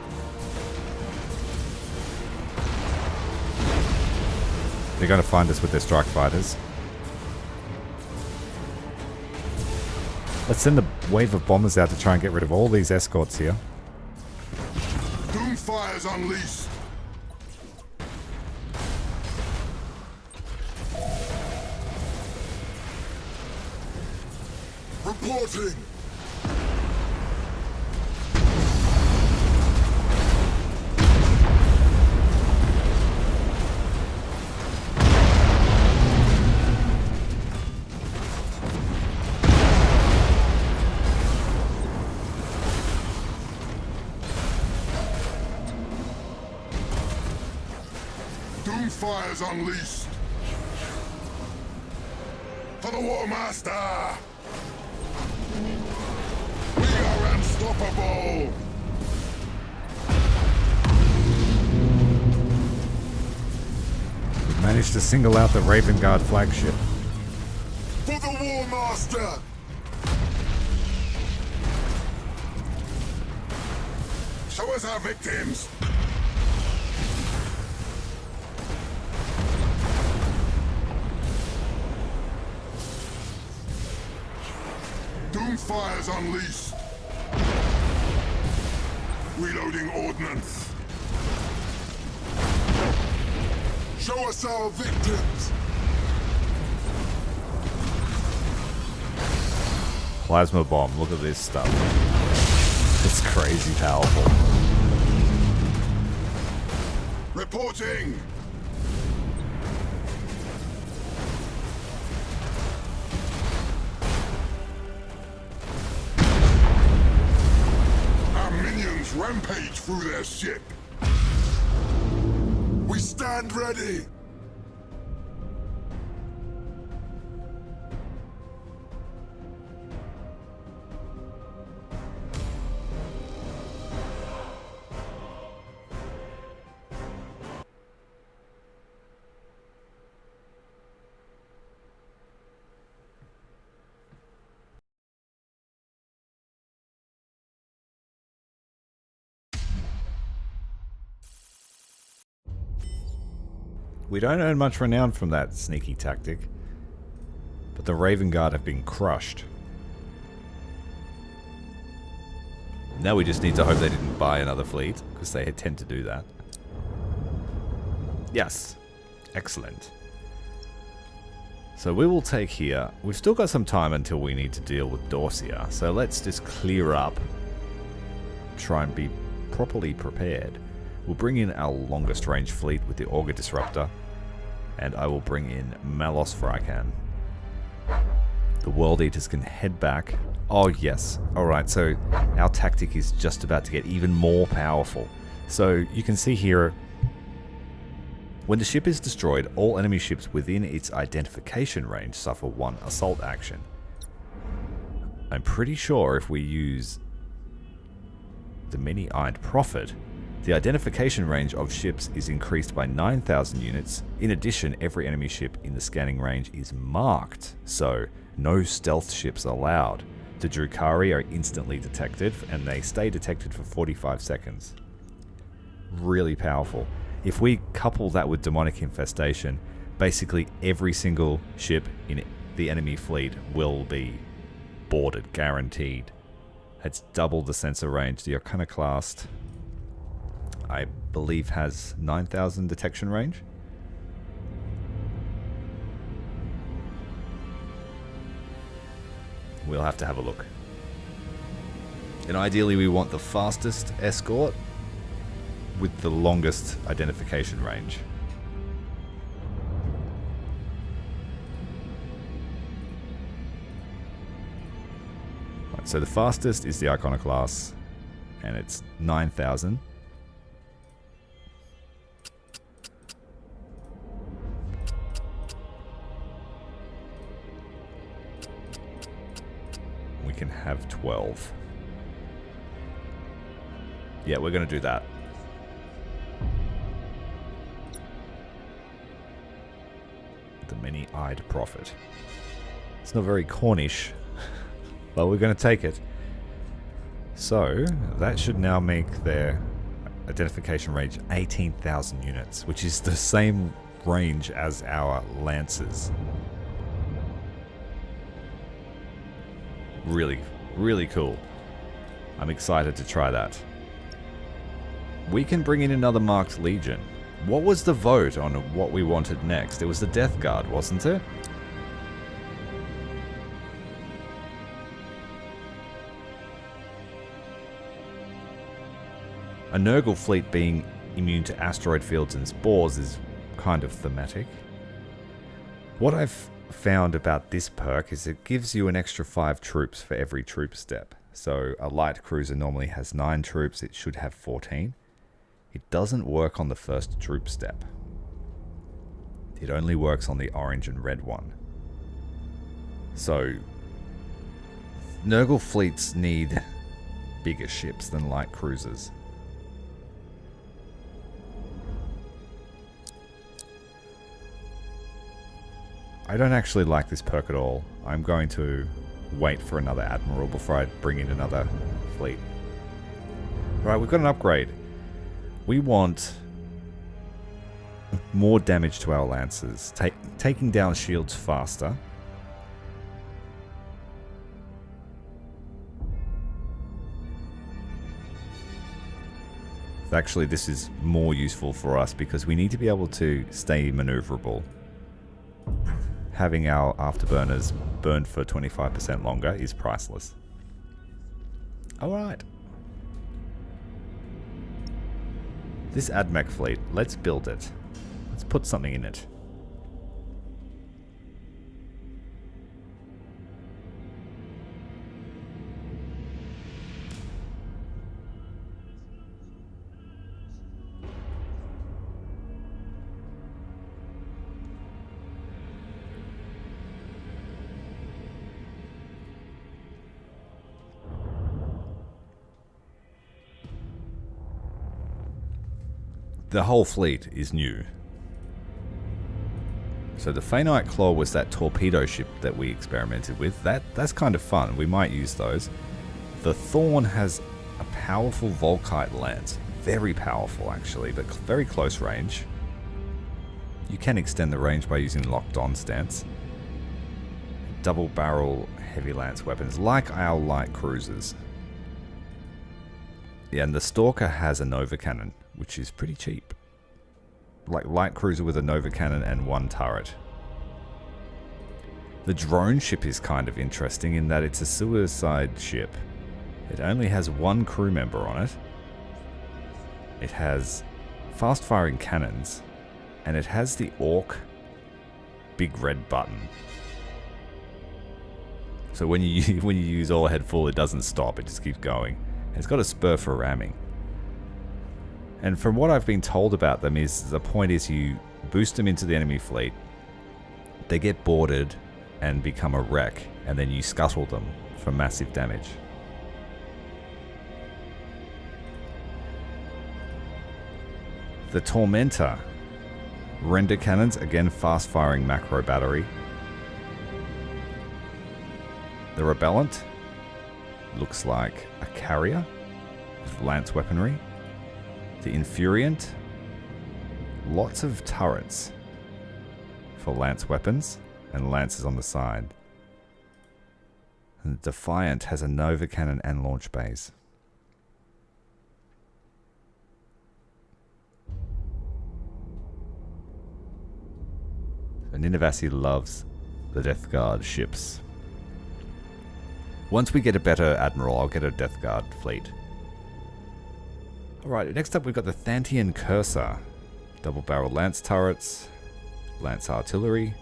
They're going to find us with their strike fighters. Let's send the wave of bombers out to try and get rid of all these escorts here. Doomfire's unleashed. Reporting. Doomfire's unleashed. For the Warmaster! We are unstoppable! We've managed to single out the Raven Guard flagship. For the Warmaster! Show us our victims! Doomfire's unleashed. Reloading ordnance. Show us our victims. Plasma bomb, look at this stuff. It's crazy powerful. Reporting. Rampage through their ship. We stand ready. We don't earn much renown from that sneaky tactic, but the Raven Guard have been crushed. Now we just need to hope they didn't buy another fleet, because they tend to do that. Yes. Excellent. So we will take here. We've still got some time until we need to deal with Dorsia, so let's just clear up. Try and be properly prepared. We'll bring in our longest range fleet with the Augur Disruptor, and I will bring in Malos Vrykan. The World Eaters can head back. Oh yes, alright, so our tactic is just about to get even more powerful. So you can see here, when the ship is destroyed, all enemy ships within its identification range suffer one assault action. I'm pretty sure if we use the Many-Eyed Prophet, the identification range of ships is increased by 9,000 units. In addition, every enemy ship in the scanning range is marked, so no stealth ships allowed. The Drukhari are instantly detected, and they stay detected for 45 seconds. Really powerful. If we couple that with Demonic Infestation, basically every single ship in the enemy fleet will be boarded, guaranteed. It's double the sensor range. The Iconoclast, I believe, has 9,000 detection range. We'll have to have a look. And ideally we want the fastest escort with the longest identification range. Right, so the fastest is the Iconoclast, and it's 9,000. We can have 12. Yeah, we're going to do that. The Many-Eyed Prophet. It's not very Cornish, but we're going to take it. So, that should now make their identification range 18,000 units, which is the same range as our Lancers. Really, really cool. I'm excited to try that. We can bring in another Marked Legion. What was the vote on what we wanted next? It was the Death Guard, wasn't it? A Nurgle fleet being immune to asteroid fields and spores is kind of thematic. What I've found about this perk is it gives you an extra 5 troops for every troop step. So a light cruiser normally has 9 troops, it should have 14. It doesn't work on the first troop step. It only works on the orange and red one. So Nurgle fleets need bigger ships than light cruisers. I don't actually like this perk at all. I'm going to wait for another admiral before I bring in another fleet. Right, we've got an upgrade. We want more damage to our lancers, taking down shields faster. Actually, this is more useful for us because we need to be able to stay maneuverable. Having our afterburners burned for 25% longer is priceless. Alright. This AdMech fleet, let's build it. Let's put something in it. The whole fleet is new. So the Phaenite Claw was that torpedo ship that we experimented with. That's kind of fun. We might use those. The Thorn has a powerful Volkite lance. Very powerful actually, but very close range. You can extend the range by using locked on stance. Double barrel heavy lance weapons like our light cruisers. Yeah, and the Stalker has a Nova Cannon, which is pretty cheap. Like light cruiser with a Nova Cannon and 1 turret. The drone ship is kind of interesting in that it's a suicide ship. It only has 1 crew member on it. It has fast firing cannons. And it has the Orc big red button. So when you use all ahead full, it doesn't stop, it just keeps going. And it's got a spur for ramming. And from what I've been told about them is, the point is you boost them into the enemy fleet, they get boarded and become a wreck, and then you scuttle them for massive damage. The Tormentor. Render cannons, again fast firing macro battery. The Rebellent looks like a carrier with lance weaponry. The Infuriant, lots of turrets for lance weapons and lances on the side. And the Defiant has a Nova Cannon and launch bays. And Ninevasi loves the Death Guard ships. Once we get a better admiral, I'll get a Death Guard fleet. Alright, next up we've got the Thantian Cursor. Double barrel lance turrets, lance artillery,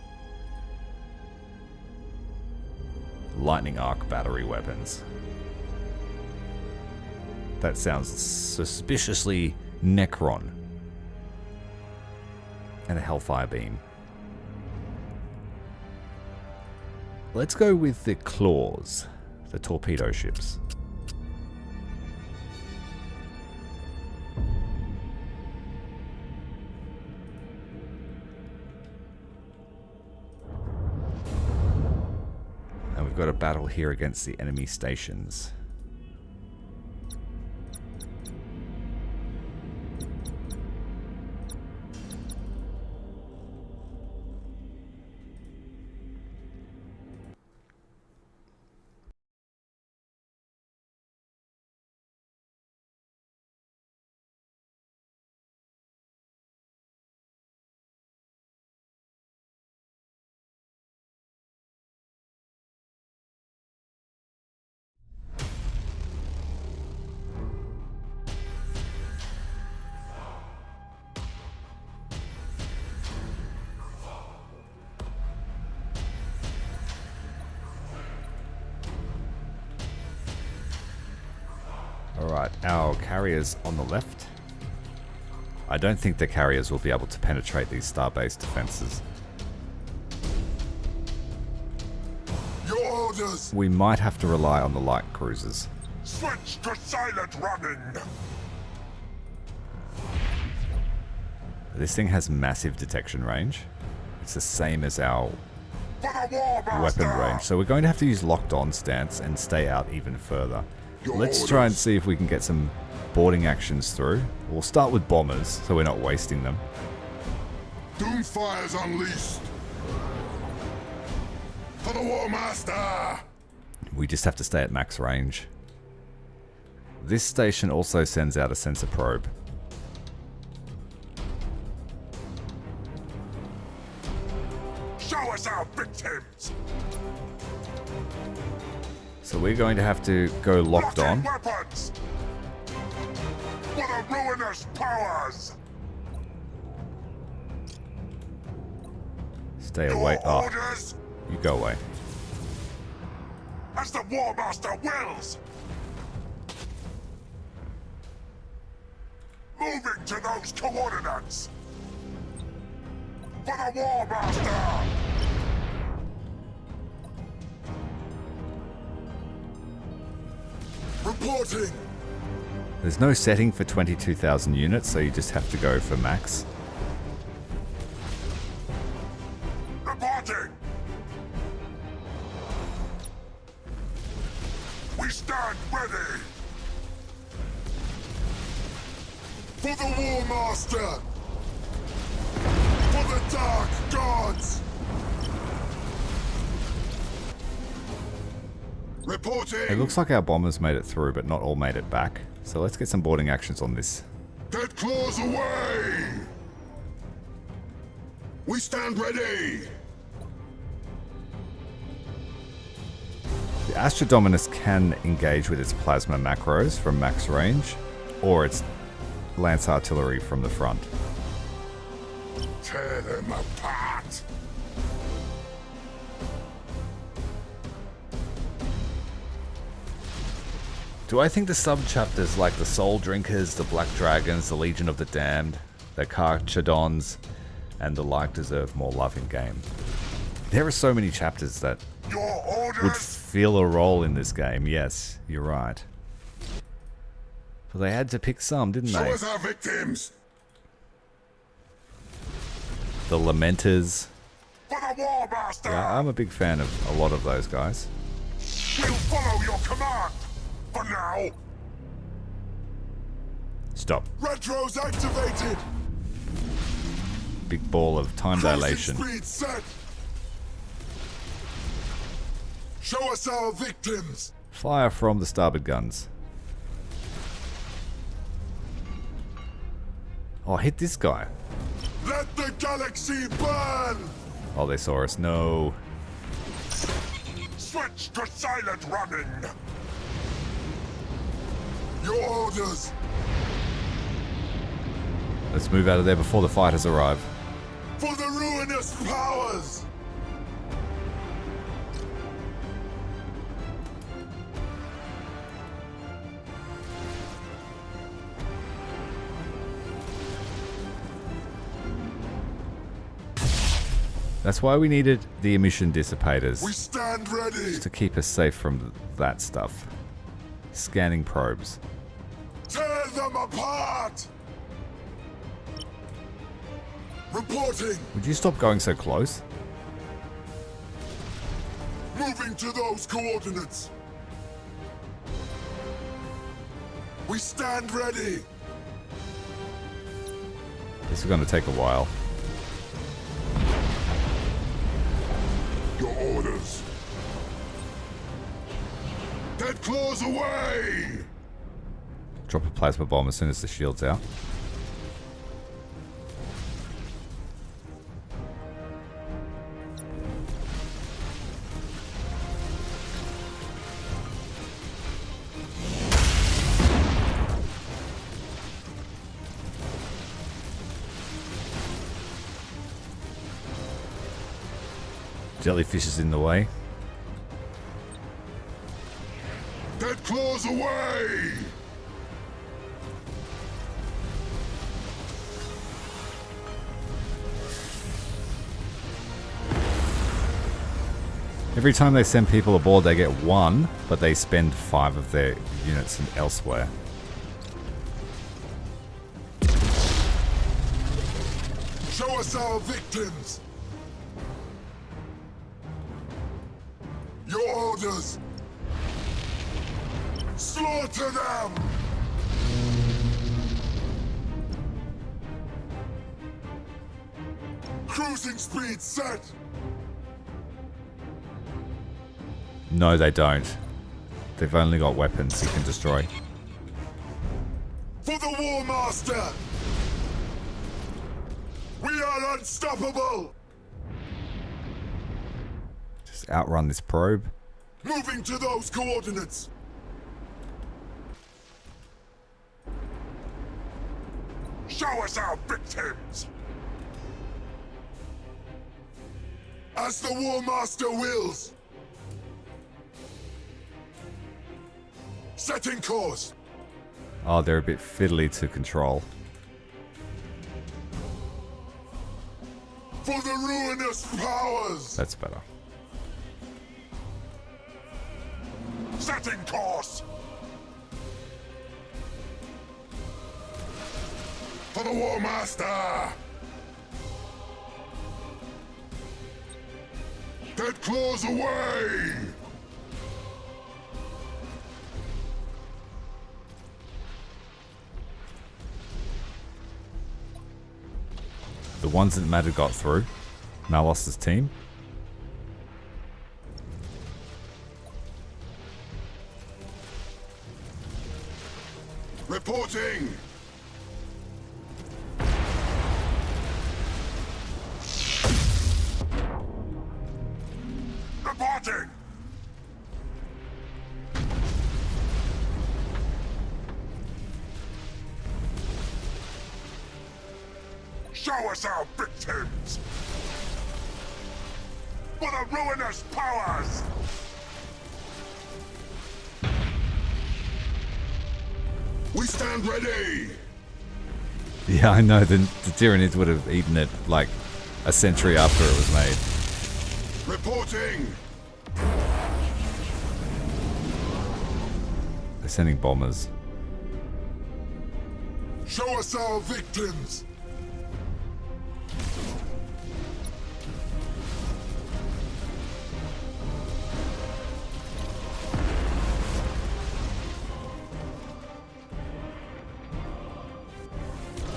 lightning arc battery weapons. That sounds suspiciously Necron. And a Hellfire beam. Let's go with the Claws, the torpedo ships. And we've got a battle here against the enemy stations. Alright, our carriers on the left. I don't think the carriers will be able to penetrate these star-based defenses. Your orders! We might have to rely on the light cruisers. Switch to silent running! This thing has massive detection range. It's the same as our For the Warmaster! weapon range, so we're going to have to use locked on stance and stay out even further. Your Let's try and orders. see if we can get some boarding actions through. We'll start with bombers, so we're not wasting them. Doomfire's unleashed! For the Warmaster! We just have to stay at max range. This station also sends out a sensor probe. Show us our victims! So we're going to have to go locked on. Weapons! For the ruinous powers! Stay away. Your Oh, orders! you go away. As the Warmaster wills! Moving to those coordinates! For the Warmaster! Reporting! There's no setting for 22,000 units, so you just have to go for max. Reporting! We stand ready! For the Warmaster! For the Dark Gods! Reporting! It looks like our bombers made it through, but not all made it back. So let's get some boarding actions on this. Dead claws away! We stand ready! The Astra Dominus can engage with its plasma macros from max range, or its lance artillery from the front. Tear them apart! Do I think the sub-chapters like the Soul Drinkers, the Black Dragons, the Legion of the Damned, the Carchadons, and the like deserve more love in game? There are so many chapters that Your would orders! fill a role in this game. Yes, you're right. But they had to pick some, didn't Show they? us our victims! The Lamenters. For the Warmaster! Yeah, I'm a big fan of a lot of those guys. We'll follow your command! For now! Stop. Retros activated! Big ball of time dilation. Cruising speed set! Show us our victims! Fire from the starboard guns. Oh, hit this guy. Let the galaxy burn! Oh, they saw us. No. Switch to silent running! Your orders! Let's move out of there before the fighters arrive. For the ruinous powers! That's why we needed the emission dissipators. We stand ready! To keep us safe from that stuff. Scanning probes. Tear them apart! Reporting! Would you stop going so close? Moving to those coordinates! We stand ready! This is going to take a while. Your orders! Dead claws away! Drop a plasma bomb as soon as the shield's out. Jellyfish is in the way. Dead claws away! Every time they send people aboard, they get 1, but they spend 5 of their units elsewhere. Show us our victims! Your orders! Slaughter them! Cruising speed set! No, they don't. They've only got weapons you can destroy. For the Warmaster! We are unstoppable! Just outrun this probe. Moving to those coordinates! Show us our victims! As the Warmaster wills! Setting course! Oh, they're a bit fiddly to control. For the ruinous powers! That's better. Setting course! For the Warmaster! Dead claws away! The ones that mattered got through. Malos' team. Reporting! Reporting! Show us our victims! For the ruinous powers! We stand ready! Yeah, I know. The Tyranids would have eaten it like a century after it was made. Reporting! They're sending bombers. Show us our victims!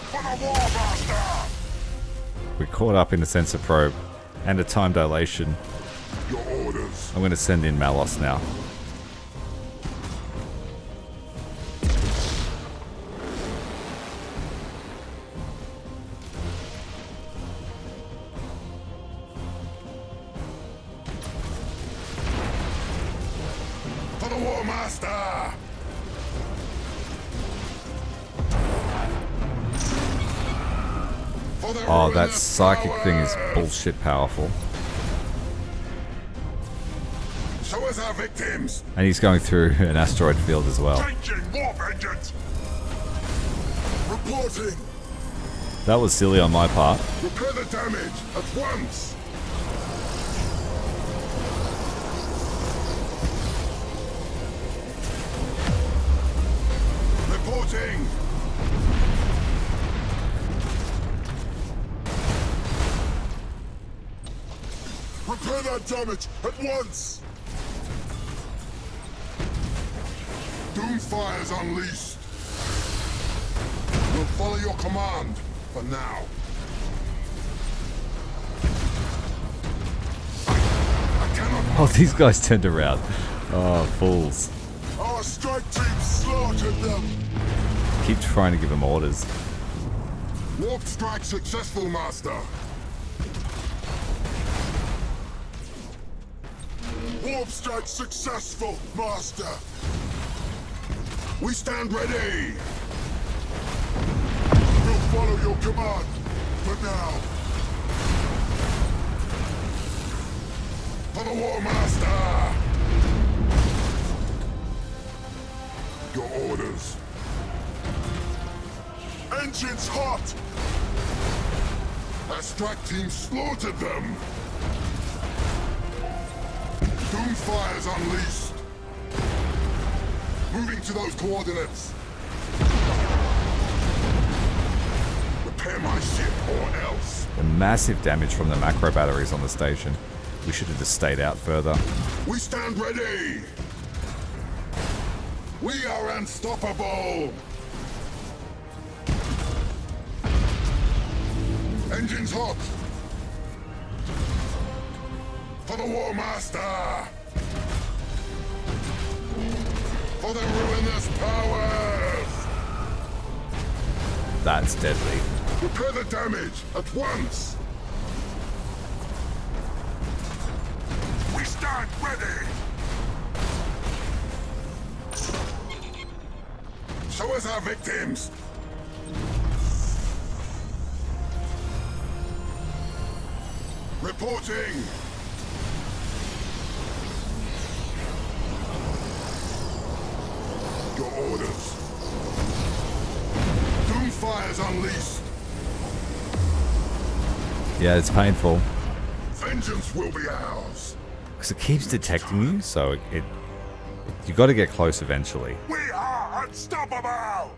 For the Warmaster! We're caught up in a sensor probe and a time dilation. Your orders. I'm going to send in Malos now. For the Warmaster! For the Oh, that ruinous psychic thing is powers! bullshit powerful. Show us our victims! And he's going through an asteroid field as well. Changing warp engines! Reporting! That was silly on my part. Repair the damage at once! Reporting! Repair that damage at once! Doomfire's unleashed! We'll follow your command for now. I cannot... Oh, these guys turned around. Oh, fools. Our strike team slaughtered them! Keep trying to give them orders. Warp strike successful, Master! Warp strike successful, Master! We stand ready! We'll follow your command for now. For the Warmaster! Your orders. Engines hot! Our strike team slaughtered them! Doomfire's unleashed. Moving to those coordinates. Repair my ship or else. The massive damage from the macro batteries on the station. We should have just stayed out further. We stand ready. We are unstoppable. Engines hot. For the Warmaster. For the ruinous powers. That's deadly. Repair the damage at once. We stand ready. Show us our victims. Reporting. Your orders. Doomfire's unleashed. Yeah, it's painful. Vengeance will be ours. Because it keeps detecting you, so you got to get close eventually. We are unstoppable!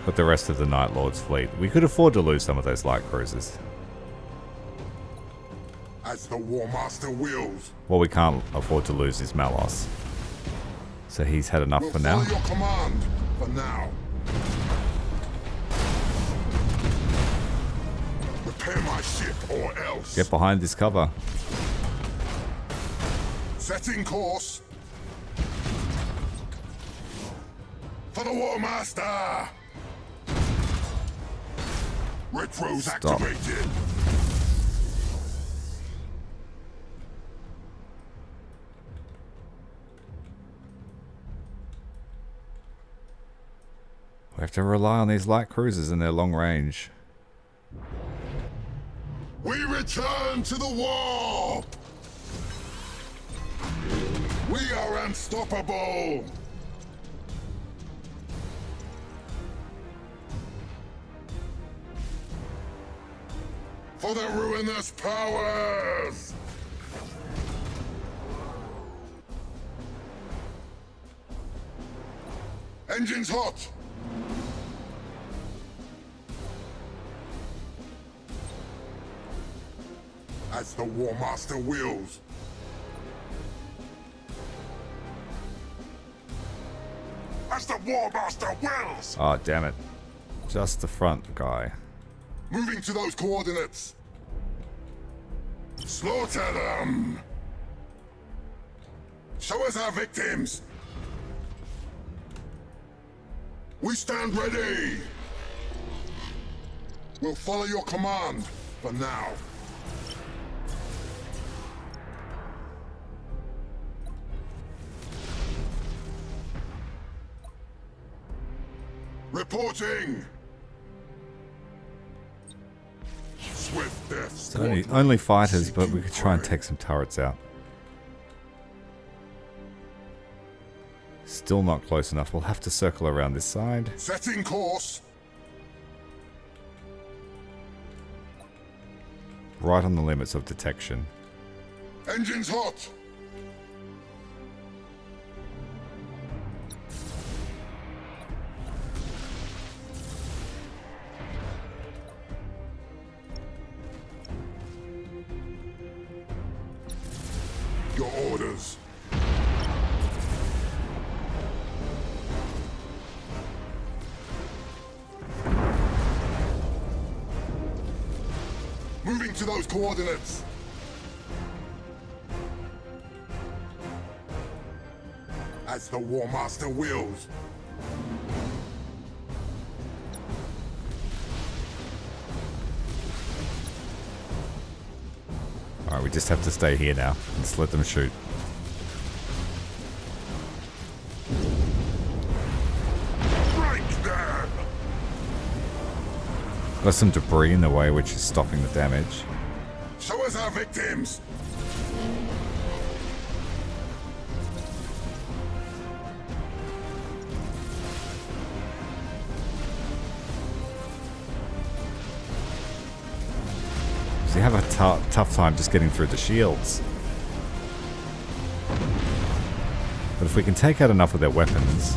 With the rest of the Night Lord's fleet, we could afford to lose some of those light cruisers. As the Warmaster wills. What we can't afford to lose is Malos. So he's had enough for now. Follow your command for now. Repair my ship or else. Get behind this cover. Setting course. For the Warmaster. Retro's activated. We have to rely on these light cruisers and their long range. We return to the warp! We are unstoppable! For the ruinous powers! Engines hot! As the Warmaster wills. As the Warmaster wills! Oh, damn it. Just the front guy. Moving to those coordinates. Slaughter them! Show us our victims! We stand ready! We'll follow your command for now. Reporting! Swift death. It's only fighters, but we could try and take some turrets out. Still not close enough. We'll have to circle around this side. Setting course. Right on the limits of detection. Engines hot. Your orders. Moving to those coordinates. As the Warmaster wills. Alright, we just have to stay here now. Let's let them shoot. Break them! Got some debris in the way, which is stopping the damage. Show us our victims! because you have a tough time just getting through the shields. But if we can take out enough of their weapons...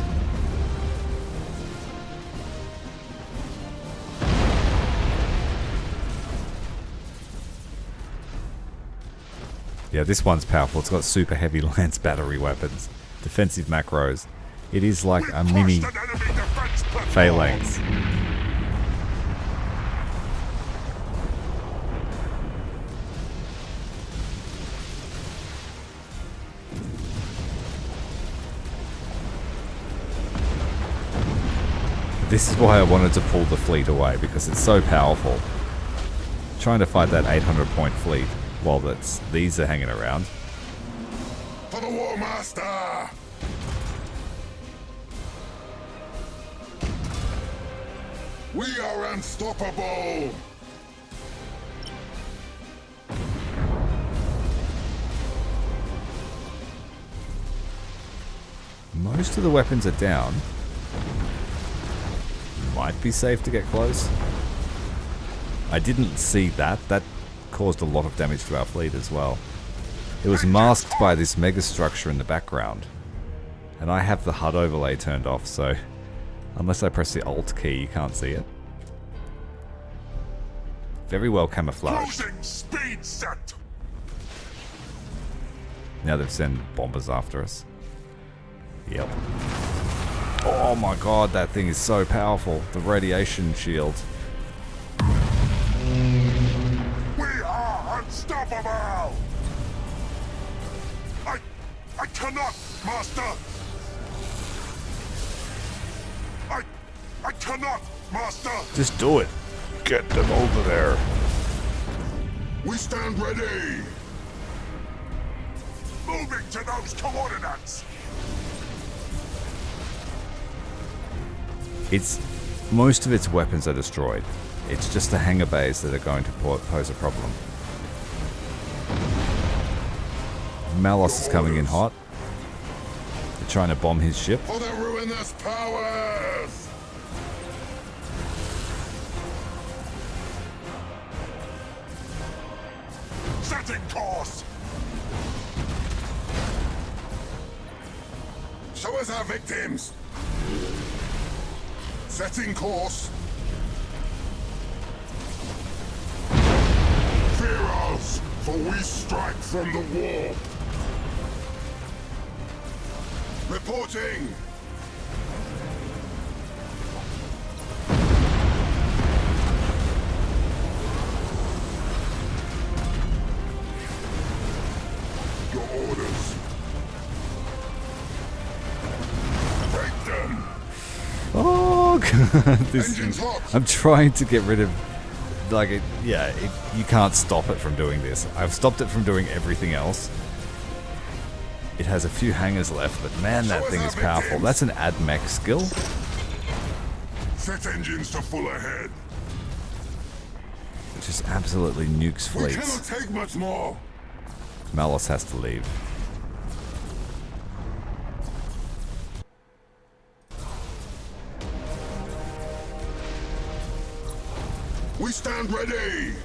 Yeah, this one's powerful. It's got super heavy lance battery weapons. Defensive macros. It is like a mini phalanx. This is why I wanted to pull the fleet away, because it's so powerful. Trying to fight that 800 point fleet while these are hanging around. For the Warmaster! We are unstoppable! Most of the weapons are down. Might be safe to get close. I didn't see that. That caused a lot of damage to our fleet as well. It was masked by this mega structure in the background. And I have the HUD overlay turned off, so unless I press the Alt key, you can't see it. Very well camouflaged. Closing speed set! Now they've sent bombers after us. Yep. Oh my god, that thing is so powerful. The radiation shield. We are unstoppable! I cannot, Master! I cannot, Master! Just do it. Get them over there. We stand ready! Moving to those coordinates! Most of its weapons are destroyed. It's just the hangar bays that are going to pose a problem. Malos is coming in hot. They're trying to bomb his ship. For the ruinous powers! Setting course! Show us our victims! Setting course! Fear us, for we strike from the warp! Reporting! Your orders! Break them! Oh god, Engines hot! I'm trying to get rid of, you can't stop it from doing this. I've stopped it from doing everything else. It has a few hangers left, but man, that thing is powerful. That's an add mech skill. Set engines to full ahead. It just absolutely nukes We fleets. cannot take much more. Malos has to leave. We stand ready.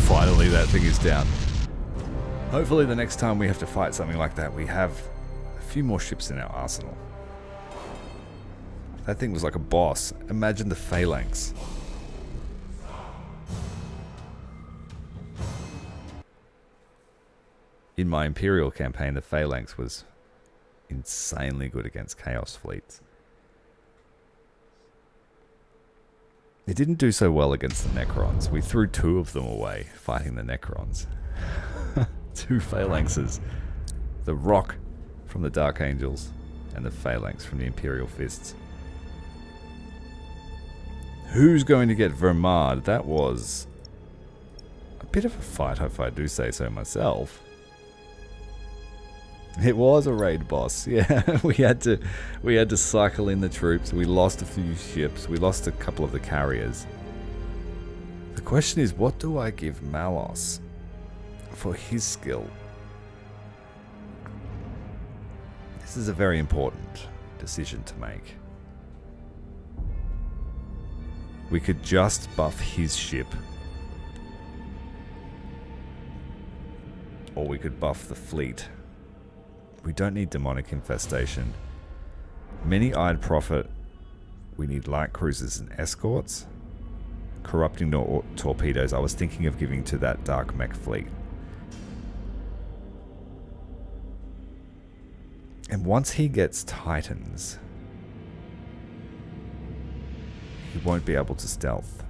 Finally, that thing is down. Hopefully the next time we have to fight something like that, we have a few more ships in our arsenal. That thing was like a boss. Imagine the phalanx. In my Imperial campaign, the phalanx was insanely good against Chaos fleets. It didn't do so well against the Necrons. We threw 2 of them away fighting the Necrons. 2 phalanxes. The Rock from the Dark Angels and the Phalanx from the Imperial Fists. Who's going to get Vermard? That was a bit of a fight, if I do say so myself. It was a raid boss, yeah. we had to cycle in the troops. We lost a few ships. We lost a couple of the carriers. The question is, what do I give Malos for his skill? This is a very important decision to make. We could just buff his ship. Or we could buff the fleet. We don't need demonic infestation. Many-eyed prophet. We need light cruisers and escorts. Corrupting torpedoes. I was thinking of giving to that dark mech fleet. And once he gets Titans, he won't be able to stealth.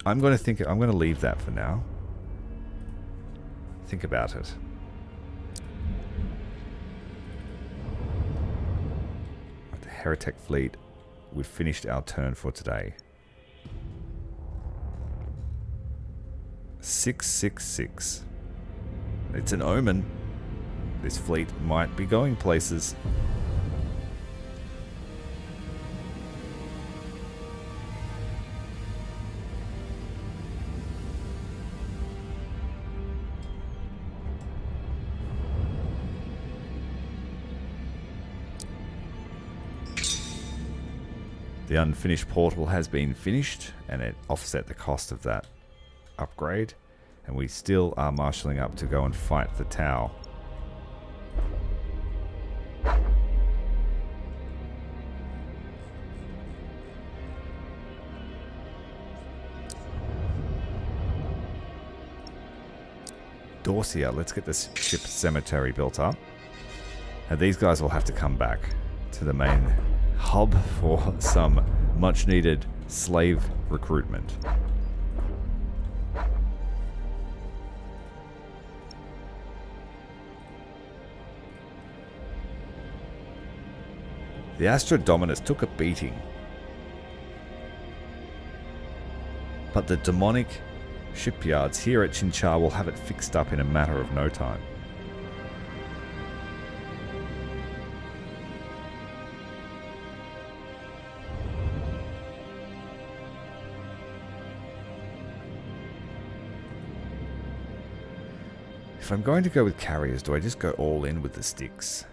I'm going to leave that for now. Think about it. The Heretic fleet. We've finished our turn for today. 666. It's an omen. This fleet might be going places. The unfinished portal has been finished, and it offset the cost of that upgrade. And we still are marshalling up to go and fight the Tau. Dorsia, let's get this ship cemetery built up. And these guys will have to come back to the main hub for some much needed slave recruitment. The Astra Dominus took a beating, but the demonic shipyards here at Chinchar will have it fixed up in a matter of no time. If I'm going to go with carriers, do I just go all in with the sticks?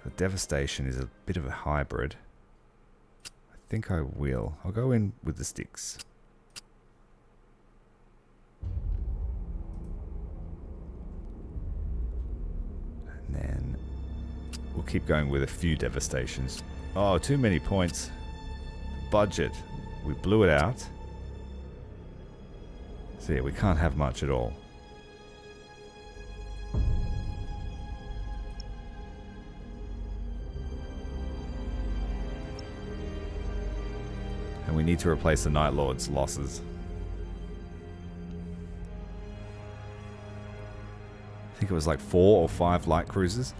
The Devastation is a bit of a hybrid. I think I will. I'll go in with the sticks. And then we'll keep going with a few Devastations. Oh, too many points. Budget. We blew it out. So yeah, we can't have much at all. And we need to replace the Night Lord's losses. I think it was like 4 or 5 light cruisers.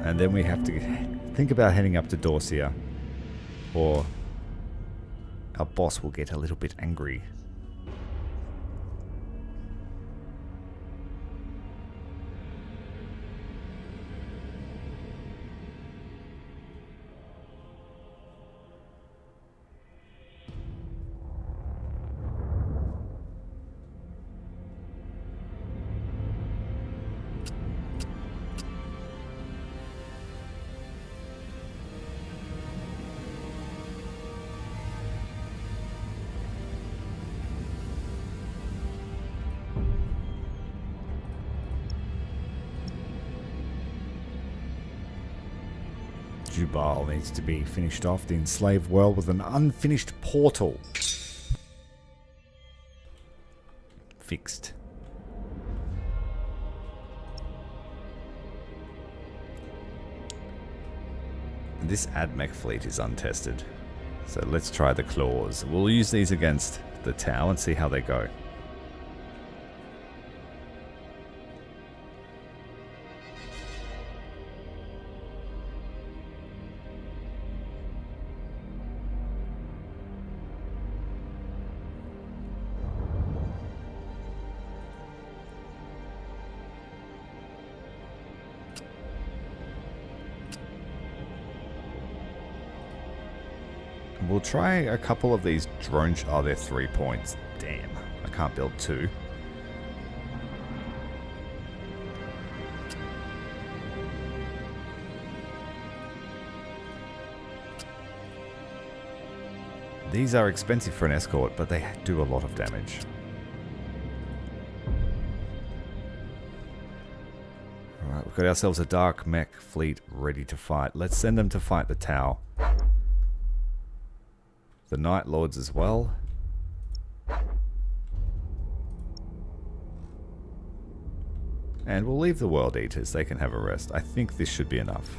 And then we have to think about heading up to Dorsia, or our boss will get a little bit angry. Jubal needs to be finished off. The enslaved world with an unfinished portal. Fixed. This AdMech fleet is untested. So let's try the claws. We'll use these against the Tau and see how they go. We'll try a couple of these drone... Oh, they're 3 points. Damn. I can't build 2. These are expensive for an escort, but they do a lot of damage. Alright, we've got ourselves a dark mech fleet ready to fight. Let's send them to fight the Tau. The Night Lords as well. And we'll leave the World Eaters. They can have a rest. I think this should be enough.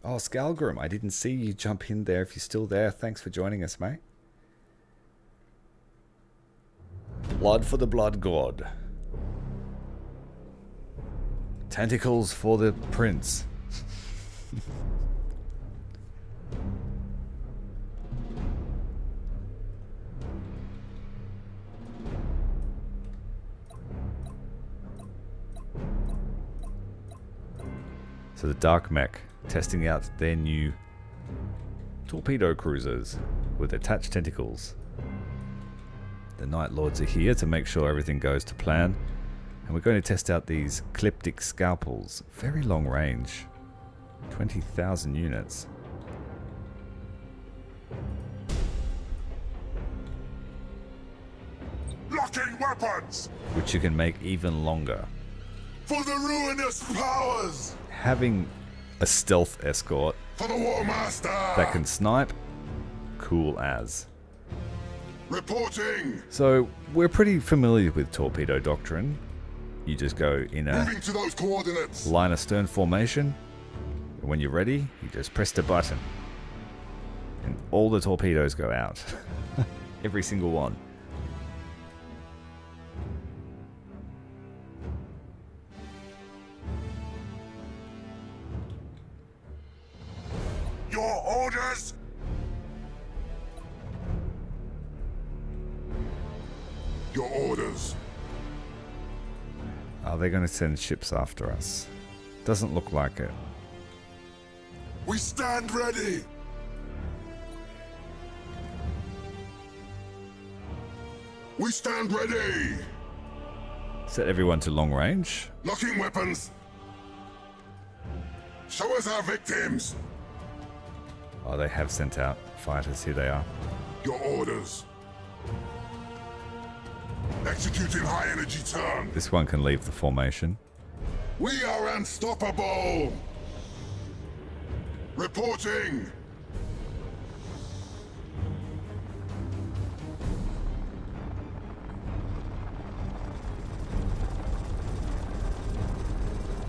Oh, SKALGRIM, I didn't see you jump in there. If you're still there, thanks for joining us, mate. Blood for the Blood God. Tentacles for the Prince. So the Dark Mech. Testing out their new torpedo cruisers with attached tentacles. The Night Lords are here to make sure everything goes to plan. And we're going to test out these Cliptic Scalpels. Very long range. 20,000 units. Locking weapons! Which you can make even longer. For the ruinous powers! Having a stealth escort For the Warmaster! that can snipe, cool as. Reporting! So we're pretty familiar with torpedo doctrine. You just go in a Moving to those coordinates! line of stern formation. And when you're ready, you just press the button. And all the torpedoes go out. Every single one. Your orders! Your orders. Are they going to send ships after us? Doesn't look like it. We stand ready! We stand ready! Set everyone to long range. Locking weapons! Show us our victims! Oh, they have sent out fighters. Here they are. Your orders. Executing high energy turn. This one can leave the formation. We are unstoppable! Reporting!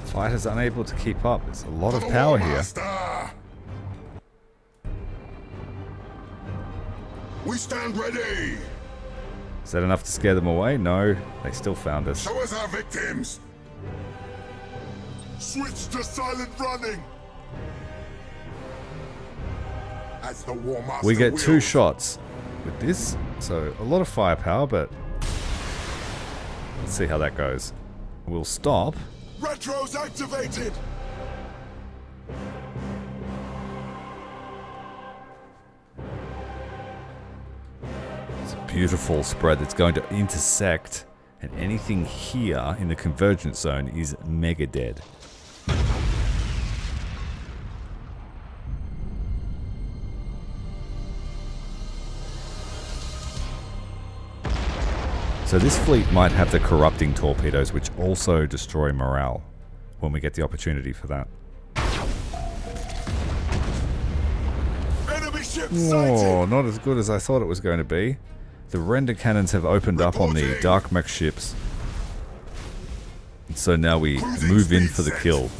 Fighters unable to keep up. There's a lot of power here. We stand ready! Is that enough to scare them away? No, they still found us. Show us our victims! Switch to silent running! As the Warmaster We get 2 wills. shots with this, so a lot of firepower, but let's see how that goes. We'll stop. Retros activated! It's a beautiful spread that's going to intersect, and anything here in the convergence zone is mega dead. So this fleet might have the corrupting torpedoes, which also destroy morale when we get the opportunity for that. Enemy ship Oh, sighted! not as good as I thought it was going to be. The render cannons have opened up on the Reporting. dark mech ships. And so now we move in for the kill.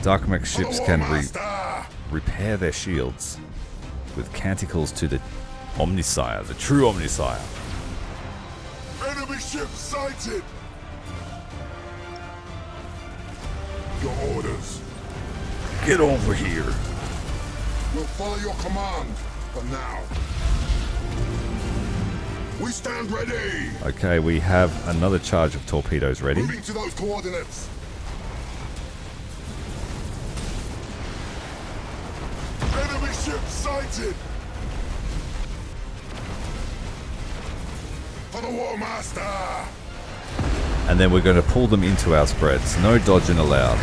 Dark Mech ships can repair their shields with canticles to the Omnisire, the true Omnisire. Enemy ship sighted! Your orders. Get over here. We'll follow your command for now. We stand ready! Okay, we have another charge of torpedoes ready. Moving to those coordinates. Enemy ship sighted! For the Warmaster! And then we're going to pull them into our spreads. No dodging allowed.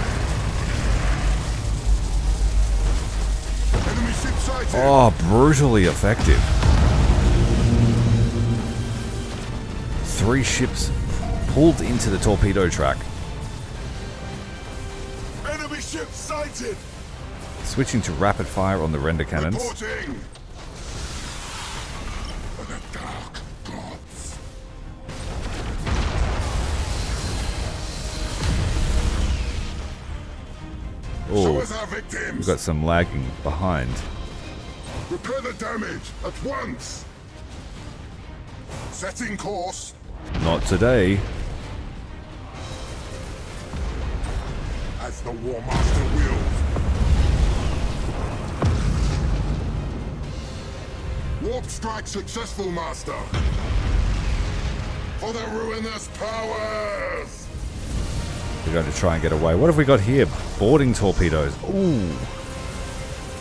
Enemy ship sighted! Oh, brutally effective. 3 ships pulled into the torpedo track. Enemy ship sighted! Switching to rapid fire on the render cannons. Reporting! For the dark gods. Show Oh, us our victims! we've got some lagging behind. Repair the damage at once! Setting course. Not today. As the Warmaster wills. Warp strike successful, Master. For the ruinous powers! We're going to try and get away. What have we got here? Boarding torpedoes. Ooh.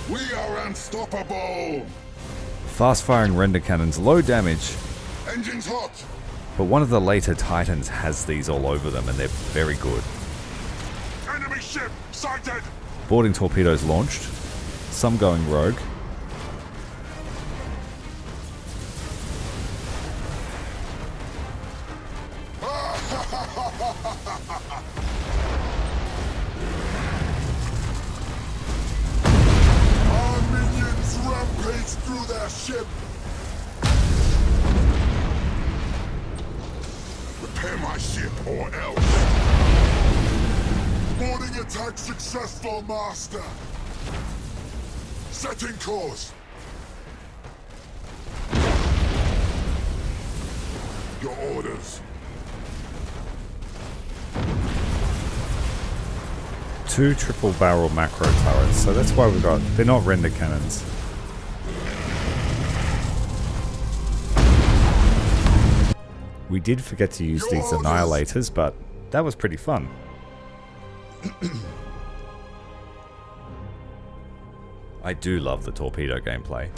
We are unstoppable! Fast firing render cannons. Low damage. Engines hot! But one of the later Titans has these all over them and they're very good. Enemy ship sighted! Boarding torpedoes launched. Some going rogue. Our minions rampage through their ship! Repair my ship or else! Boarding attack successful, Master! Setting course! Your orders. 2 triple barrel macro turrets. So that's why we got... They're not render cannons. We did forget to use these annihilators, but that was pretty fun. I do love the torpedo gameplay.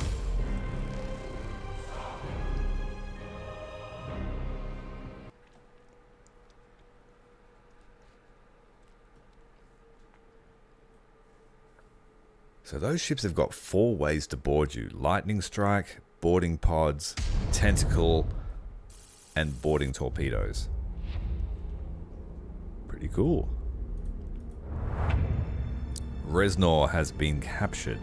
So those ships have got 4 ways to board you. Lightning strike, boarding pods, tentacle, and boarding torpedoes. Pretty cool. Reznor has been captured.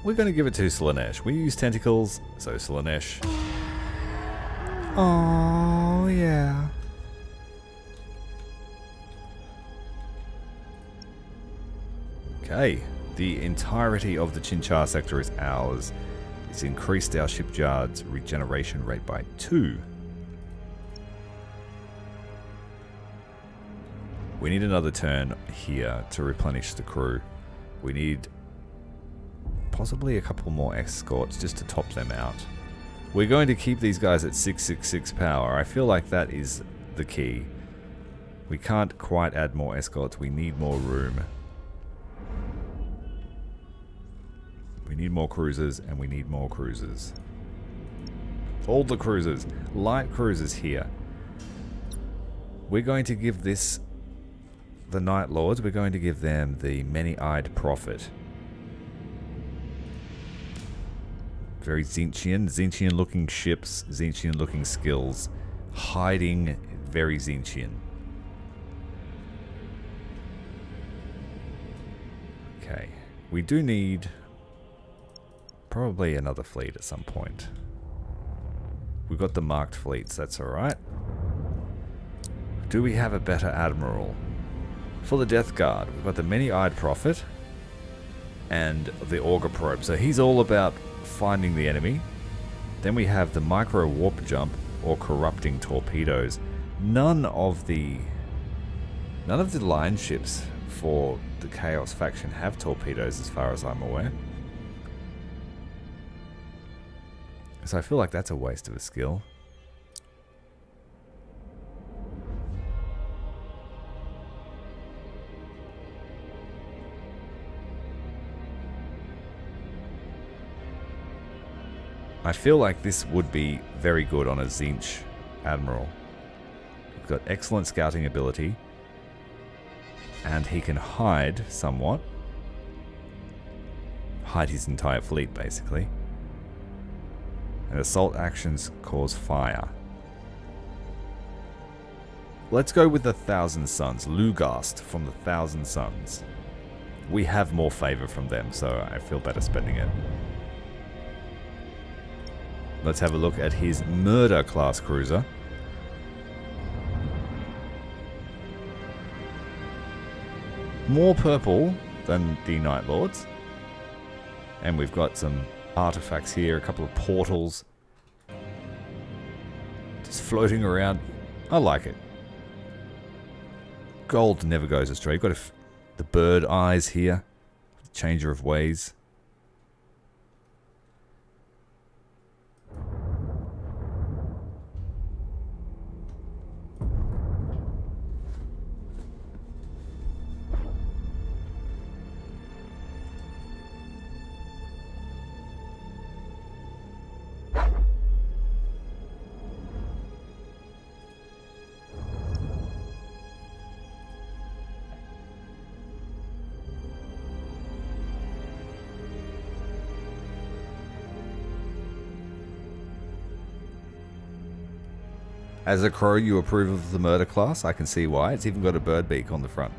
We're going to give it to Slaanesh. We use tentacles, so Slaanesh. Oh yeah. Okay, the entirety of the Chinchar sector is ours. It's increased our shipyard's regeneration rate by 2. We need another turn here to replenish the crew. We need possibly a couple more escorts just to top them out. We're going to keep these guys at 666 power. I feel like that is the key. We can't quite add more escorts. We need more room. We need more cruisers, and we need more cruisers. All the cruisers. Light cruisers here. We're going to give this... the Night Lords, we're going to give them the Many-Eyed Prophet. Very Tzeentchian looking ships, Tzeentchian looking skills. Hiding, very Tzeentchian. Okay. We do need... probably another fleet at some point. We've got the marked fleets, that's alright. Do we have a better admiral? For the Death Guard, we've got the Many-Eyed Prophet and the Auger Probe. So he's all about finding the enemy. Then we have the Micro Warp Jump or Corrupting Torpedoes. None of the line ships for the Chaos faction have torpedoes as far as I'm aware. So I feel like that's a waste of a skill. I feel like this would be very good on a Tzeentch Admiral. He's got excellent scouting ability. And he can hide somewhat. Hide his entire fleet, basically. And assault actions cause fire. Let's go with the Thousand Suns. Lugast from the Thousand Suns. We have more favor from them, so I feel better spending it. Let's have a look at his Murder class cruiser. More purple than the Night Lords. And we've got some artifacts here, a couple of portals. Just floating around. I like it. Gold never goes astray. You've got the bird eyes here. Changer of ways. As a crow, you approve of the Murder class. I can see why. It's even got a bird beak on the front.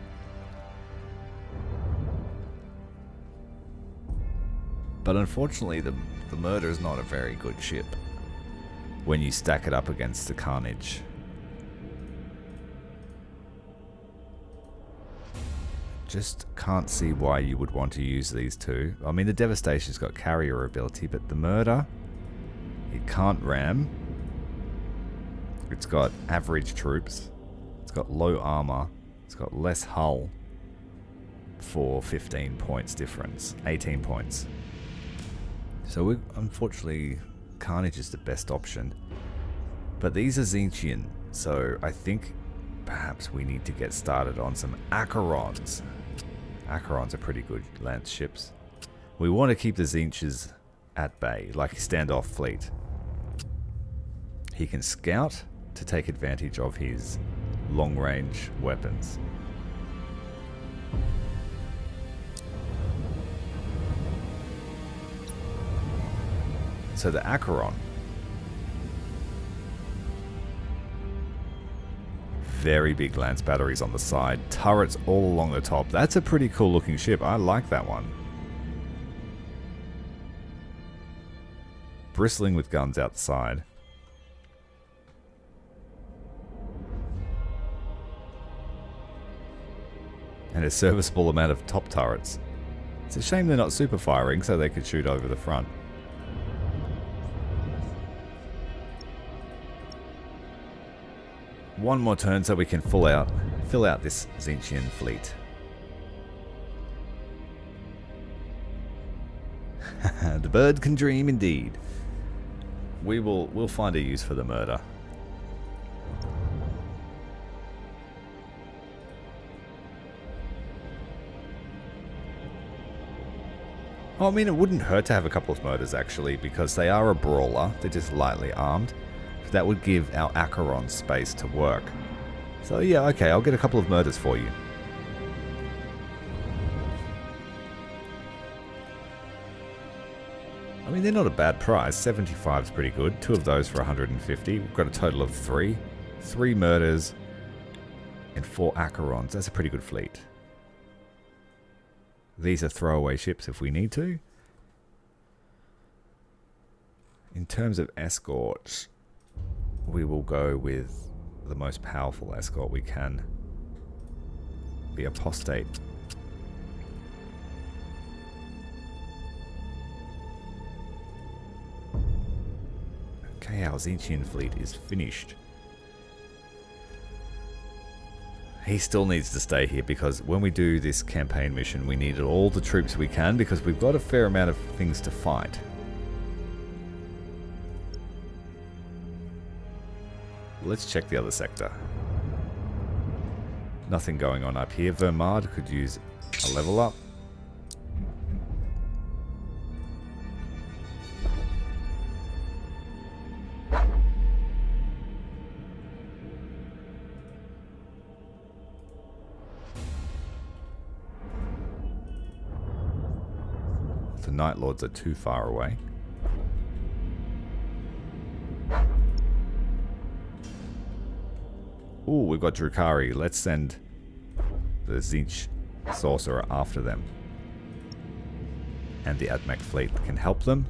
But unfortunately, the Murder is not a very good ship when you stack it up against the Carnage. Just can't see why you would want to use these two. I mean, the Devastation's got carrier ability, but the Murder, it can't ram. It's got average troops. It's got low armor. It's got less hull for 15 points difference. 18 points. So unfortunately, Carnage is the best option. But these are Tzeentchian, so I think perhaps we need to get started on some Acherons. Acherons are pretty good lance ships. We want to keep the Tzeentches at bay, like a standoff fleet. He can scout to take advantage of his long-range weapons. So the Acheron. Very big lance batteries on the side. Turrets all along the top. That's a pretty cool looking ship. I like that one. Bristling with guns outside. And a serviceable amount of top turrets. It's a shame they're not super firing so they could shoot over the front. One more turn so we can fill out this Tzeentchian fleet. The bird can dream indeed. We'll find a use for the Murder. I mean, it wouldn't hurt to have a couple of Murders actually, because they are a brawler. They're just lightly armed. That would give our Acheron space to work. So yeah, okay, I'll get a couple of Murders for you. I mean, they're not a bad price. 75 is pretty good. 2 of those for 150. We've got a total of 3. 3 Murders and 4 Acherons. That's a pretty good fleet. These are throwaway ships if we need to. In terms of escorts, we will go with the most powerful escort we can. The apostate. Okay, our Zinchian fleet is finished. He still needs to stay here because when we do this campaign mission, we need all the troops we can because we've got a fair amount of things to fight. Let's check the other sector. Nothing going on up here. Vermard could use a level up. The Night Lords are too far away. Ooh, we've got Drukhari. Let's send the Tzeentch Sorcerer after them. And the Admech fleet can help them.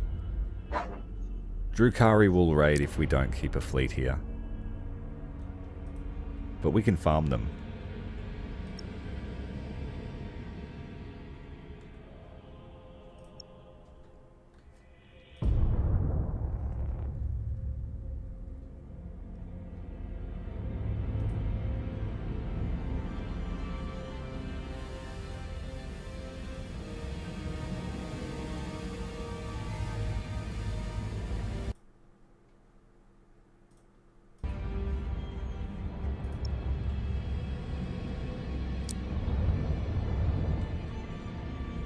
Drukhari will raid if we don't keep a fleet here. But we can farm them.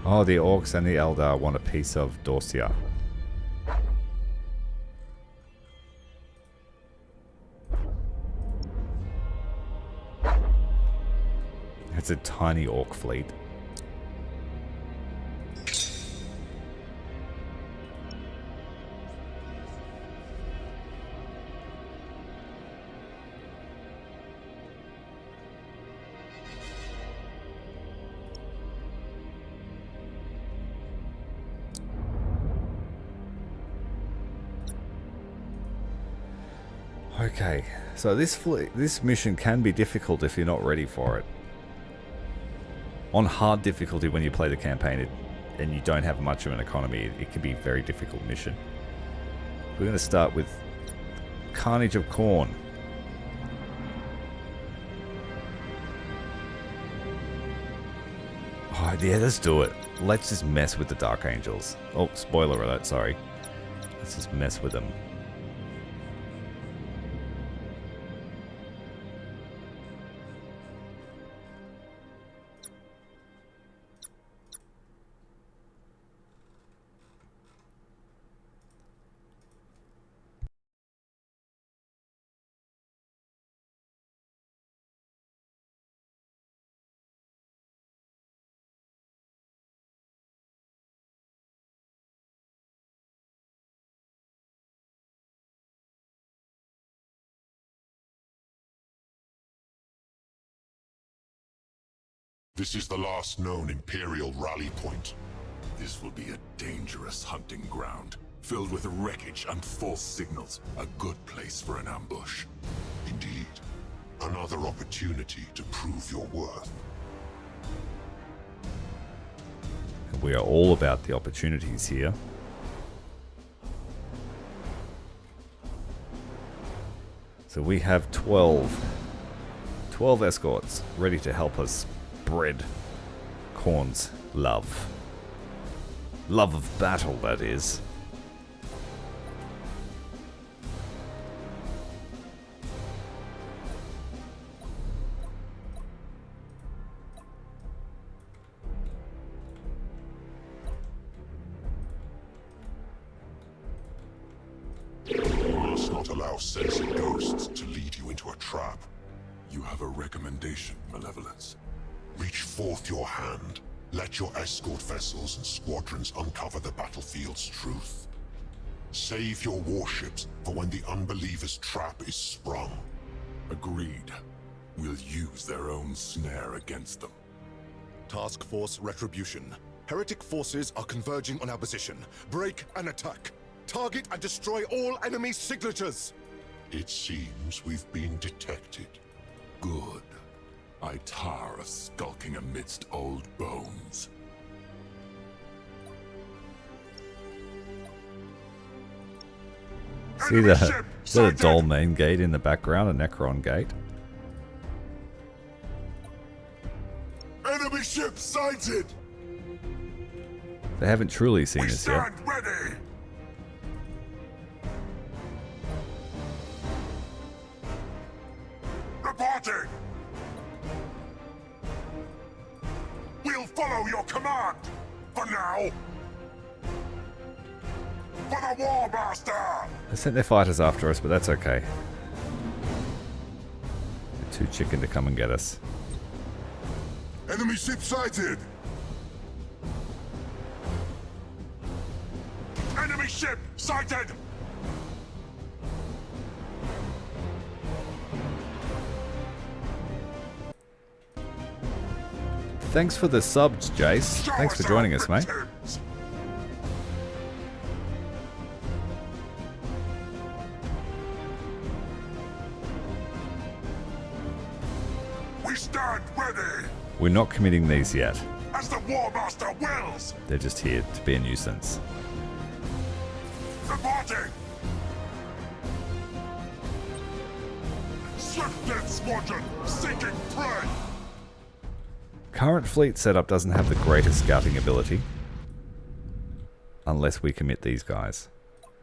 Oh, the Orcs and the Eldar want a piece of Dorsia. It's a tiny Orc fleet. Okay, so this mission can be difficult if you're not ready for it. On hard difficulty when you play the campaign and you don't have much of an economy, it can be a very difficult mission. We're going to start with Carnage of Khorne. Oh yeah, let's do it. Let's just mess with the Dark Angels. Oh, spoiler alert, sorry. Let's just mess with them. This is the last known Imperial rally point. This will be a dangerous hunting ground, filled with wreckage and false signals. A good place for an ambush. Indeed. Another opportunity to prove your worth. We are all about the opportunities here. So we have 12 escorts ready to help us spread Khorne's love. Love of battle, that is. You must not allow sensing ghosts to lead you into a trap. You have a recommendation, Malevolence. Reach forth your hand. Let your escort vessels and squadrons uncover the battlefield's truth. Save your warships for when the unbeliever's trap is sprung. Agreed. We'll use their own snare against them. Task Force Retribution. Heretic forces are converging on our position. Break and attack. Target and destroy all enemy signatures. It seems we've been detected. Good. I tire of skulking amidst old bones. See the is that a Dolmen gate in the background, a Necron gate? Enemy ship sighted! They haven't truly seen We us yet. stand ready! Reporting! We'll follow your command! For now! For the Warmaster! They sent their fighters after us, but that's okay. They're too chicken to come and get us. Enemy ship sighted! Enemy ship sighted! Thanks for the subs, Jace. Show Thanks for us joining our us, mate. victims! We stand ready! We're not committing these yet. As the Warmaster wills! They're just here to be a nuisance. Reporting! Swift Death Squadron seeking prey! Current fleet setup doesn't have the greatest scouting ability. Unless we commit these guys.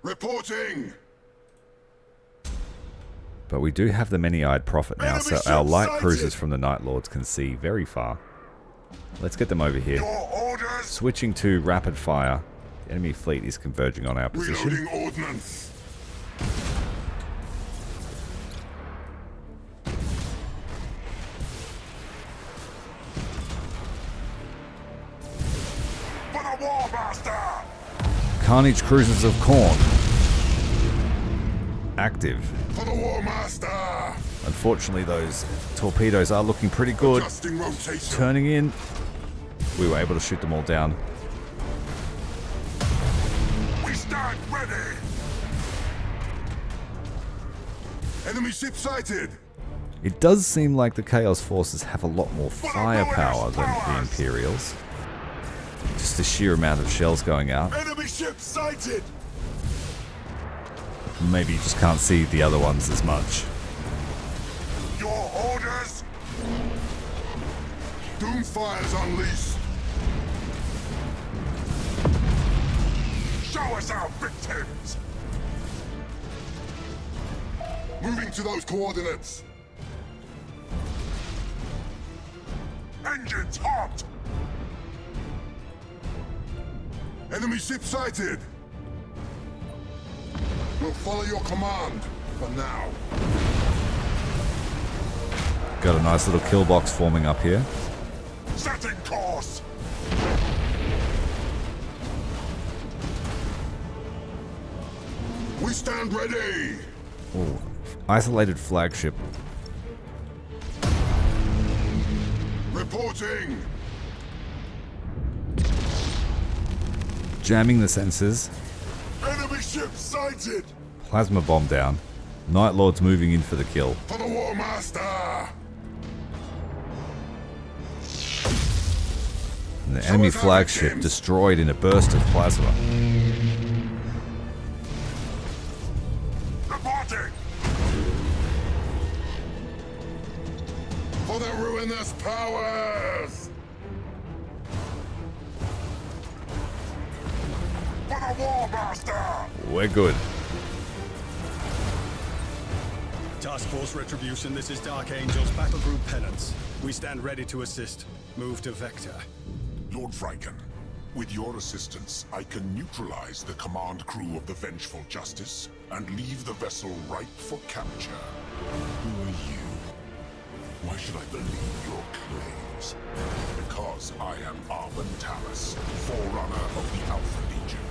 Reporting! But we do have the many-eyed prophet now, so our light cruisers from the Night Lords can see very far. Let's get them over here. Your orders! Switching to rapid fire. The enemy fleet is converging on our position. Reloading ordnance! For the Warmaster! Carnage Cruisers of Khorne. Active. For the Warmaster! Unfortunately, those torpedoes are looking pretty good. Adjusting rotation. Turning in. We were able to shoot them all down. We stand ready! Enemy ship sighted! It does seem like the Chaos Forces have a lot more firepower than the Imperials. Just the sheer amount of shells going out. Enemy ship sighted! Maybe you just can't see the other ones as much. Your orders! Doomfire's unleashed! Show us our victims! Moving to those coordinates! Engines hot! Enemy ship sighted! We'll follow your command, for now. Got a nice little kill box forming up here. Setting course! We stand ready! Ooh, isolated flagship. Reporting! Jamming the sensors. Enemy ship sighted! Plasma bomb down. Night Lords moving in for the kill. For the Warmaster! And the enemy us our flagship victims. destroyed in a burst of plasma. Reporting! For the ruinous powers! For the Warmaster! We're good. Task Force Retribution, this is Dark Angel's Battle Group Penance. We stand ready to assist. Move to Vector. Lord Vrykan, with your assistance, I can neutralize the command crew of the Vengeful Justice and leave the vessel ripe for capture. Who are you? Why should I believe your claims? Because I am Arben Talis, forerunner of the Alpha Legion.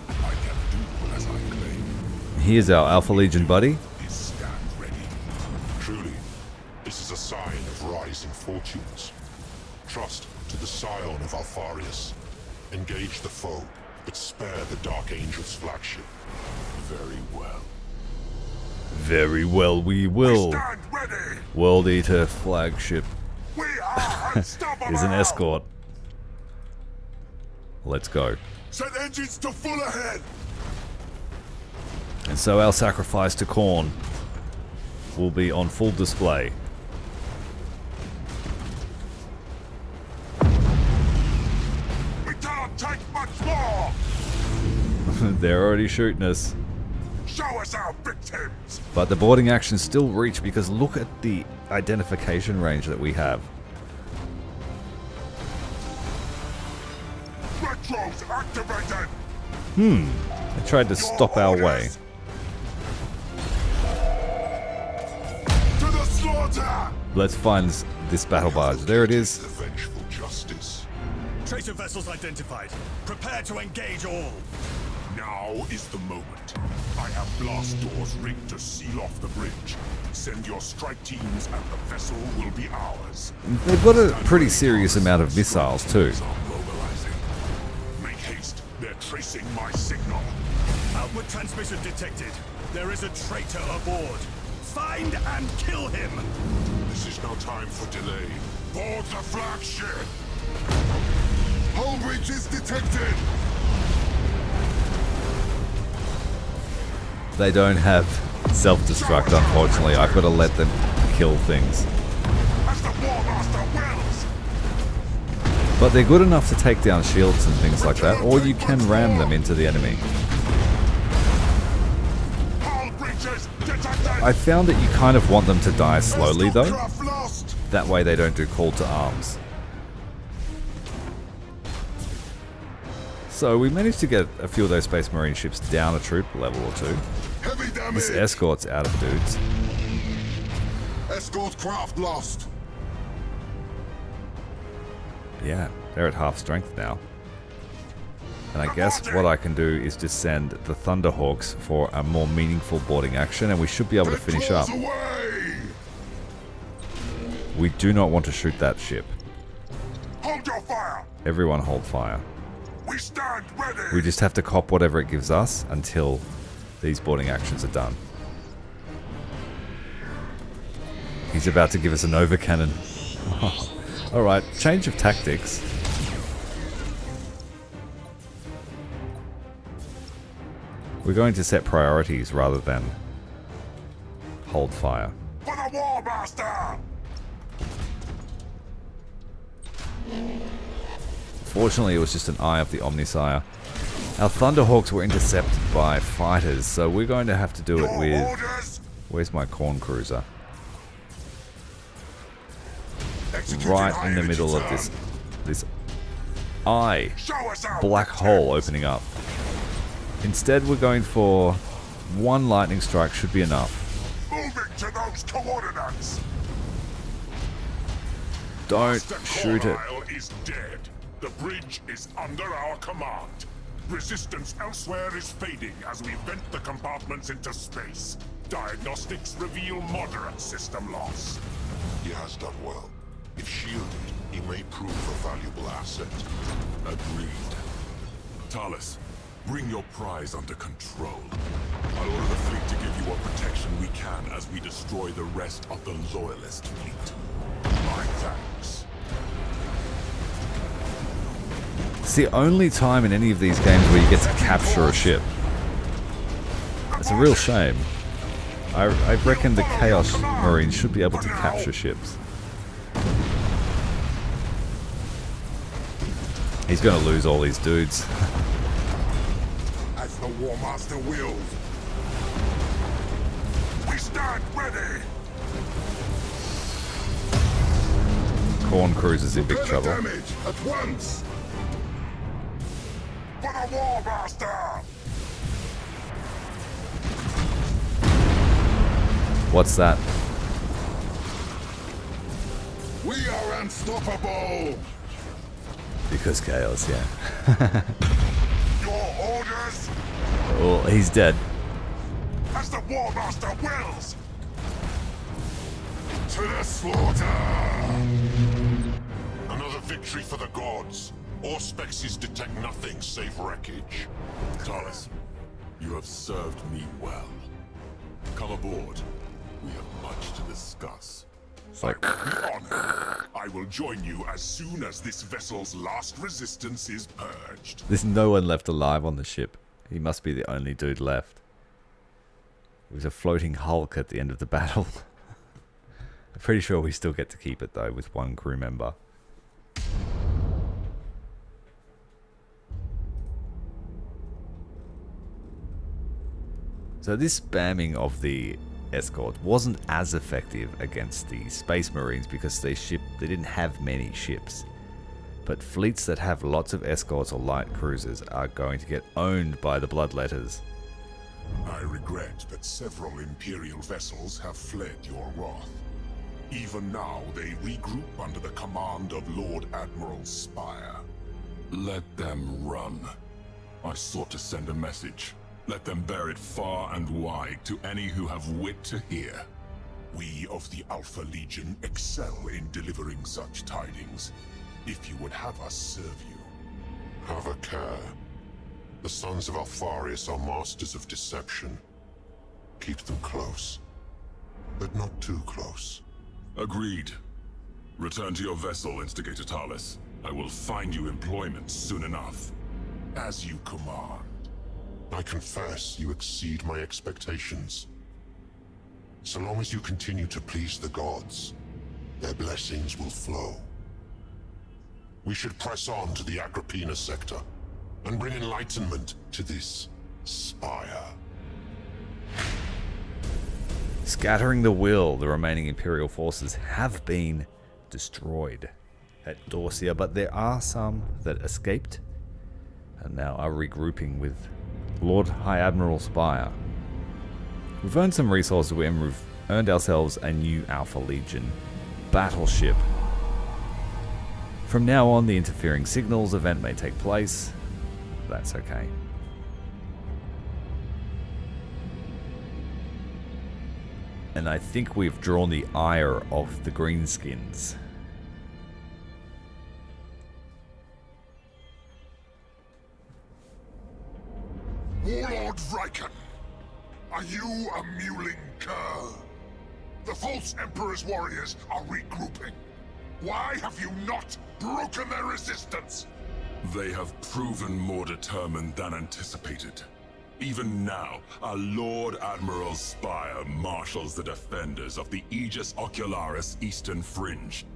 I can do as I claim. Here's our Alpha Legion buddy. Please stand ready. Truly, this is a sign of rising fortunes. Trust to the scion of Alfarius. Engage the foe, but spare the Dark Angel's flagship. Very well. Very well, we will. Stand ready! World Eater flagship is an escort. Let's go. Set engines to full ahead. And so our sacrifice to Khorne will be on full display. We cannot take much more. They're already shooting us. Show us our victims. But the boarding actions still reach because look at the identification range that we have. Retros activated. They tried to stop our way. To the slaughter. Let's find this battle barge. There it is. The vengeful justice. Traitor vessels identified. Prepare to engage all. Now is the moment. I have blast doors rigged to seal off the bridge. Send your strike teams and the vessel will be ours. They've got a pretty serious amount of missiles too. Make haste. They're tracing my signal. Outward transmission detected. There is a traitor aboard. Find and kill him. This is no time for delay. Board the flagship. Hull breach is detected. They don't have self-destruct, unfortunately. I've got to let them kill things. As the Warmaster wills. But they're good enough to take down shields and things like that, or you can ram them into the enemy. Hull breaches detected. I found that you kind of want them to die slowly though. That way they don't do call to arms. So we managed to get a few of those Space Marine ships down a troop level or two. Heavy damage. This escort's out of dudes. Escort craft lost. Yeah, they're at half strength now. And I guess what I can do is just send the Thunderhawks for a more meaningful boarding action, and we should be able to finish up. Away. We do not want to shoot that ship. Hold your fire. Everyone hold fire. We stand ready. We just have to cop whatever it gives us until these boarding actions are done. He's about to give us an overcannon. Alright, change of tactics. We're going to set priorities rather than hold fire. For the Warmaster. Fortunately, it was just an eye of the Omnisire. Our Thunderhawks were intercepted by fighters, so we're going to have to do it with... Orders. Where's my Khorne cruiser? Executed Right in the high middle of energy this eye. Show us our Black hole opening up. Instead, we're going for one lightning strike should be enough. Moving to those coordinates. Don't Master shoot it. Carlisle is dead. The bridge is under our command. Resistance elsewhere is fading as we vent the compartments into space. Diagnostics reveal moderate system loss. He has done well. If shielded, he may prove a valuable asset. Agreed. Talis, bring your prize under control. I'll order the fleet to give you what protection we can as we destroy the rest of the Loyalist fleet. My thanks. It's the only time in any of these games where you get to capture a ship. It's a real shame. I reckon the Chaos Marines should be able to capture ships. He's going to lose all these dudes. As the Warmaster wills. We stand ready. Khorne cruiser's in big trouble. Damage at once. For the Warmaster. What's that? We are unstoppable. Because Chaos, yeah. Your orders. Well, he's dead. As the Warmaster wills. To the slaughter. Another victory for the gods. Auspexes detect nothing save wreckage. Talis, you have served me well. Come aboard. We have much to discuss. It's like, I will join you as soon as this vessel's last resistance is purged. there's no one left alive on the ship. He must be the only dude left. It was a floating hulk at the end of the battle. I'm pretty sure we still get to keep it though with one crew member. So this spamming of the escort wasn't as effective against the Space Marines because they didn't have many ships. But fleets that have lots of escorts or light cruisers are going to get owned by the Bloodletters. I regret that several Imperial vessels have fled your wrath. Even now, they regroup under the command of Lord Admiral Spire. Let them run. I sought to send a message. Let them bear it far and wide to any who have wit to hear. We of the Alpha Legion excel in delivering such tidings. If you would have us serve you. Have a care. The sons of Alfarius are masters of deception. Keep them close, but not too close. Agreed. Return to your vessel, Instigator Talis. I will find you employment soon enough. As you command. I confess you exceed my expectations. So long as you continue to please the gods, their blessings will flow. We should press on to the Agrippina sector and bring enlightenment to this spire. Scattering the will, the remaining Imperial forces have been destroyed at Dorsia, but there are some that escaped and now are regrouping with Lord High Admiral Spire. We've earned some resources and we've earned ourselves a new Alpha Legion battleship. From now on, the interfering signals event may take place. That's okay. And I think we've drawn the ire of the Greenskins. Warlord Vrykan, are you a mewling cur? The false Emperor's warriors are regrouping. Why have you not broken their resistance? They have proven more determined than anticipated. Even now, our Lord Admiral Spire marshals the defenders of the Aegis Ocularis Eastern Fringe.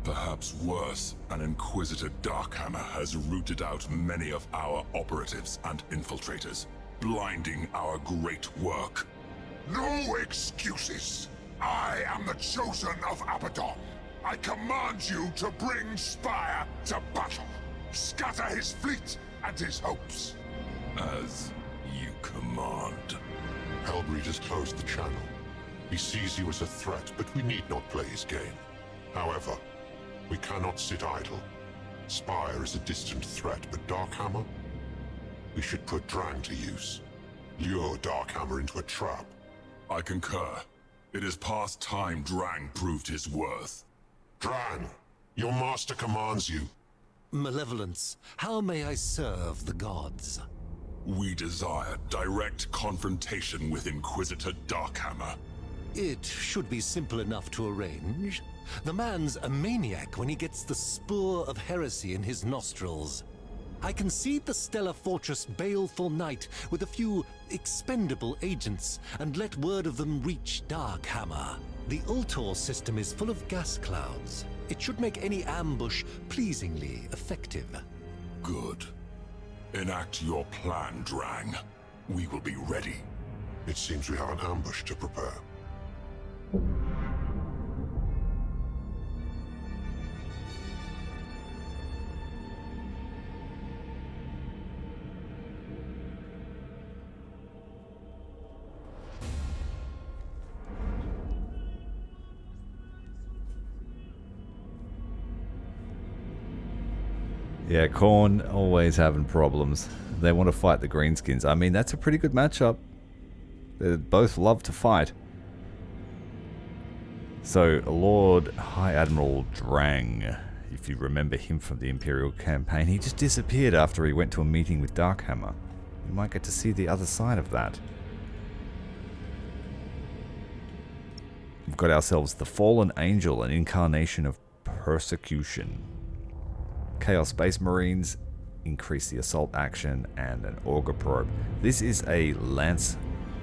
Perhaps worse, an Inquisitor Darkhammer has rooted out many of our operatives and infiltrators, blinding our great work. No excuses! I am the chosen of Abbadon. I command you to bring Spire to battle. Scatter his fleet and his hopes. As you command. Hellbreed has closed the channel. He sees you as a threat, but we need not play his game. However, we cannot sit idle. Spire is a distant threat, but Darkhammer? We should put Drang to use. Lure Darkhammer into a trap. I concur. It is past time Drang proved his worth. Drang, your master commands you. Malevolence, how may I serve the gods? We desire direct confrontation with Inquisitor Darkhammer. It should be simple enough to arrange. The man's a maniac when he gets the spore of heresy in his nostrils. I concede the Stellar Fortress baleful night with a few expendable agents and let word of them reach Darkhammer. The Ultor system is full of gas clouds. It should make any ambush pleasingly effective. Good. Enact your plan, Drang. We will be ready. It seems we have an ambush to prepare. Yeah, Khorne always having problems. They want to fight the Greenskins. I mean, that's a pretty good matchup. They both love to fight. So, Lord High Admiral Drang, if you remember him from the Imperial campaign, he just disappeared after he went to a meeting with Darkhammer. You might get to see the other side of that. We've got ourselves the Fallen Angel, an incarnation of persecution. Chaos Space Marines, increase the assault action, and an Auger Probe. This is a Lance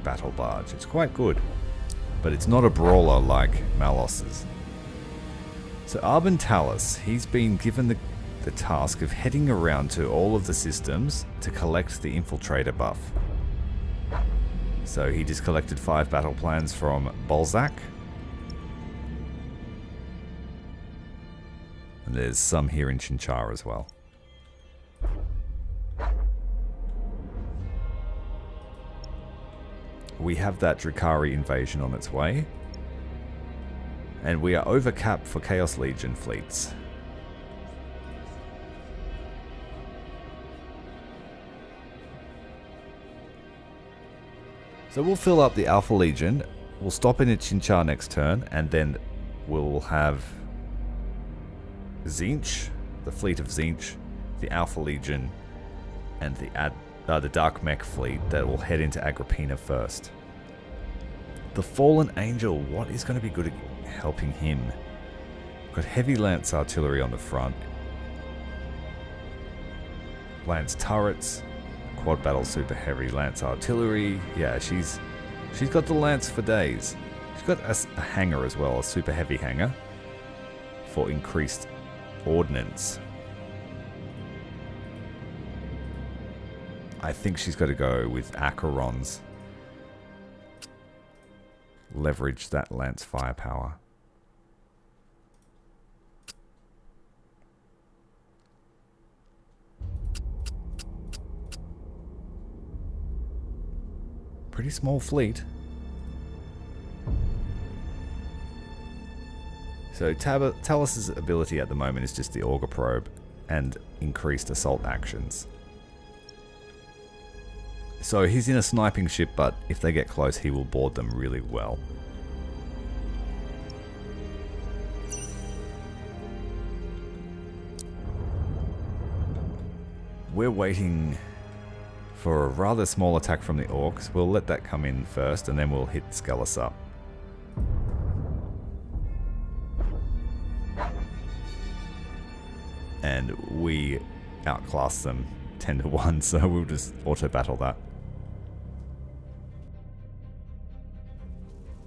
Battle Barge. It's quite good, but it's not a brawler like Malos's. So Arben Talus, he's been given the task of heading around to all of the systems to collect the Infiltrator buff. So he just collected 5 battle plans from Balzac. And there's some here in Chinchar as well. We have that Drukhari invasion on its way. And we are over cap for Chaos Legion fleets. So we'll fill up the Alpha Legion. We'll stop in at Chinchar next turn, and then we'll have Tzeentch, the fleet of Tzeentch, the Alpha Legion, and the Dark Mech fleet that will head into Agrippina first. The Fallen Angel, what is going to be good at helping him? We've got heavy lance artillery on the front, lance turrets, quad battle super heavy lance artillery. Yeah, she's got the lance for days. She's got a hanger as well, a super heavy hanger for increased ordnance. I think she's got to go with Acheron's. Leverage that lance firepower. Pretty small fleet. So Talus's ability at the moment is just the Auger Probe and increased assault actions. So he's in a sniping ship, but if they get close, he will board them really well. We're waiting for a rather small attack from the Orcs. We'll let that come in first, and then we'll hit Skellus up. And we outclass them 10-1, so we'll just auto-battle that.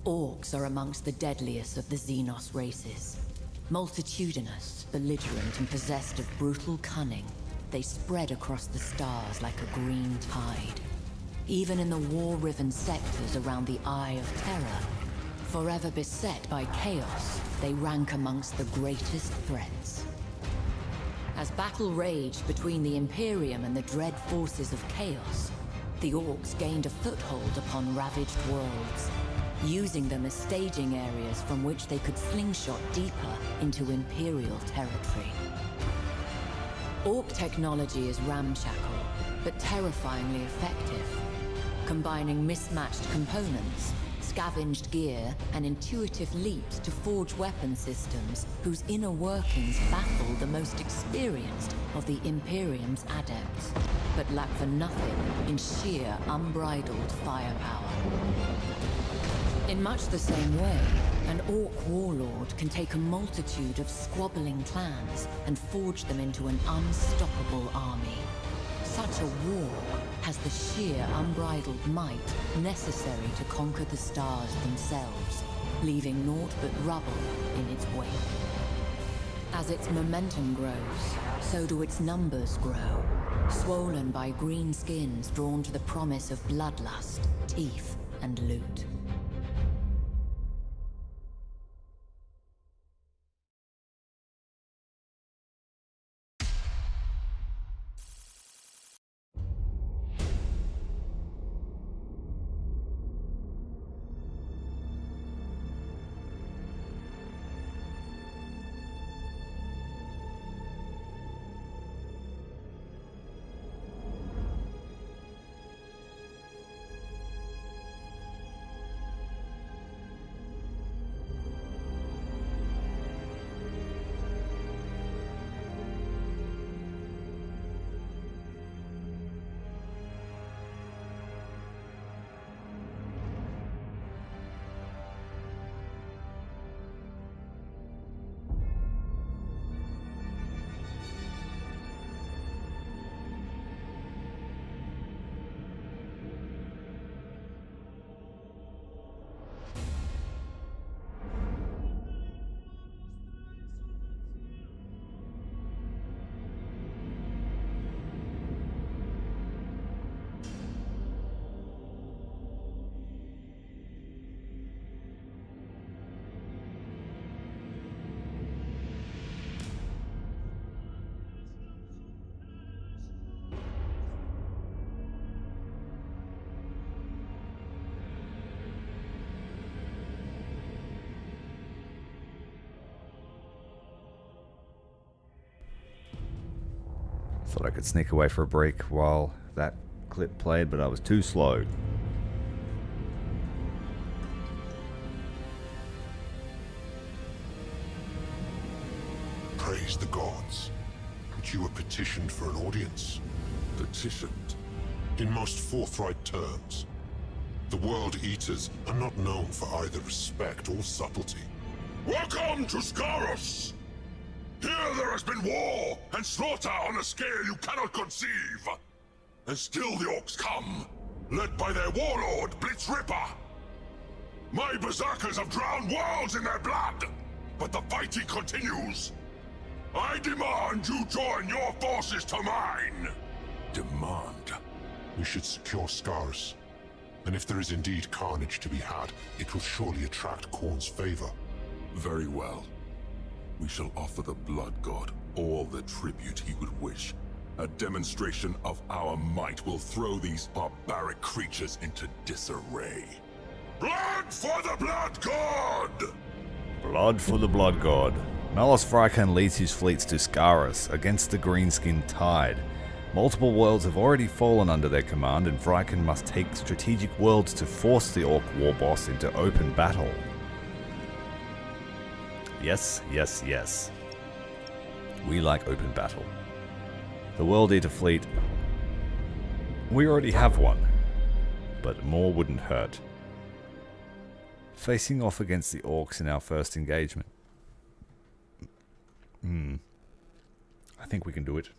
Orcs are amongst the deadliest of the Xenos races. Multitudinous, belligerent, and possessed of brutal cunning, they spread across the stars like a green tide. Even in the war-riven sectors around the Eye of Terror, forever beset by chaos, they rank amongst the greatest threats. As battle raged between the Imperium and the dread forces of Chaos, the Orcs gained a foothold upon ravaged worlds, using them as staging areas from which they could slingshot deeper into Imperial territory. Orc technology is ramshackle, but terrifyingly effective, combining mismatched components, scavenged gear, and intuitive leaps to forge weapon systems whose inner workings baffle the most experienced of the Imperium's adepts, but lack for nothing in sheer unbridled firepower. In much the same way, an Orc warlord can take a multitude of squabbling clans and forge them into an unstoppable army. Such a war has the sheer unbridled might necessary to conquer the stars themselves, leaving naught but rubble in its wake. As its momentum grows, so do its numbers grow, swollen by green skins drawn to the promise of bloodlust, teeth, and loot. Thought I could sneak away for a break while that clip played, but I was too slow. Praise the gods. But you were petitioned for an audience. Petitioned? In most forthright terms. The World Eaters are not known for either respect or subtlety. Welcome to Scaros! Here there has been war and slaughter on a scale you cannot conceive. And still the orcs come, led by their warlord, Blitz Ripper. My berserkers have drowned worlds in their blood, but the fighting continues. I demand you join your forces to mine! Demand? We should secure Scaros. And if there is indeed carnage to be had, it will surely attract Khorne's favor. Very well. We shall offer the Blood God all the tribute he would wish. A demonstration of our might will throw these barbaric creatures into disarray. Blood for the Blood God! Blood for the Blood God. Malos Vrykan leads his fleets to Scaros against the Greenskin Tide. Multiple worlds have already fallen under their command, and Vrykan must take strategic worlds to force the Orc war boss into open battle. Yes, yes, yes. We like open battle. The World Eater fleet... we already have one, but more wouldn't hurt. Facing off against the Orcs in our first engagement. I think we can do it.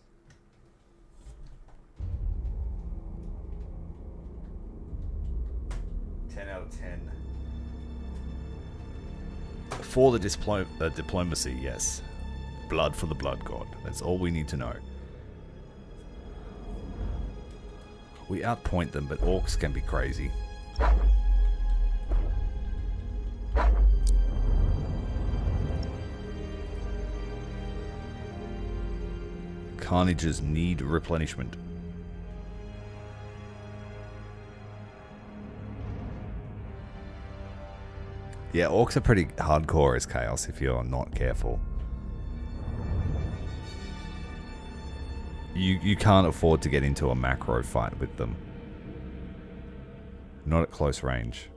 Out of 10. For the diplomacy, yes. Blood for the Blood God. That's all we need to know. We outpoint them, but orcs can be crazy. Carnages need replenishment. Yeah, orcs are pretty hardcore as Chaos if you're not careful. You can't afford to get into a macro fight with them. Not at close range.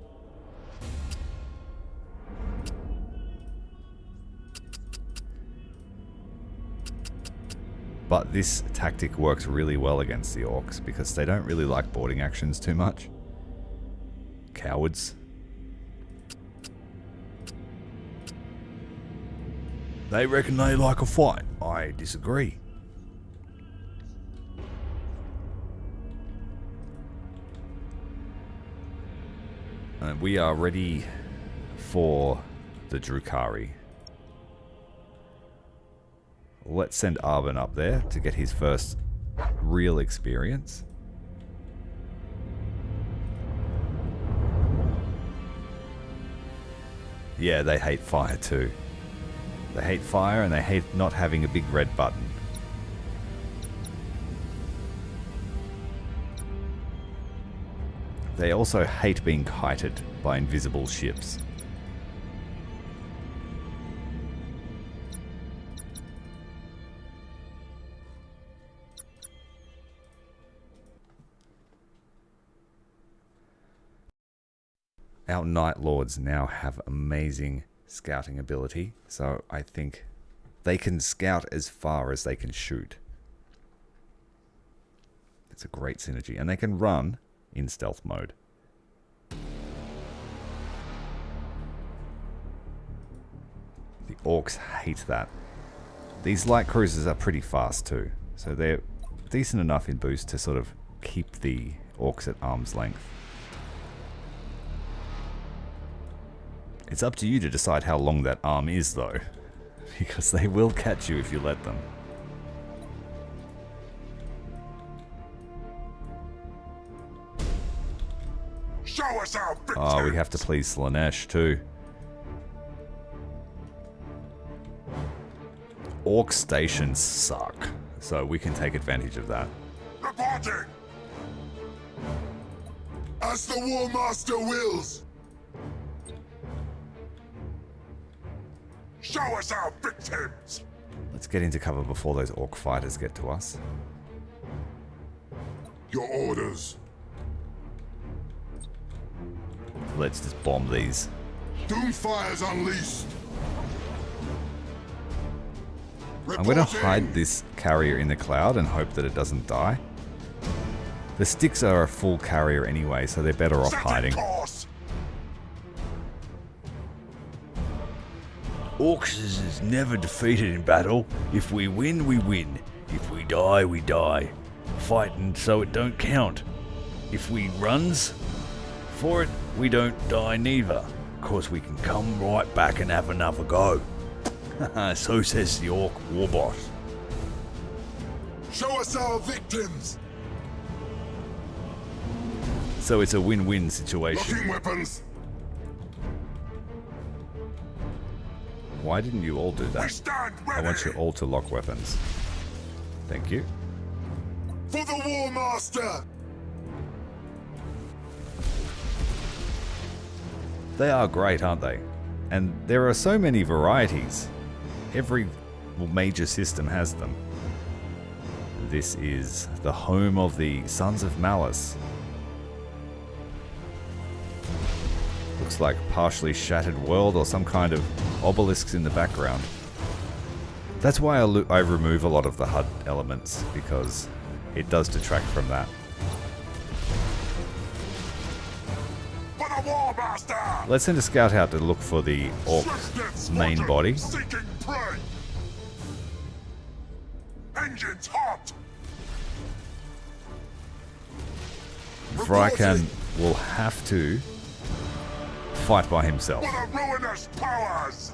But this tactic works really well against the orcs because they don't really like boarding actions too much. Cowards. They reckon they like a fight. I disagree. And we are ready for the Drukhari. Let's send Abbadon up there to get his first real experience. Yeah, they hate fire too. They hate fire and they hate not having a big red button. They also hate being kited by invisible ships. Our Night Lords now have amazing scouting ability, so I think they can scout as far as they can shoot. It's a great synergy, and they can run in stealth mode. The orcs hate that. These light cruisers are pretty fast too, so they're decent enough in boost to sort of keep the orcs at arm's length. It's up to you to decide how long that arm is though, because they will catch you if you let them. Show us our victims! Oh, we have to please Slanesh too. Orc stations suck, so we can take advantage of that. Reporting! As the Warmaster wills! Show us our victims! Let's get into cover before those orc fighters get to us. Your orders. Let's just bomb these. Doomfire's unleashed. I'm going to hide this carrier in the cloud and hope that it doesn't die. The sticks are a full carrier anyway, so they're better off hiding. Orcs is never defeated in battle. If we win, we win. If we die, we die. Fighting so it don't count. If we runs for it, we don't die neither. Cause we can come right back and have another go. So says the Orc war boss. Show us our victims. So it's a win-win situation. Locking weapons. Why didn't you all do We that? stand I ready. want you all to lock weapons. Thank you. For the Warmaster. They are great, aren't they? And there are so many varieties. Every major system has them. This is the home of the Sons of Malice. Looks like a partially shattered world or some kind of obelisks in the background. That's why I remove a lot of the HUD elements, because it does detract from that. For the Warmaster. Let's send a scout out to look for the orc main body. Seeking prey. Engines hot. Vrykan will have to fight by himself. For the ruinous powers.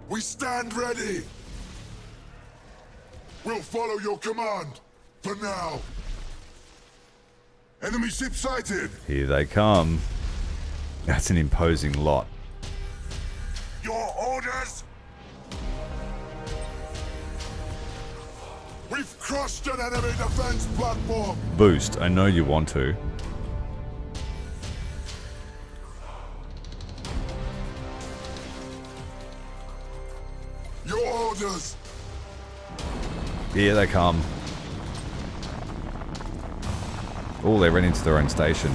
We stand ready. We'll follow your command. For now. Enemy ship sighted. Here they come. That's an imposing lot. Your orders. We've crushed an enemy defense platform. Boost, I know you want to. Your orders. Here they come. Oh, they ran into their own station.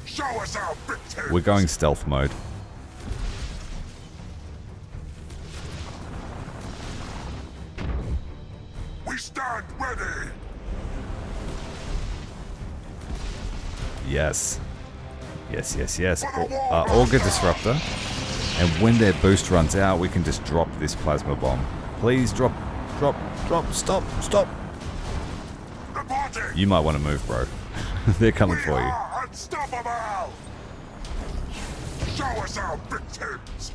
Show us our victims. We're going stealth mode. We stand ready. Yes. Yes, yes, yes. Auger Disruptor. And when their boost runs out, we can just drop this plasma bomb. Please drop, drop, drop, stop, stop. Reporting. You might want to move, bro. They're coming for you. Are unstoppable. Show us our victims.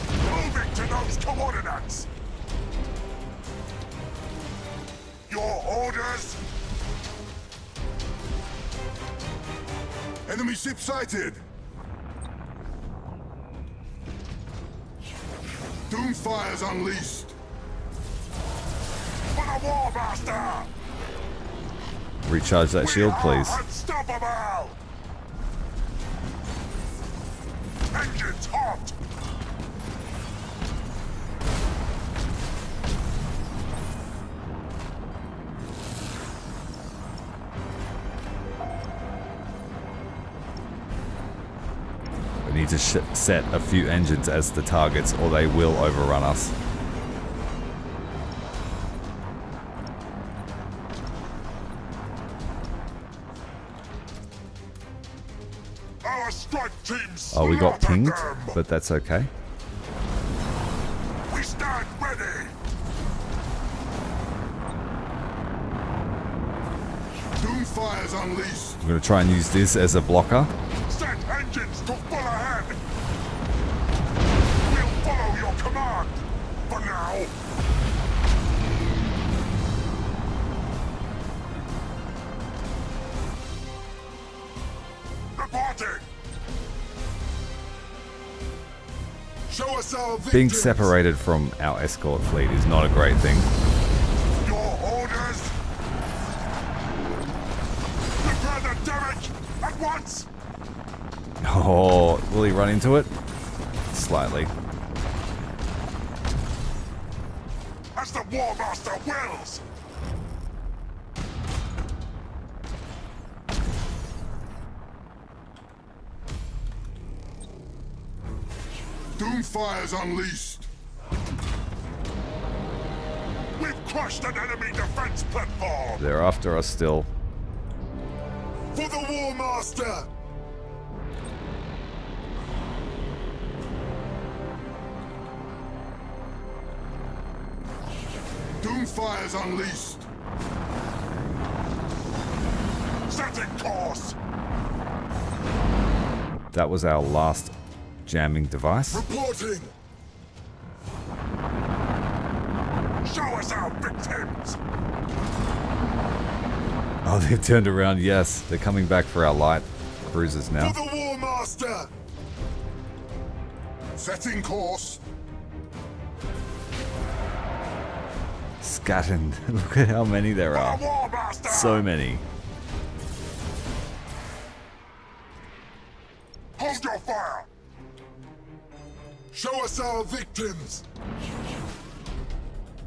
Moving to those coordinates. Your orders. Enemy ship sighted. Doomfire's unleashed. For the Warmaster. Recharge that shield, please. Unstoppable. Engines hot. We need to set a few engines as the targets, or they will overrun us. Our strike teams. Oh, we got slaughter pinged, them. but that's okay. We stand ready. Doomfire's unleashed. I'm going to try and use this as a blocker. Set engines to full ahead. We'll follow your command. For now. Reporting. Show us our Being victims. separated from our escort fleet is not a great thing. Your orders. Oh, will he run into it? Slightly. As the Warmaster wills! Doomfire's unleashed! We've crushed an enemy defense platform! They're after us still. For the Warmaster! Doomfire's unleashed! Setting course! That was our last jamming device. Reporting! Show us our victims! Oh, they've turned around. Yes, they're coming back for our light cruisers now. For the Warmaster! Setting course! Scattered. Look at how many there are. Warmaster! So many. Hold your fire! Show us our victims!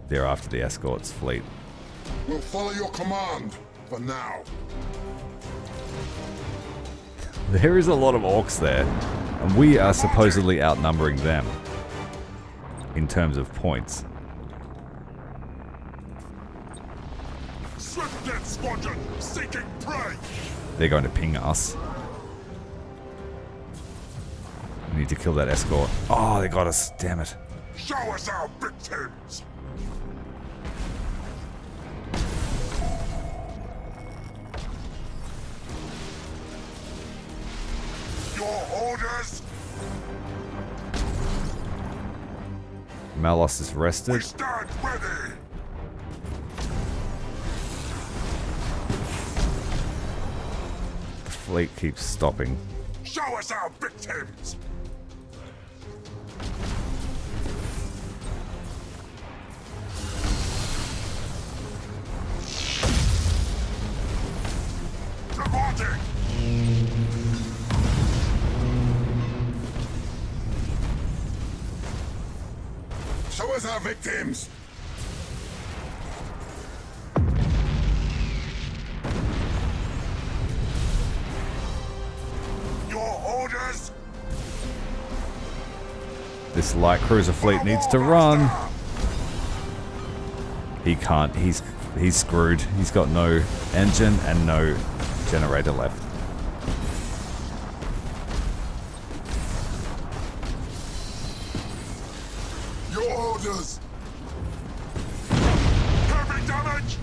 They're after the escort's fleet. We'll follow your command, for now. There is a lot of orcs there, and we are supposedly outnumbering them in terms of points. Swift Death Squadron, seeking prey! They're going to ping us. We need to kill that escort. Oh, they got us. Damn it. Show us our victims! Your orders? Malos is We rested. stand ready! The fleet keeps stopping. Show us our victims! Reporting! Show us our victims! Your orders? This light cruiser fleet needs to run. He can't. He's screwed. He's got no engine and no generator left. Your orders! Heavy damage!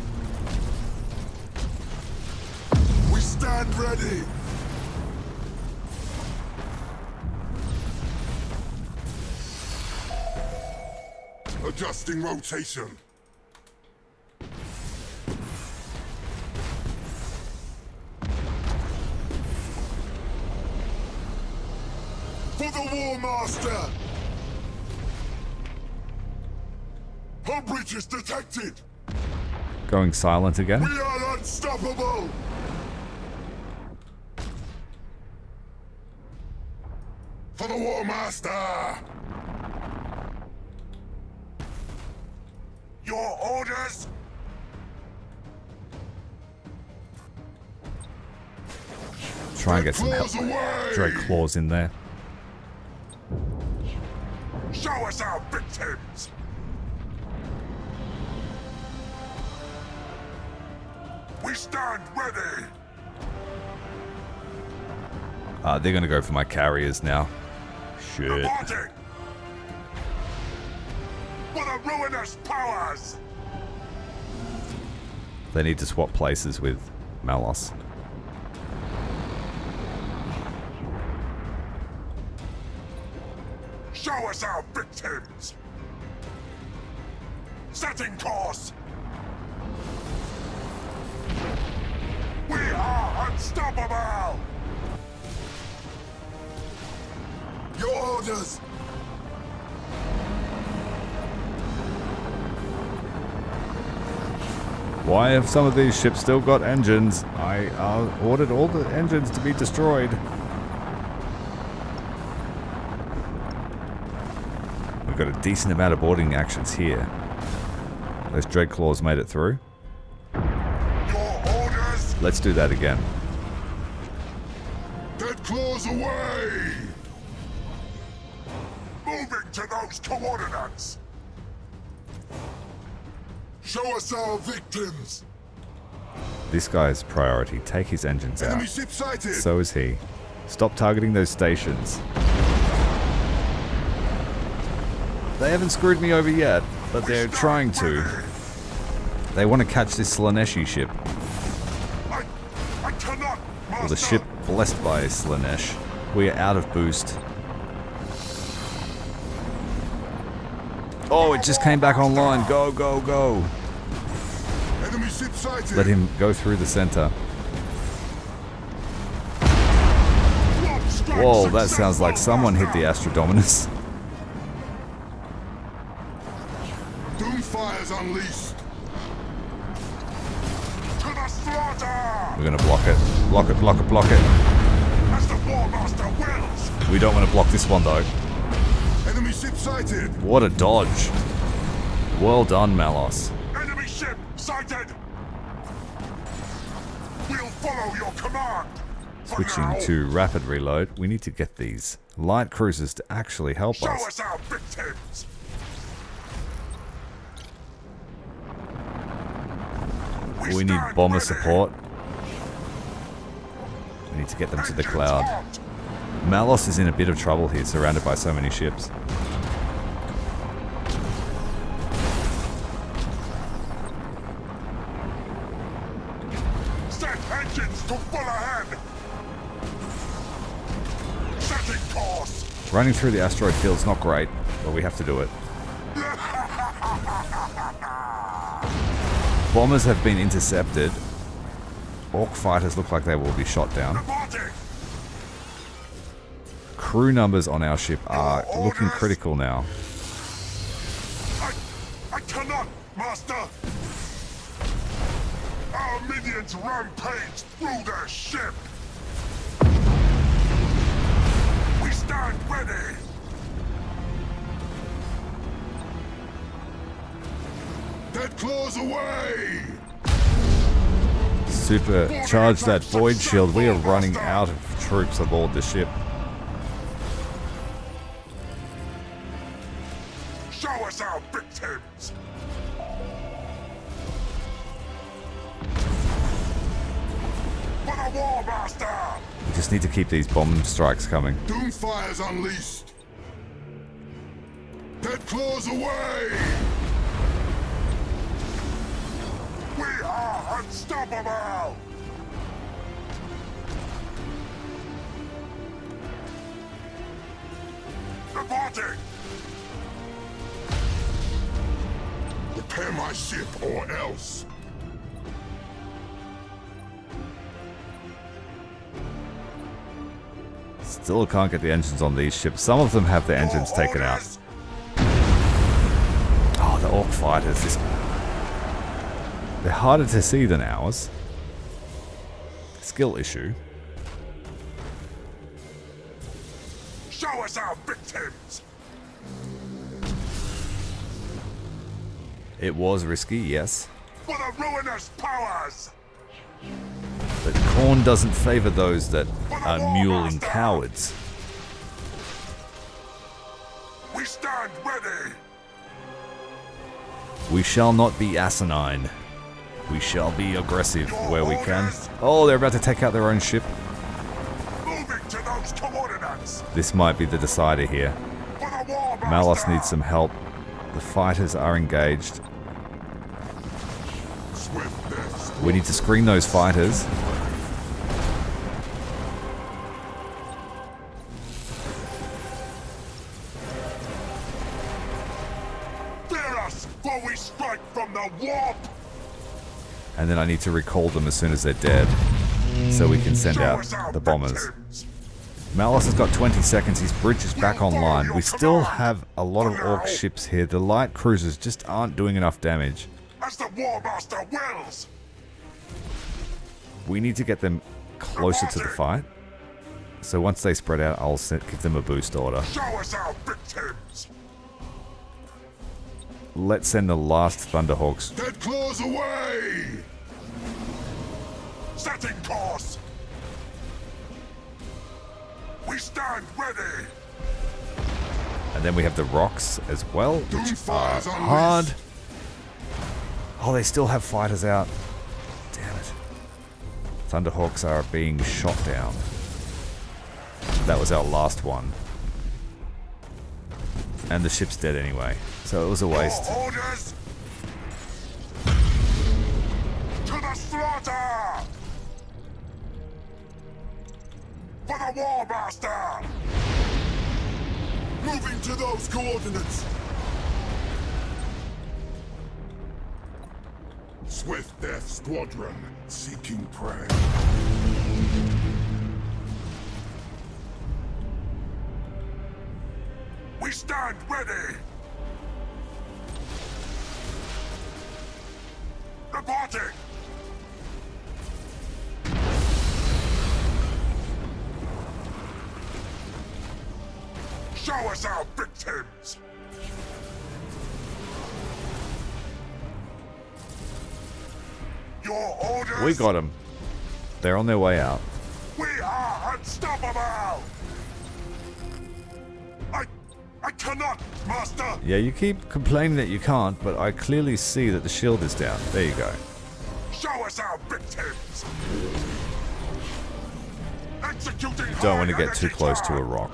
We stand ready! Adjusting rotation. For the Warmaster! Hull breach is detected! Going silent again. We are unstoppable! For the Warmaster! Your orders? Try and get some help. Claws away! Drake claws in there. Show us our victims! We stand ready! They're gonna go for my carriers now. Shit. Reporting! For the ruinous powers! They need to swap places with Malos. Show us our victims! Setting course! We are unstoppable! Your orders! Why have some of these ships still got engines? I ordered all the engines to be destroyed. We've got a decent amount of boarding actions here. Those Dreadclaws made it through. Your orders! Let's do that again. Deadclaws away! Moving to those coordinates! Show us our victims! This guy's priority. Take his engines out. Enemy ship sighted! So is he. Stop targeting those stations. They haven't screwed me over yet, but they're trying to. They want to catch this Slaneshi ship. I cannot, Or the ship blessed by Slanesh. We are out of boost. Oh, it just came back online. Go, go, go. Enemy ship sighted! Let him go through the center. Whoa, that sounds like someone hit the Astrodominus. Doomfire's unleashed! To the slaughter! We're gonna block it. Block it, block it, block it. As the Warmaster wills! We don't want to block this one though. Enemy ship sighted! What a dodge. Well done, Malos. Enemy ship sighted! We'll follow your command! For Switching now, to rapid reload, we need to get these light cruisers to actually help show us. us our victims! We need stand bomber ready. support. We need to get them to the Engines cloud. hot. Malos is in a bit of trouble here, surrounded by so many ships. Set engines to full ahead! Setting course! Running through the asteroid field's not great, but we have to do it. Bombers have been intercepted. Orc fighters look like they will be shot down. Reporting! Crew numbers on our ship are looking critical now. I cannot, Master! Our minions rampage through their ship! We stand ready! Deadclaws away! Supercharge that void shield. We are running out of troops aboard the ship. Show us our victims! For the Warmaster! We just need to keep these bomb strikes coming. Doomfire's unleashed! Deadclaws away! We are unstoppable! Reporting! Repair my ship or else! Still can't get the engines on these ships. Some of them have their engines taken out. Oh, the Orc fighters. They're harder to see than ours. Skill issue. Show us our victims! It was risky, yes. For the ruinous powers! But Khorne doesn't favor those that are muling cowards. We stand ready! We shall not be asinine. We shall be aggressive where we can. Oh, they're about to take out their own ship. Moving to those coordinates! This might be the decider here. For the Warmaster! Malos needs some help. The fighters are engaged. Swiftness! We need to screen those fighters. Fear us, for we strike from the warp! And then I need to recall them as soon as they're dead. So we can send Show out us our the bombers. victims. Malos has got 20 seconds. His bridge is back online. We still have a lot of Orc ships here. The light cruisers just aren't doing enough damage. As the Warmaster wills! We need to get them closer to the fight. So once they spread out, I'll give them a boost order. Show us our victims! let's send the last Thunderhawks. Dead claws away! Setting course! We stand ready! And then we have the rocks as well, which are hard. Oh, they still have fighters out. Damn it. Thunderhawks are being shot down. That was our last one. And the ship's dead anyway, so it was a waste. Your orders! To the slaughter! For the Warmaster! Moving to those coordinates! Swift Death Squadron, seeking prey. We stand ready! Reporting! Show us our victims! Your orders! We got them. They're on their way out. We are unstoppable! I cannot, Master! Yeah, you keep complaining that you can't, but I clearly see that the shield is down. There you go. Show us our victims! Executing Don't want to get too close to a rock.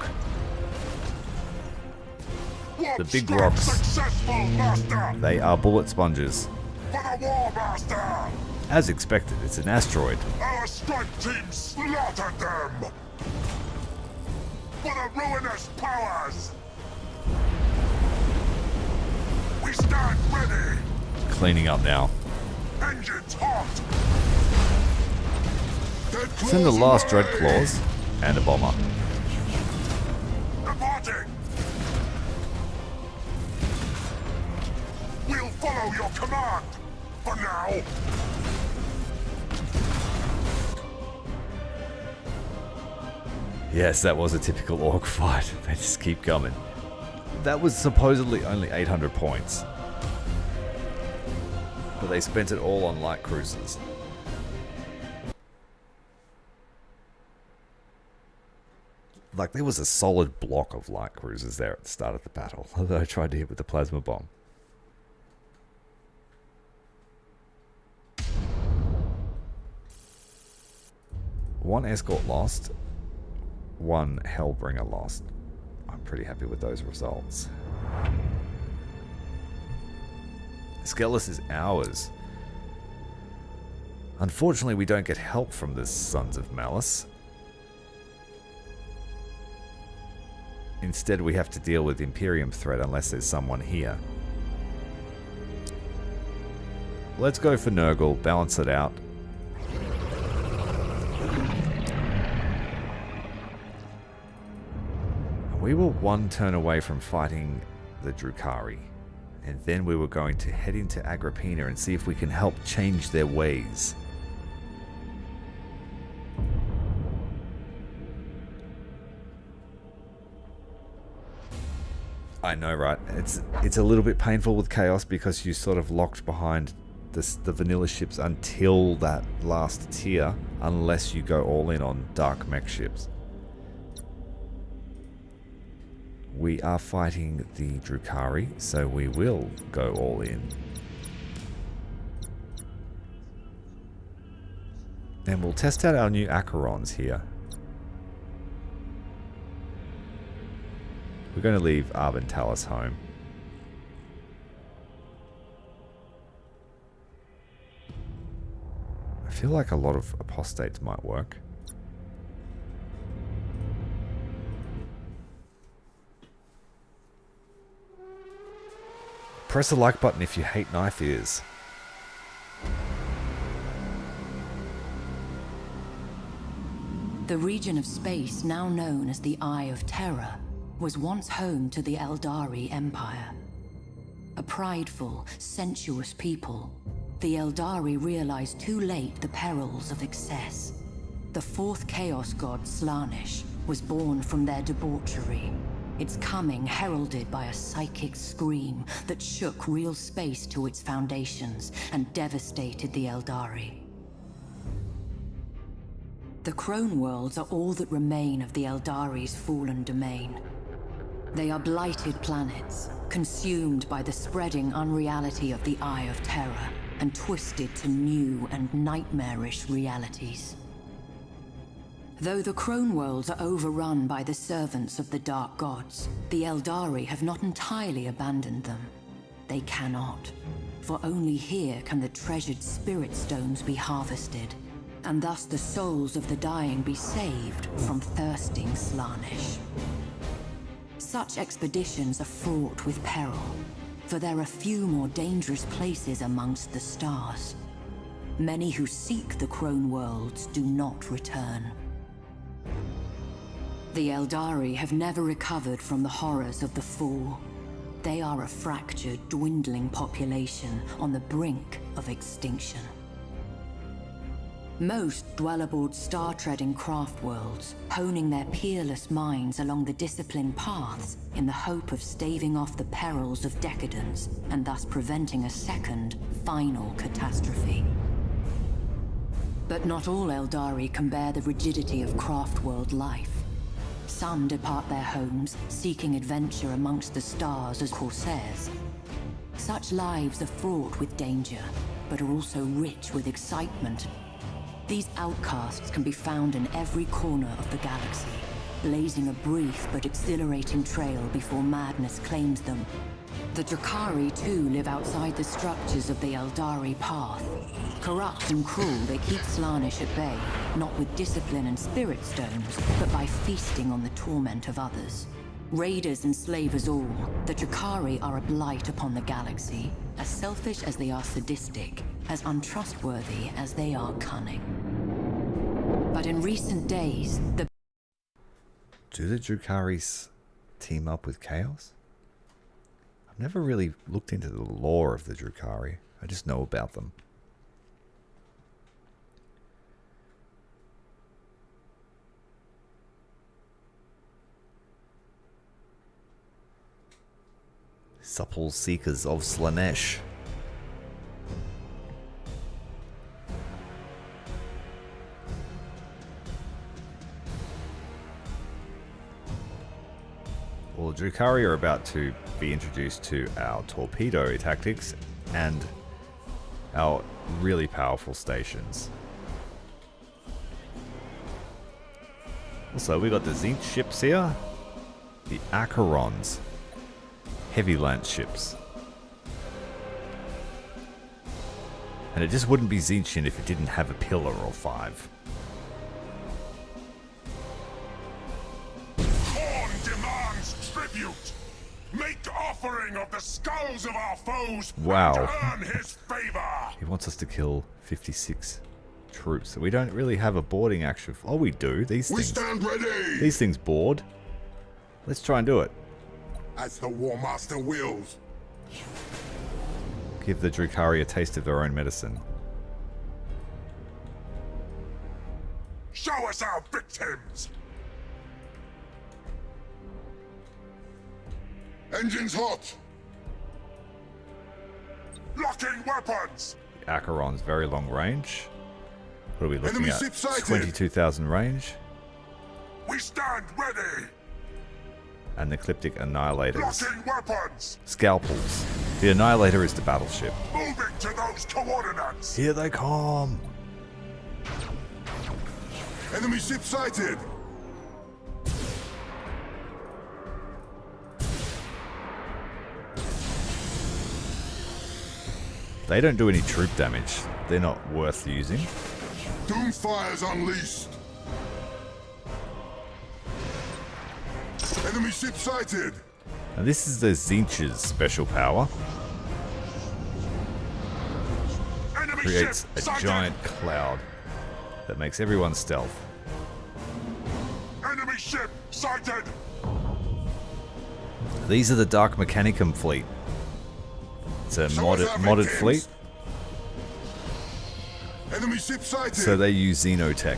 The big rocks, successful, Master! they are bullet sponges. For the Warmaster! As expected, it's an asteroid. Our strike team slaughtered them! For the ruinous powers! We stand ready! Cleaning up now. Engines hot! Send the last Dreadclaws and a bomber. Reporting! We'll follow your command! For now! Yes, that was a typical orc fight. They just keep coming. That was supposedly only 800 points. But they spent it all on light cruisers. Like, there was a solid block of light cruisers there at the start of the battle, although I tried to hit with the plasma bomb. One escort lost, one Hellbringer lost. I'm pretty happy with those results. Skelos is ours. Unfortunately, we don't get help from the Sons of Malice. Instead, we have to deal with Imperium threat unless there's someone here. Let's go for Nurgle, balance it out. We were one turn away from fighting the Drukhari, and then we were going to head into Agrippina and see if we can help change their ways. I know, right? It's a little bit painful with Chaos because you sort of locked behind the vanilla ships until that last tier, unless you go all in on dark mech ships. We are fighting the Drukhari, so we will go all in. And we'll test out our new Acherons here. We're going to leave Arben Talis home. I feel like a lot of apostates might work. Press the like button if you hate knife ears. The region of space now known as the Eye of Terror was once home to the Eldari Empire. A prideful, sensuous people, the Eldari realized too late the perils of excess. The fourth Chaos God, Slaanesh, was born from their debauchery. its coming heralded by a psychic scream that shook real space to its foundations and devastated the Eldari. The Crone Worlds are all that remain of the Eldari's fallen domain. They are blighted planets, consumed by the spreading unreality of the Eye of Terror, and twisted to new and nightmarish realities. Though the Crone Worlds are overrun by the servants of the Dark Gods, the Eldari have not entirely abandoned them. They cannot, for only here can the treasured Spirit Stones be harvested, and thus the souls of the dying be saved from thirsting Slaanesh. Such expeditions are fraught with peril, for there are few more dangerous places amongst the stars. Many who seek the Crone Worlds do not return. The Eldari have never recovered from the horrors of the Fall. They are a fractured, dwindling population on the brink of extinction. Most dwell aboard star-treading craft worlds, honing their peerless minds along the disciplined paths in the hope of staving off the perils of decadence and thus preventing a second, final catastrophe. But not all Eldari can bear the rigidity of craft world life. Some depart their homes, seeking adventure amongst the stars as corsairs. Such lives are fraught with danger, but are also rich with excitement. These outcasts can be found in every corner of the galaxy, blazing a brief but exhilarating trail before madness claims them. The Drukhari too live outside the structures of the Eldari path. Corrupt and cruel, they keep Slaanesh at bay, not with discipline and spirit stones, but by feasting on the torment of others. Raiders and slavers all, the Drukhari are a blight upon the galaxy, as selfish as they are sadistic, as untrustworthy as they are cunning. But in recent days, Do the Drukharis team up with Chaos? I've never really looked into the lore of the Drukhari. I just know about them. Supple seekers of Slaanesh. Well, the Drukhari are about to be introduced to our torpedo tactics and our really powerful stations. Also, we got the Tzeentch ships here, the Acherons, heavy lance ships. And it just wouldn't be Tzeentchian if it didn't have a pillar or 5. Khorne demands tribute. Make offering of the skulls of our foes. Wow. And earn his favor. He wants us to kill 56 troops. So we don't really have a boarding action. Oh, we do. These We things. stand ready. These things board. Let's try and do it. As the Warmaster wills. Give the Drukhari a taste of their own medicine. Show us our victims. Engines hot. Locking weapons. The Acheron's very long range. What are we looking Enemy at? ship sighted. 22,000 range. We stand ready. And the Ecliptic Annihilators. Locking weapons. Scalpels. The Annihilator is the battleship. Moving to those coordinates. Here they come. Enemy ship sighted. They don't do any troop damage. They're not worth using. Doomfire's unleashed. Enemy ship sighted. And this is the Tzeentch's special power. Enemy Creates ship a sighted. giant cloud that makes everyone stealth. Enemy ship sighted. These are the Dark Mechanicum fleet. It's a Show us our modded victims. fleet, Enemy ship sighted. so they use Xenotech.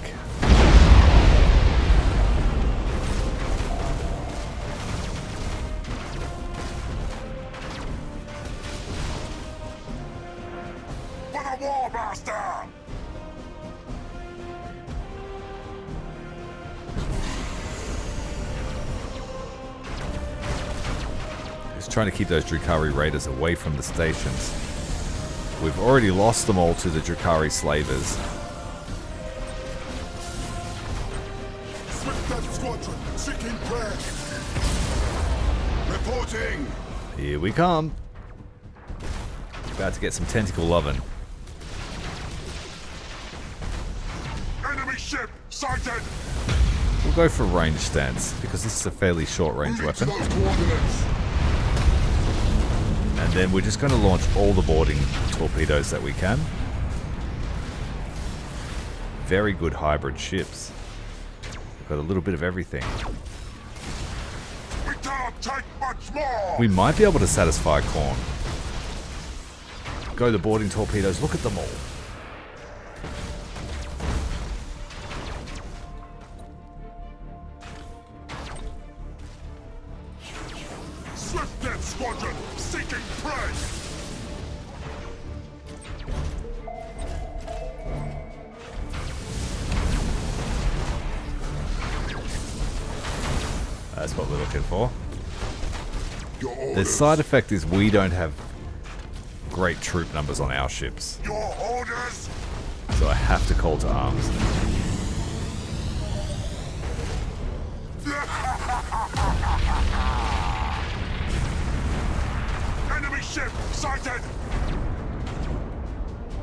Warmaster! He's trying to keep those Drukhari raiders away from the stations. We've already lost them all to the Drukhari slavers. Swift Death Squadron, seeking prey. Reporting. Here we come. About to get some tentacle loving. Enemy ship sighted! We'll go for range stance because this is a fairly short range weapon. Those coordinates. And then we're just going to launch all the boarding torpedoes that we can. Very good hybrid ships. We've got a little bit of everything. We cannot take much more! We might be able to satisfy Khorne. Go the boarding torpedoes, look at them all. Swift Death Squadron, seeking prey! That's what we're looking for. Your The orders. side effect is we don't have great troop numbers on our ships. Your orders. So I have to call to arms. Enemy ship sighted!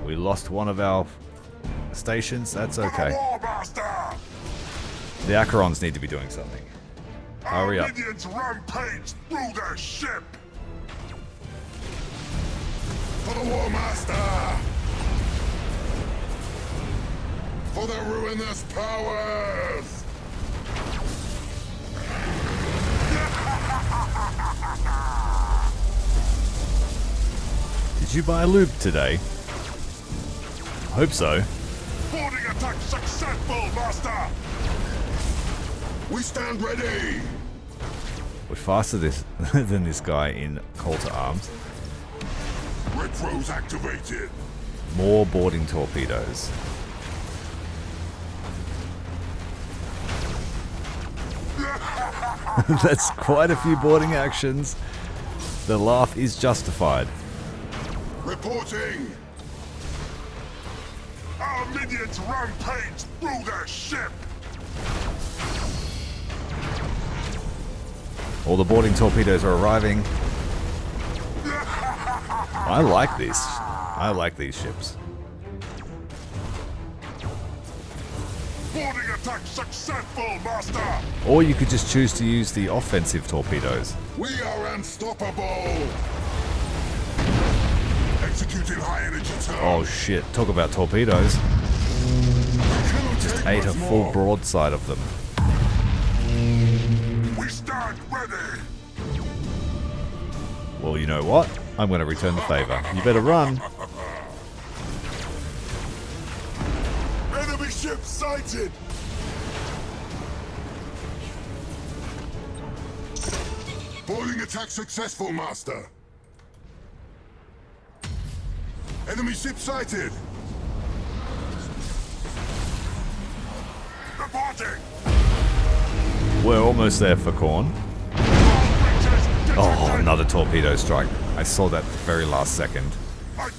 We lost one of our stations, that's okay. Warmaster! The Acherons need to be doing something. Hurry Our up. minions rampage through their ship! For the Warmaster! For the ruinous powers! Did you buy a loop today? Hope so. Boarding attack successful, Master! We stand ready! We're faster than this guy in call to arms. Retros activated! More boarding torpedoes. That's quite a few boarding actions. The laugh is justified. Reporting! Our minions rampage through their ship! All the boarding torpedoes are arriving. I like this. I like these ships. Boarding attack successful, Master! Or you could just choose to use the offensive torpedoes. We are unstoppable! Executing high energy turn. Oh shit, talk about torpedoes. Just ate a full broadside of them. We stand ready! Well, you know what? I'm going to return the favor. You better run. Enemy ship sighted! Boarding attack successful, Master. Enemy ship sighted! Reporting! We're almost there for Khorne. Oh, another torpedo strike. I saw that the very last second. I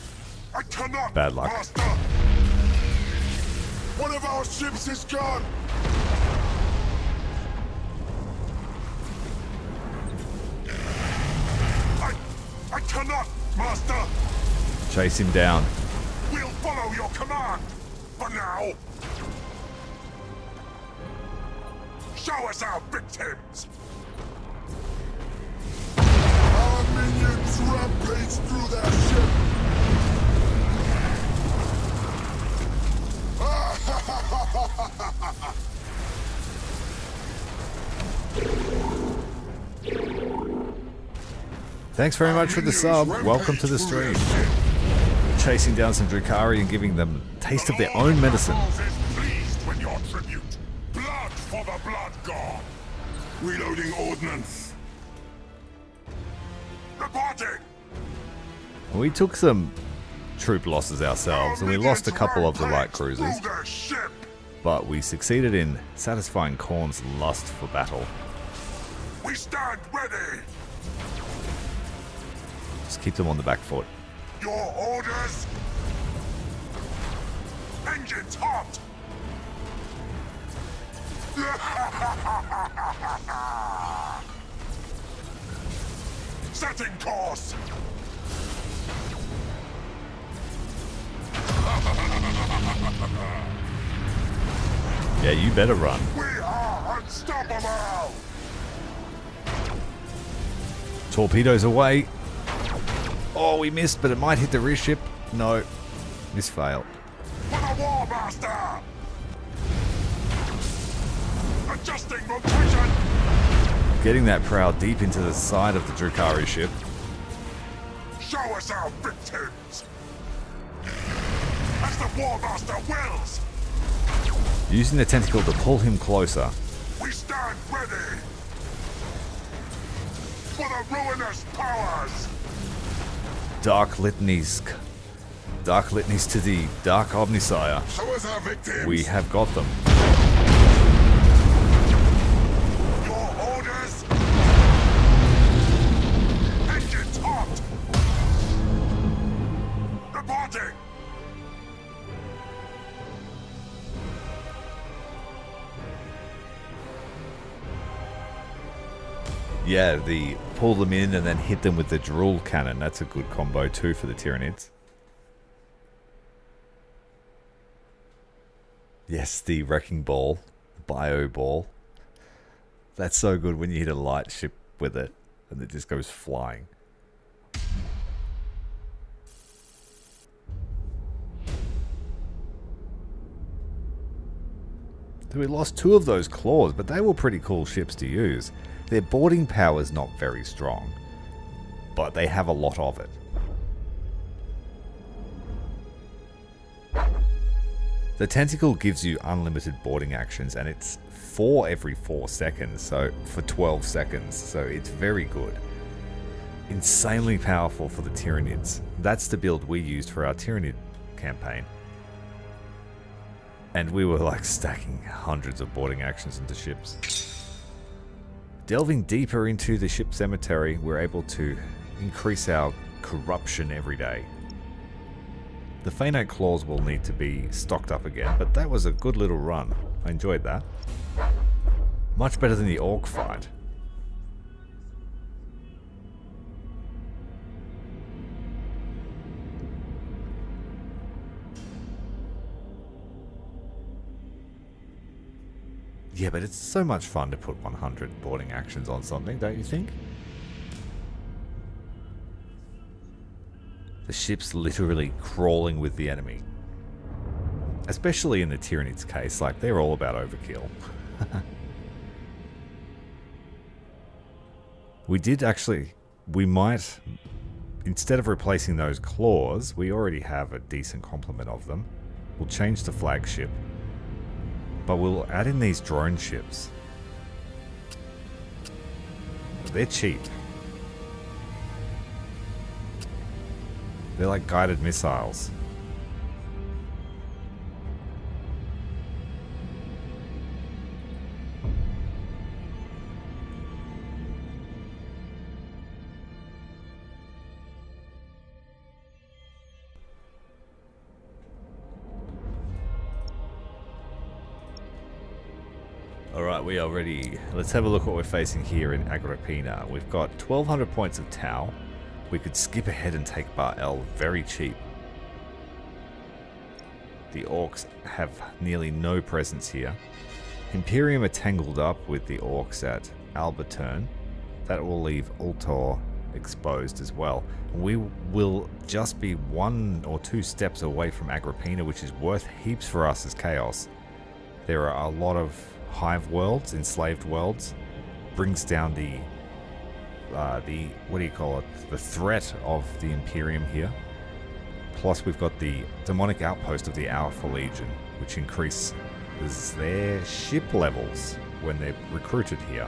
cannot! Bad luck. Master! One of our ships is gone! I cannot, Master! Chase him down. We'll follow your command! For now! Show us our victims! Our minions rampage through their ship! Thanks very much for the sub. Welcome to the stream. Chasing down some Drukhari and giving them a taste of their own medicine. Pleased when your tribute. Blood for the blood god. Reloading ordnance. Reporting. We took some troop losses ourselves, and we lost a couple of the light cruisers, but we succeeded in satisfying Khorne's lust for battle. We stand ready! Just keep them on the back foot. Your orders? Engines hot! Setting course! Yeah, you better run. We are unstoppable! Torpedoes away. Oh, we missed, but it might hit the rear ship. No, misfail. For the Warmaster! Adjusting rotation! Getting that prow deep into the side of the Drukhari ship. Show us our victims! As the Warmaster wills! Using the tentacle to pull him closer. We stand ready! For the ruinous powers! Dark litanies. Dark litanies to the Dark Omnisire. Show us our victims! We have got them. Your orders? Engines hot! Reporting! Yeah, the pull them in and then hit them with the drool cannon. That's a good combo too for the Tyranids. Yes, the wrecking ball, the bio ball. That's so good when you hit a light ship with it and it just goes flying. So we lost 2 of those claws, but they were pretty cool ships to use. Their boarding power is not very strong, but they have a lot of it. The tentacle gives you unlimited boarding actions, and it's 4 every 4 seconds, so for 12 seconds, so it's very good. Insanely powerful for the Tyranids. That's the build we used for our Tyranid campaign. And we were like stacking hundreds of boarding actions into ships. Delving deeper into the ship cemetery, we're able to increase our corruption every day. The Phaenite Claws will need to be stocked up again, but that was a good little run. I enjoyed that. Much better than the Orc fight. Yeah, but it's so much fun to put 100 boarding actions on something, don't you think? The ship's literally crawling with the enemy. Especially in the Tyranids' case, like, they're all about overkill. We might, instead of replacing those claws, we already have a decent complement of them. We'll change the flagship. But we'll add in these drone ships. They're cheap. They're like guided missiles. Alright, we are ready. Let's have a look what we're facing here in Agrippina. We've got 1200 points of Tau. We could skip ahead and take Bar El very cheap. The Orcs have nearly no presence here. Imperium are tangled up with the Orcs at Alberturn. That will leave Ultor exposed as well. We will just be 1 or 2 steps away from Agrippina, which is worth heaps for us as Chaos. There are a lot of hive worlds, enslaved worlds. Brings down the what do you call it? The threat of the Imperium here. Plus we've got the demonic outpost of the Alpha Legion, which increases their ship levels when they're recruited here.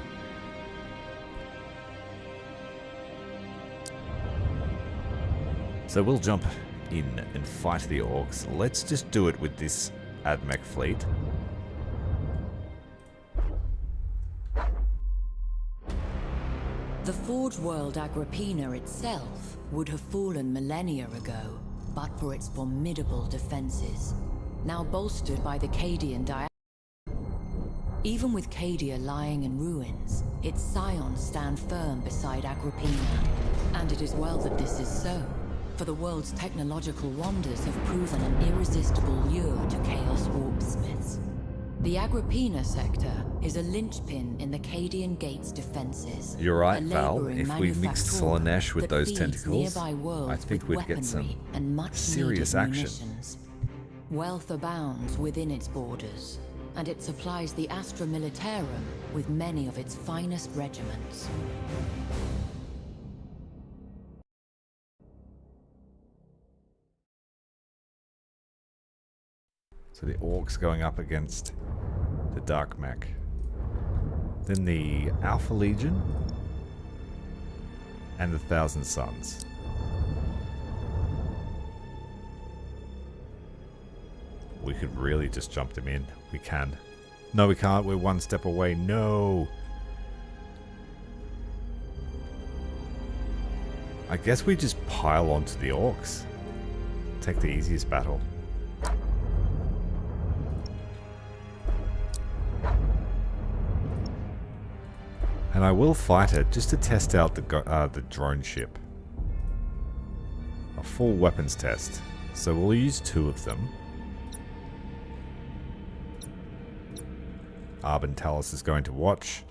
So we'll jump in and fight the orcs. Let's just do it with this AdMech fleet. The Forge World Agrippina itself would have fallen millennia ago, but for its formidable defenses, now bolstered by the Cadian diaspora. Even with Cadia lying in ruins, its scions stand firm beside Agrippina. And it is well that this is so, for the world's technological wonders have proven an irresistible lure to Chaos Warpsmiths. The Agrippina sector is a linchpin in the Cadian Gate's defenses. You're right, Val. If we mixed Slaanesh with those tentacles, I think we'd get some serious action. Wealth abounds within its borders, and it supplies the Astra Militarum with many of its finest regiments. So the orcs going up against the Dark Mech. Then the Alpha Legion and the Thousand Suns. We could really just jump them in. We can. No, we can't. We're one step away. No. I guess we just pile onto the orcs. Take the easiest battle. And I will fight it just to test out the drone ship. A full weapons test. So we'll use 2 of them. Arbin Talos is going to watch.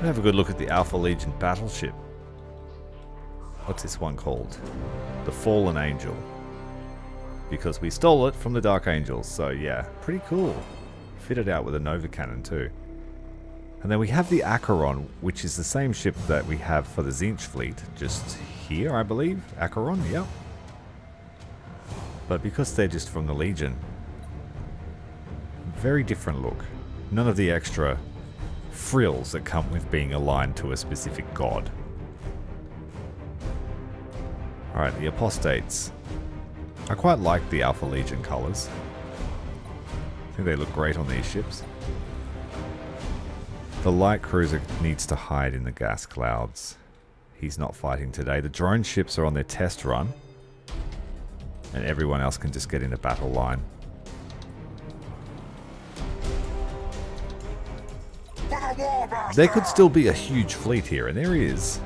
Have a good look at the Alpha Legion battleship. What's this one called? The Fallen Angel. Because we stole it from the Dark Angels, so yeah, pretty cool. Fitted out with a Nova Cannon too. And then we have the Acheron, which is the same ship that we have for the Tzeentch fleet, just here, I believe. Acheron, yeah. But because they're just from the Legion, very different look. None of the extra frills that come with being aligned to a specific god. Alright, the Apostates. I quite like the Alpha Legion colours. I think they look great on these ships. The light cruiser needs to hide in the gas clouds. He's not fighting today. The drone ships are on their test run. And everyone else can just get in the battle line. There could still be a huge fleet here, and there is.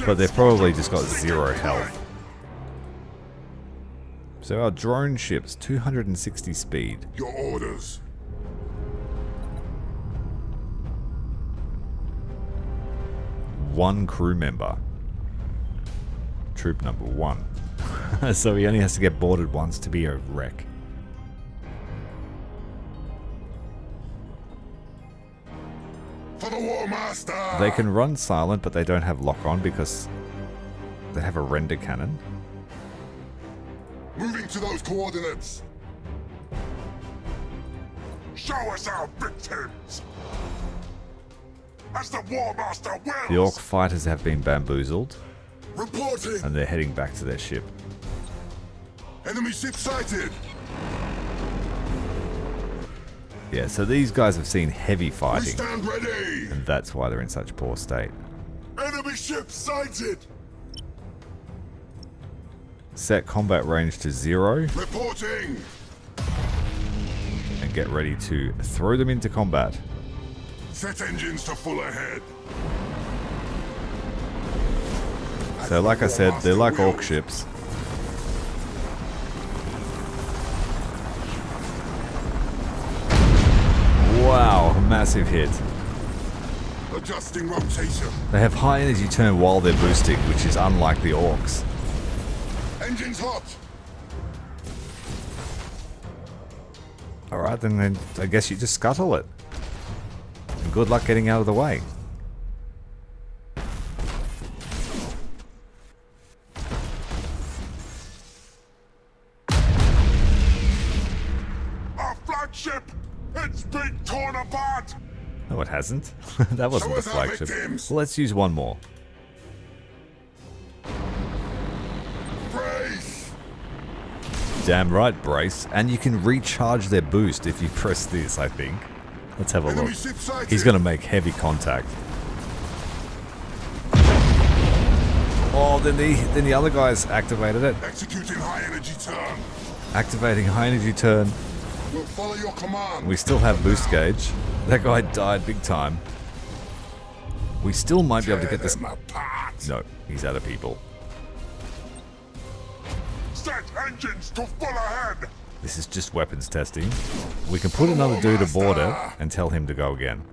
But they've probably just got 0 health. So our drone ships, 260 speed. Your orders. One crew member. Troop number 1. So he only has to get boarded once to be a wreck. For the Warmaster! They can run silent, but they don't have lock-on because they have a render cannon. Moving to those coordinates. Show us our victims! As the Warmaster wills! The Orc fighters have been bamboozled. Reporting! And they're heading back to their ship. Enemy ship sighted! Yeah, so these guys have seen heavy We fighting. stand ready! And that's why they're in such poor state. Enemy ship sighted! Set combat range to 0. Reporting! And get ready to throw them into combat. Set engines to full ahead. So like I said, they're like orc ships. Wow, massive hit. Adjusting rotation. They have high energy turn while they're boosting, which is unlike the orcs. Engines hot. Alright, then I guess you just scuttle it. And good luck getting out of the way. Our flagship! It's been torn apart! No, it hasn't. That wasn't Show the us our flagship. victims. Well, let's use one more. Brace! Damn right, brace. And you can recharge their boost if you press this, I think. Let's have a Enemy look. ship sighted. He's going to make heavy contact. Oh, then the other guys activated it. Executing high energy turn. Activating high energy turn. We'll follow your command. We still have boost gauge. That guy died big time. We still might be able to get this. Tear them apart. No, he's out of people. Set engines to full ahead. This is just weapons testing. We can put another dude aboard it and tell him to go again.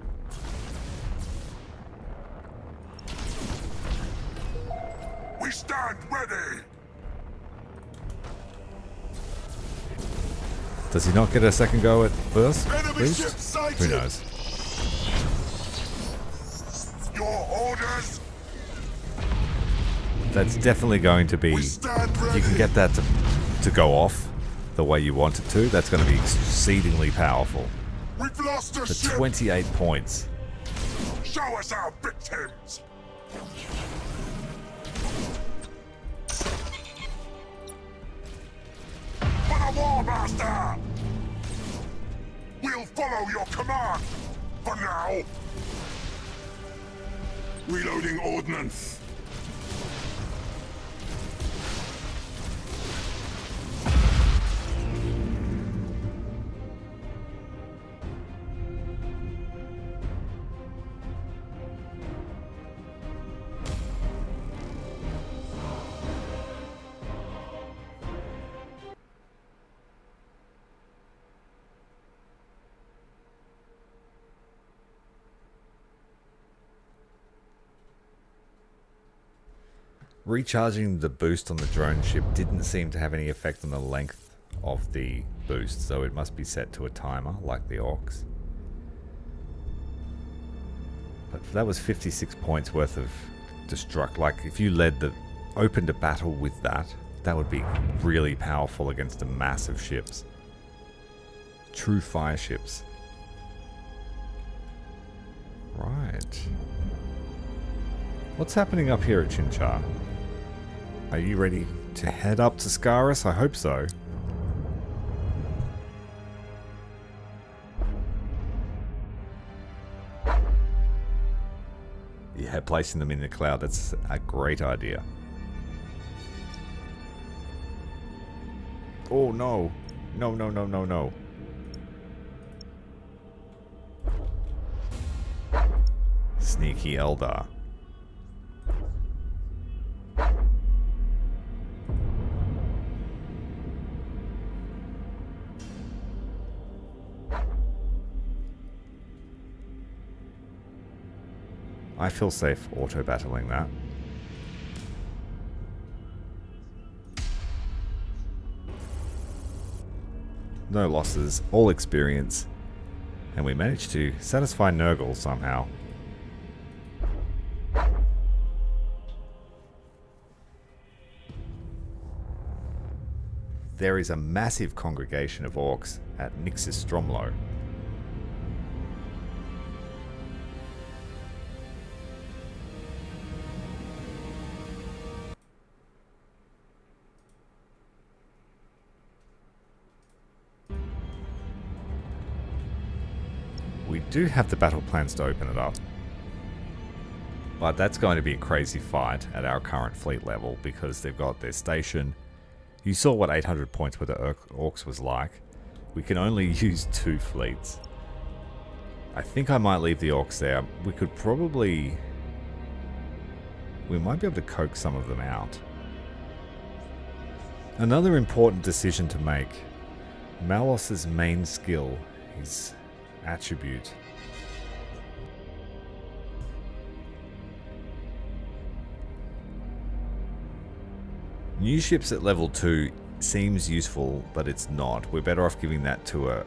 We stand ready. Does he not get a second go at first? Enemy Boost? ship sighted. Who knows? Your orders. That's definitely going to be. We stand If ready. you can get that to go off the way you want it to, that's going to be exceedingly powerful. We've lost a For ship. 28 points. Show us our victims. For the Warmaster. We'll follow your command. For now. Reloading ordnance. Recharging the boost on the drone ship didn't seem to have any effect on the length of the boost, so it must be set to a timer like the orcs. But that was 56 points worth of destruct. Like if you opened a battle with that, that would be really powerful against the massive ships. True fire ships. Right. What's happening up here at Chinchar? Are you ready to head up to Scaris? I hope so. Yeah, placing them in the cloud, that's a great idea. Oh no. No, no, no, no, no. Sneaky Eldar. I feel safe auto-battling that. No losses, all experience. And we managed to satisfy Nurgle somehow. There is a massive congregation of orcs at Nixis Stromlo. We do have the battle plans to open it up. But that's going to be a crazy fight at our current fleet level because they've got their station. You saw what 800 points worth of orcs was like. We can only use 2 fleets. I think I might leave the orcs there. We could probably we might be able to coax some of them out. Another important decision to make. Malos' main skill, his attribute. New ships at level 2 seems useful, but it's not. We're better off giving that to a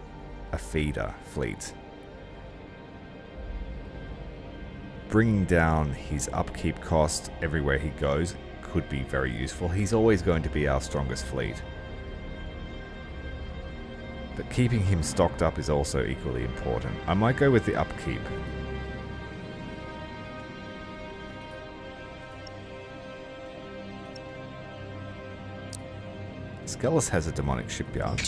feeder fleet. Bringing down his upkeep cost everywhere he goes could be very useful. He's always going to be our strongest fleet. But keeping him stocked up is also equally important. I might go with the upkeep. Skelos has a demonic shipyard.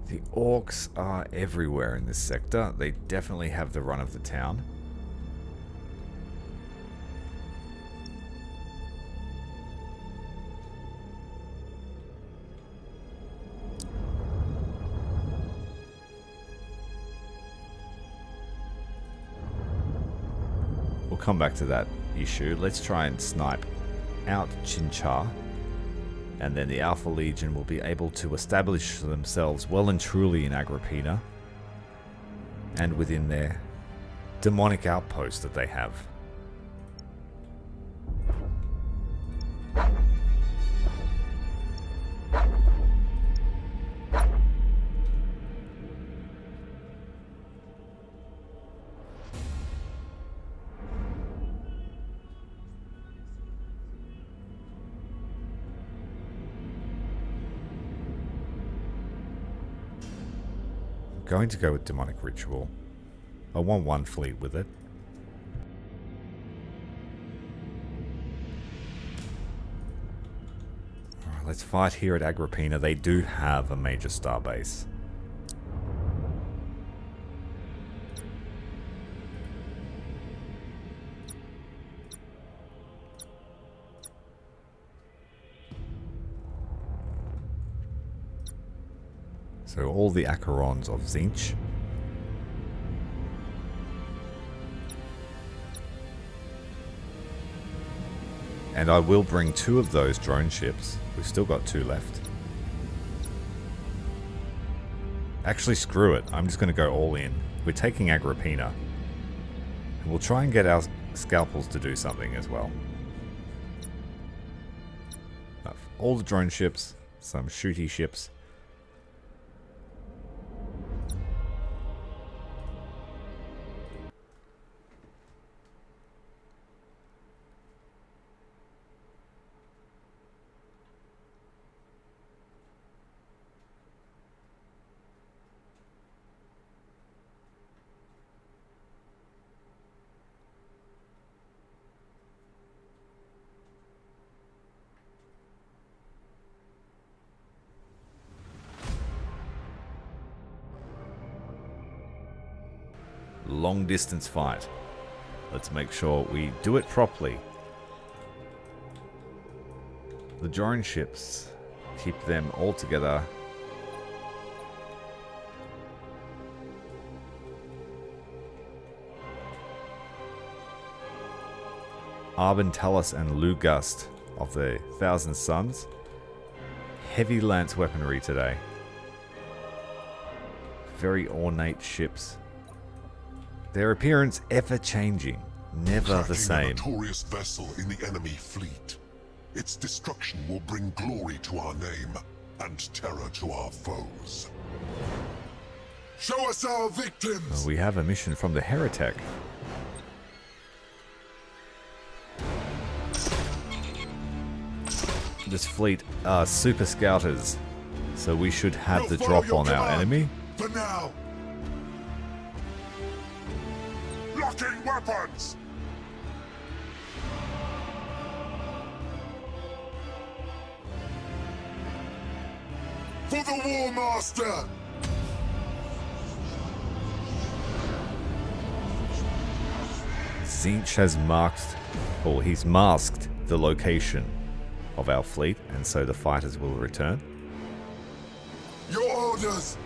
The orcs are everywhere in this sector. They definitely have the run of the town. We'll come back to that issue. Let's try and snipe out Chinchar. And then the Alpha Legion will be able to establish themselves well and truly in Agrippina. And within their demonic outpost that they have. Going to go with Demonic Ritual. I want one fleet with it. Alright, let's fight here at Agrippina. They do have a major starbase. So all the Acherons of Tzeentch. And I will bring 2 of those drone ships. We've still got 2 left. Actually, screw it. I'm just going to go all in. We're taking Agrippina. And we'll try and get our scalpels to do something as well. All the drone ships, some shooty ships. Long distance fight. Let's make sure we do it properly. The drone ships, keep them all together. Arbentalus and Lugust of the Thousand Suns. Heavy lance weaponry today. Very ornate ships. Their appearance ever changing, never the same. A notorious vessel in the enemy fleet. Its destruction will bring glory to our name and terror to our foes. Show us our victims! Well, we have a mission from the Heretic. This fleet are super scouters, so we should have the drop on our enemy. For now! Locking weapons! For the Warmaster! Tzeentch has marked, or he's masked, the location of our fleet, and so the fighters will return. Your orders!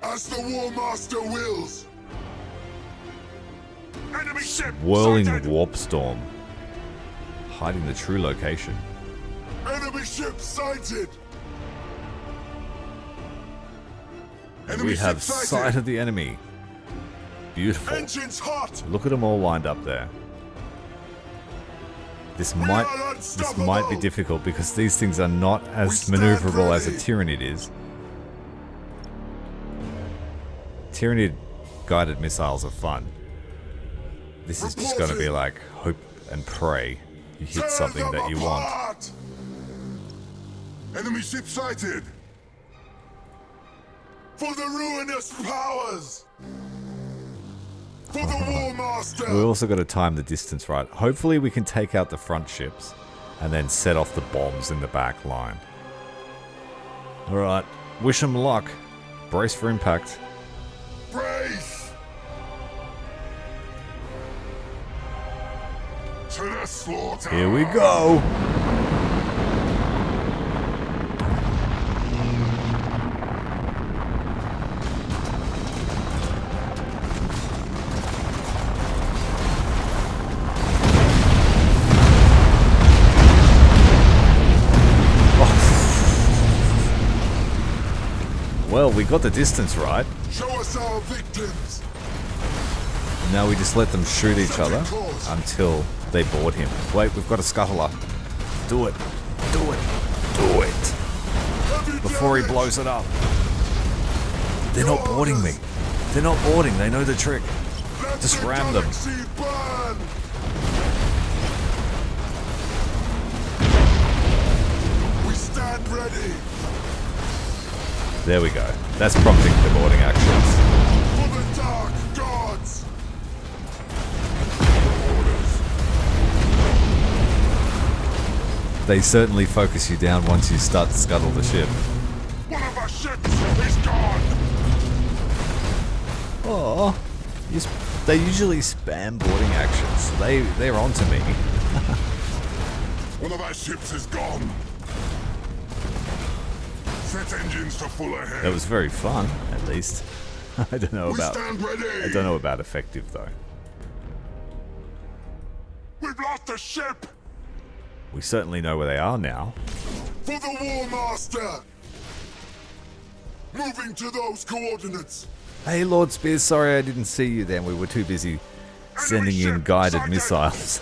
As the Warmaster wills! Enemy ship Whirling sighted! warp storm, hiding the true location. Enemy ship sighted! And we have sight of the enemy. Beautiful. Engines hot! Look at them all lined up there. This might be difficult because these things are not as maneuverable as a Tyranid is. Tyranid guided missiles are fun. This is just going to be like hope and pray you hit something that you want. Enemy ship sighted! For the ruinous powers! For the Warmaster! We also got to time the distance right. Hopefully we can take out the front ships and then set off the bombs in the back line. Alright, wish them luck. Brace for impact. Brace! To the slaughter! Here we go! Well, we got the distance right. Show us our victims! Now we just let them shoot each other until they board him. Wait, we've got a scuttler. Do it. Do it. Do it. Before he blows it up. They're not boarding me. They're not boarding. They know the trick. Just ram them. We stand ready! There we go. That's prompting the boarding actions. For the dark gods! They certainly focus you down once you start to scuttle the ship. One of our ships is gone! Oh, they usually spam boarding actions. They're onto me. One of our ships is gone. Set engines to full ahead. That was very fun, at least. I don't know about. Stand ready. I don't know about effective though. We've lost a ship. We certainly know where they are now. For the Warmaster. Moving to those coordinates. Hey, Lord Spears, sorry I didn't see you then. We were too busy sending in guided missiles.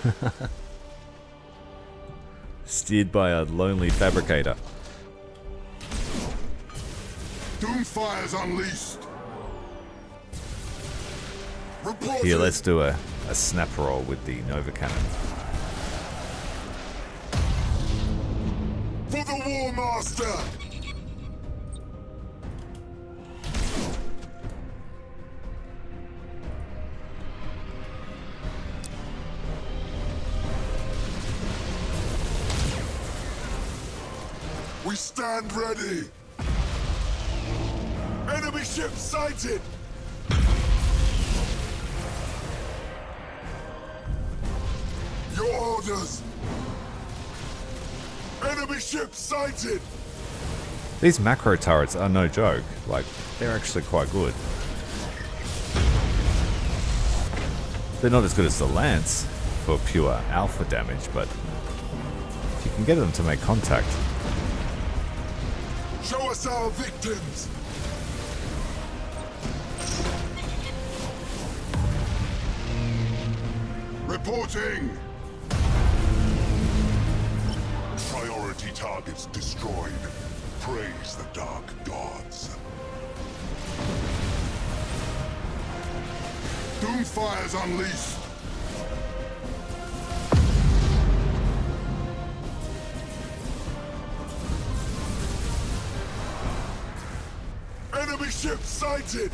Steered by a lonely fabricator. Doomfire's unleashed. Reporting. Here, let's do a snap roll with the Nova Cannon. For the Warmaster. We stand ready. Enemy ship sighted. Your orders. Enemy ship sighted. These macro turrets are no joke. Like, they're actually quite good. They're not as good as the Lance for pure alpha damage, but if you can get them to make contact. Show us our victims. Reporting. Priority targets destroyed. Praise the dark gods. Doomfire's unleashed. Enemy ship sighted.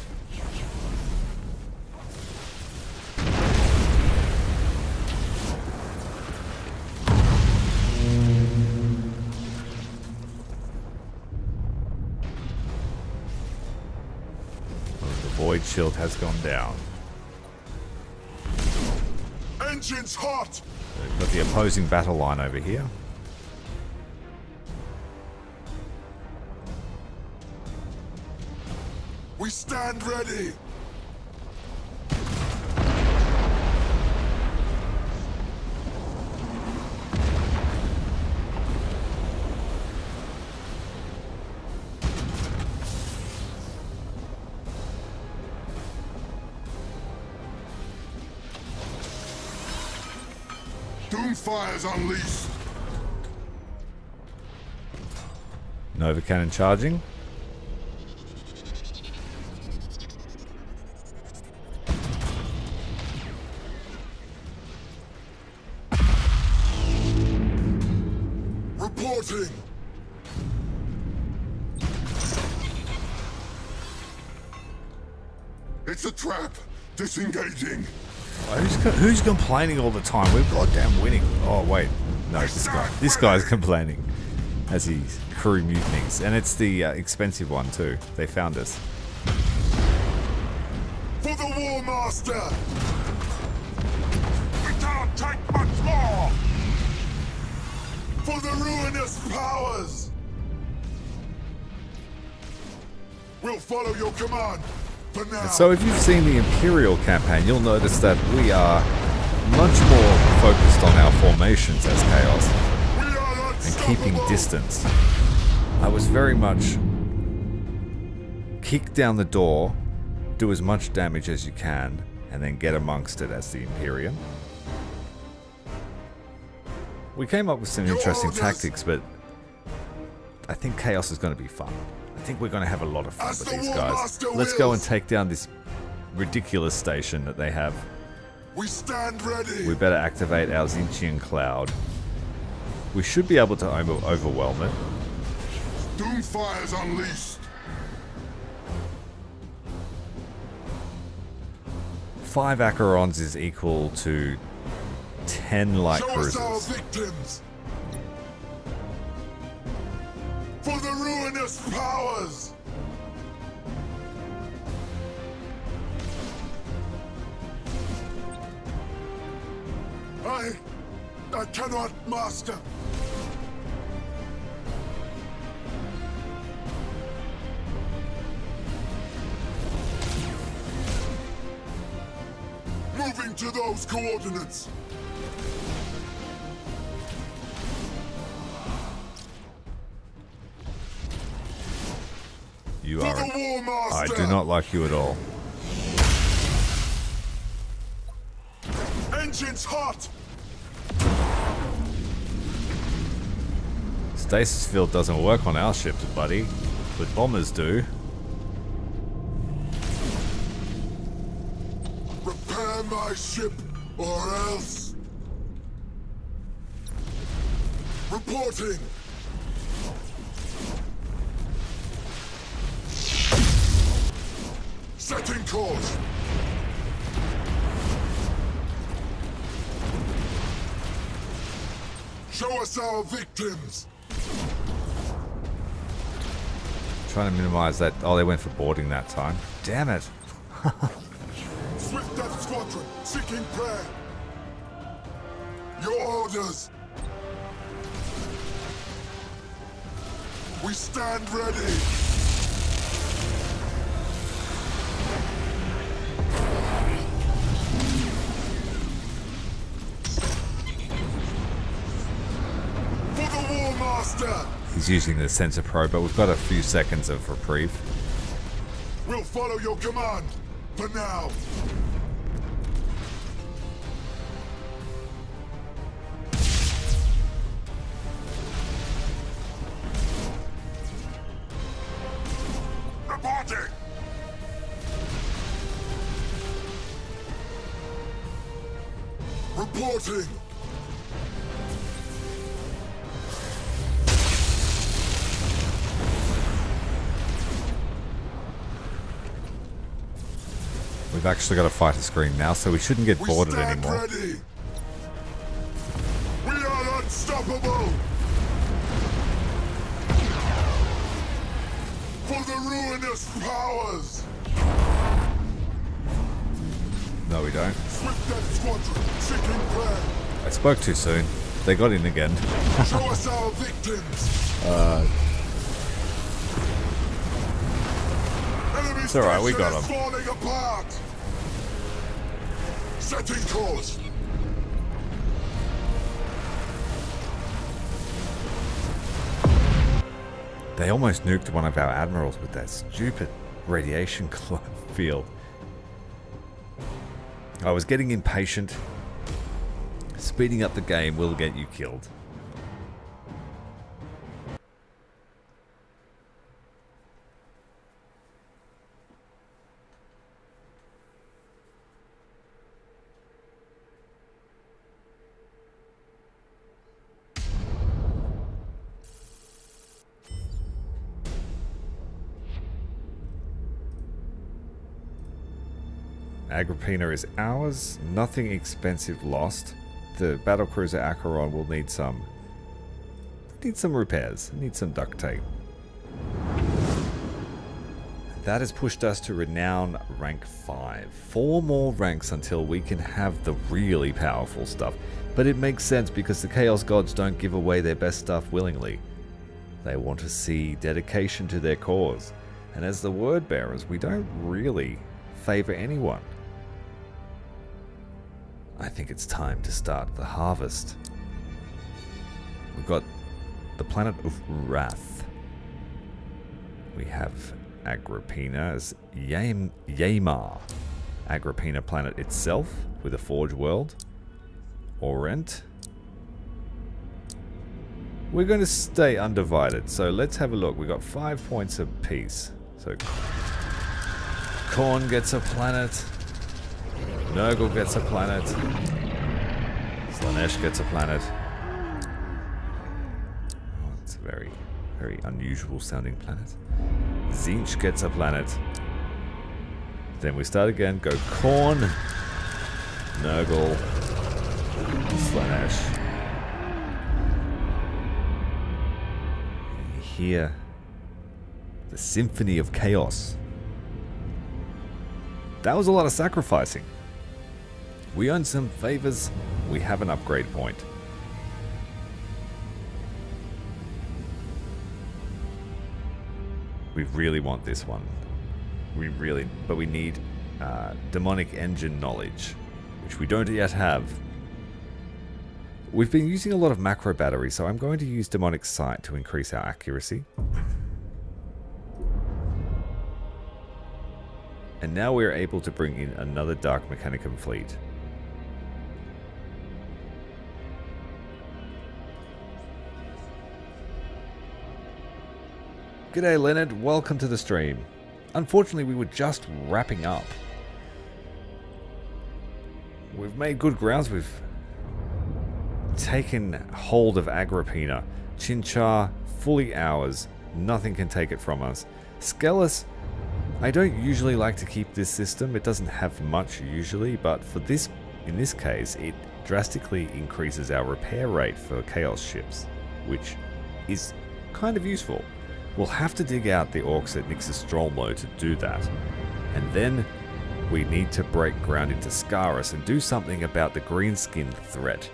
The void shield has gone down. Engines hot! We've got the opposing battle line over here. We stand ready! Doomfire's unleashed! Nova Cannon charging. Reporting! It's a trap! Disengaging! Who's complaining all the time? We're goddamn winning. Oh wait, no, this guy. This guy's complaining as his crew mutinies, and it's the expensive one too. They found us. For the Warmaster! We cannot take much more! For the ruinous powers! We'll follow your command. For now. So if you've seen the Imperial campaign, you'll notice that we are much more focused on our formations as Chaos and keeping distance. I was very much kick down the door, do as much damage as you can, and then get amongst it as the Imperium. We came up with some interesting tactics, but I think Chaos is going to be fun. I think we're going to have a lot of fun with these guys. Let's go and take down this ridiculous station that they have. We stand ready. We better activate our Zinchian Cloud. We should be able to overwhelm it. Doomfire's unleashed. 5 Acherons is equal to 10 light Show us our cruisers. victims. For the ruinous powers! I cannot master. Moving to those coordinates. You For are. the I Warmaster! do not like you at all. Engines hot! Stasis field doesn't work on our ships, buddy, but bombers do. Repair my ship, or else. Reporting. Setting course. Show us our victims. Trying to minimize that. Oh, they went for boarding that time. Damn it. Swift Death Squadron, seeking prayer. Your orders. We stand ready. For the Warmaster. He's using the sensor probe, but we've got a few seconds of reprieve. We'll follow your command. For now. Reporting. Reporting. We've actually got a fighter screen now, so we shouldn't get boarded anymore. Ready. We are unstoppable. For the ruinous powers. No, we we don't. Swift Death Squadron, seeking prayer. I spoke too soon. They got in again. Show us our victims. Enemy It's alright, we got station is falling apart. Setting course. They almost nuked one of our admirals with that stupid radiation field. I was getting impatient. Speeding up the game will get you killed. Agrippina is ours. Nothing expensive lost. The battle cruiser Acheron will need some repairs. Need some duct tape. That has pushed us to renown rank 5. 4 more ranks until we can have the really powerful stuff. But it makes sense because the Chaos Gods don't give away their best stuff willingly. They want to see dedication to their cause. And as the word bearers, we don't really favor anyone. I think it's time to start the harvest. We've got the planet of Wrath. We have Agrippina's Yamar. Agrippina planet itself with a forge world. Orient. We're going to stay undivided, so let's have a look. We've got 5 points apiece. So Khorne gets a planet. Nurgle gets a planet. Slaanesh gets a planet. Oh, it's a very, very unusual sounding planet. Tzeentch gets a planet. Then we start again. Go Khorne, Nurgle, Slaanesh. You hear the Symphony of Chaos. That was a lot of sacrificing. We earned some favors. We have an upgrade point. We really want this one. But we need demonic engine knowledge, which we don't yet have. We've been using a lot of macro battery, so I'm going to use demonic sight to increase our accuracy. And now we're able to bring in another Dark Mechanicum fleet. G'day Leonard, welcome to the stream. Unfortunately, we were just wrapping up. We've made good grounds. We've taken hold of Agrippina. Chinchar, fully ours. Nothing can take it from us. Skelos, I don't usually like to keep this system. It doesn't have much usually, but for this, in this case, it drastically increases our repair rate for Chaos ships, which is kind of useful. We'll have to dig out the orcs at Nyx's Strolmo to do that. And then we need to break ground into Scaris and do something about the greenskin threat.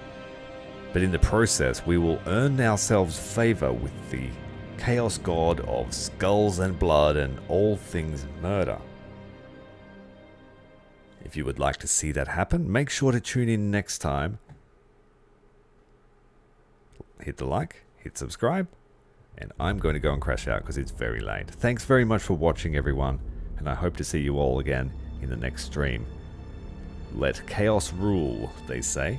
But in the process, we will earn ourselves favor with the Chaos God of skulls and blood and all things murder. If you would like to see that happen, make sure to tune in next time. Hit the like, hit subscribe. And I'm going to go and crash out because it's very late. Thanks very much for watching, everyone. And I hope to see you all again in the next stream. Let chaos rule, they say.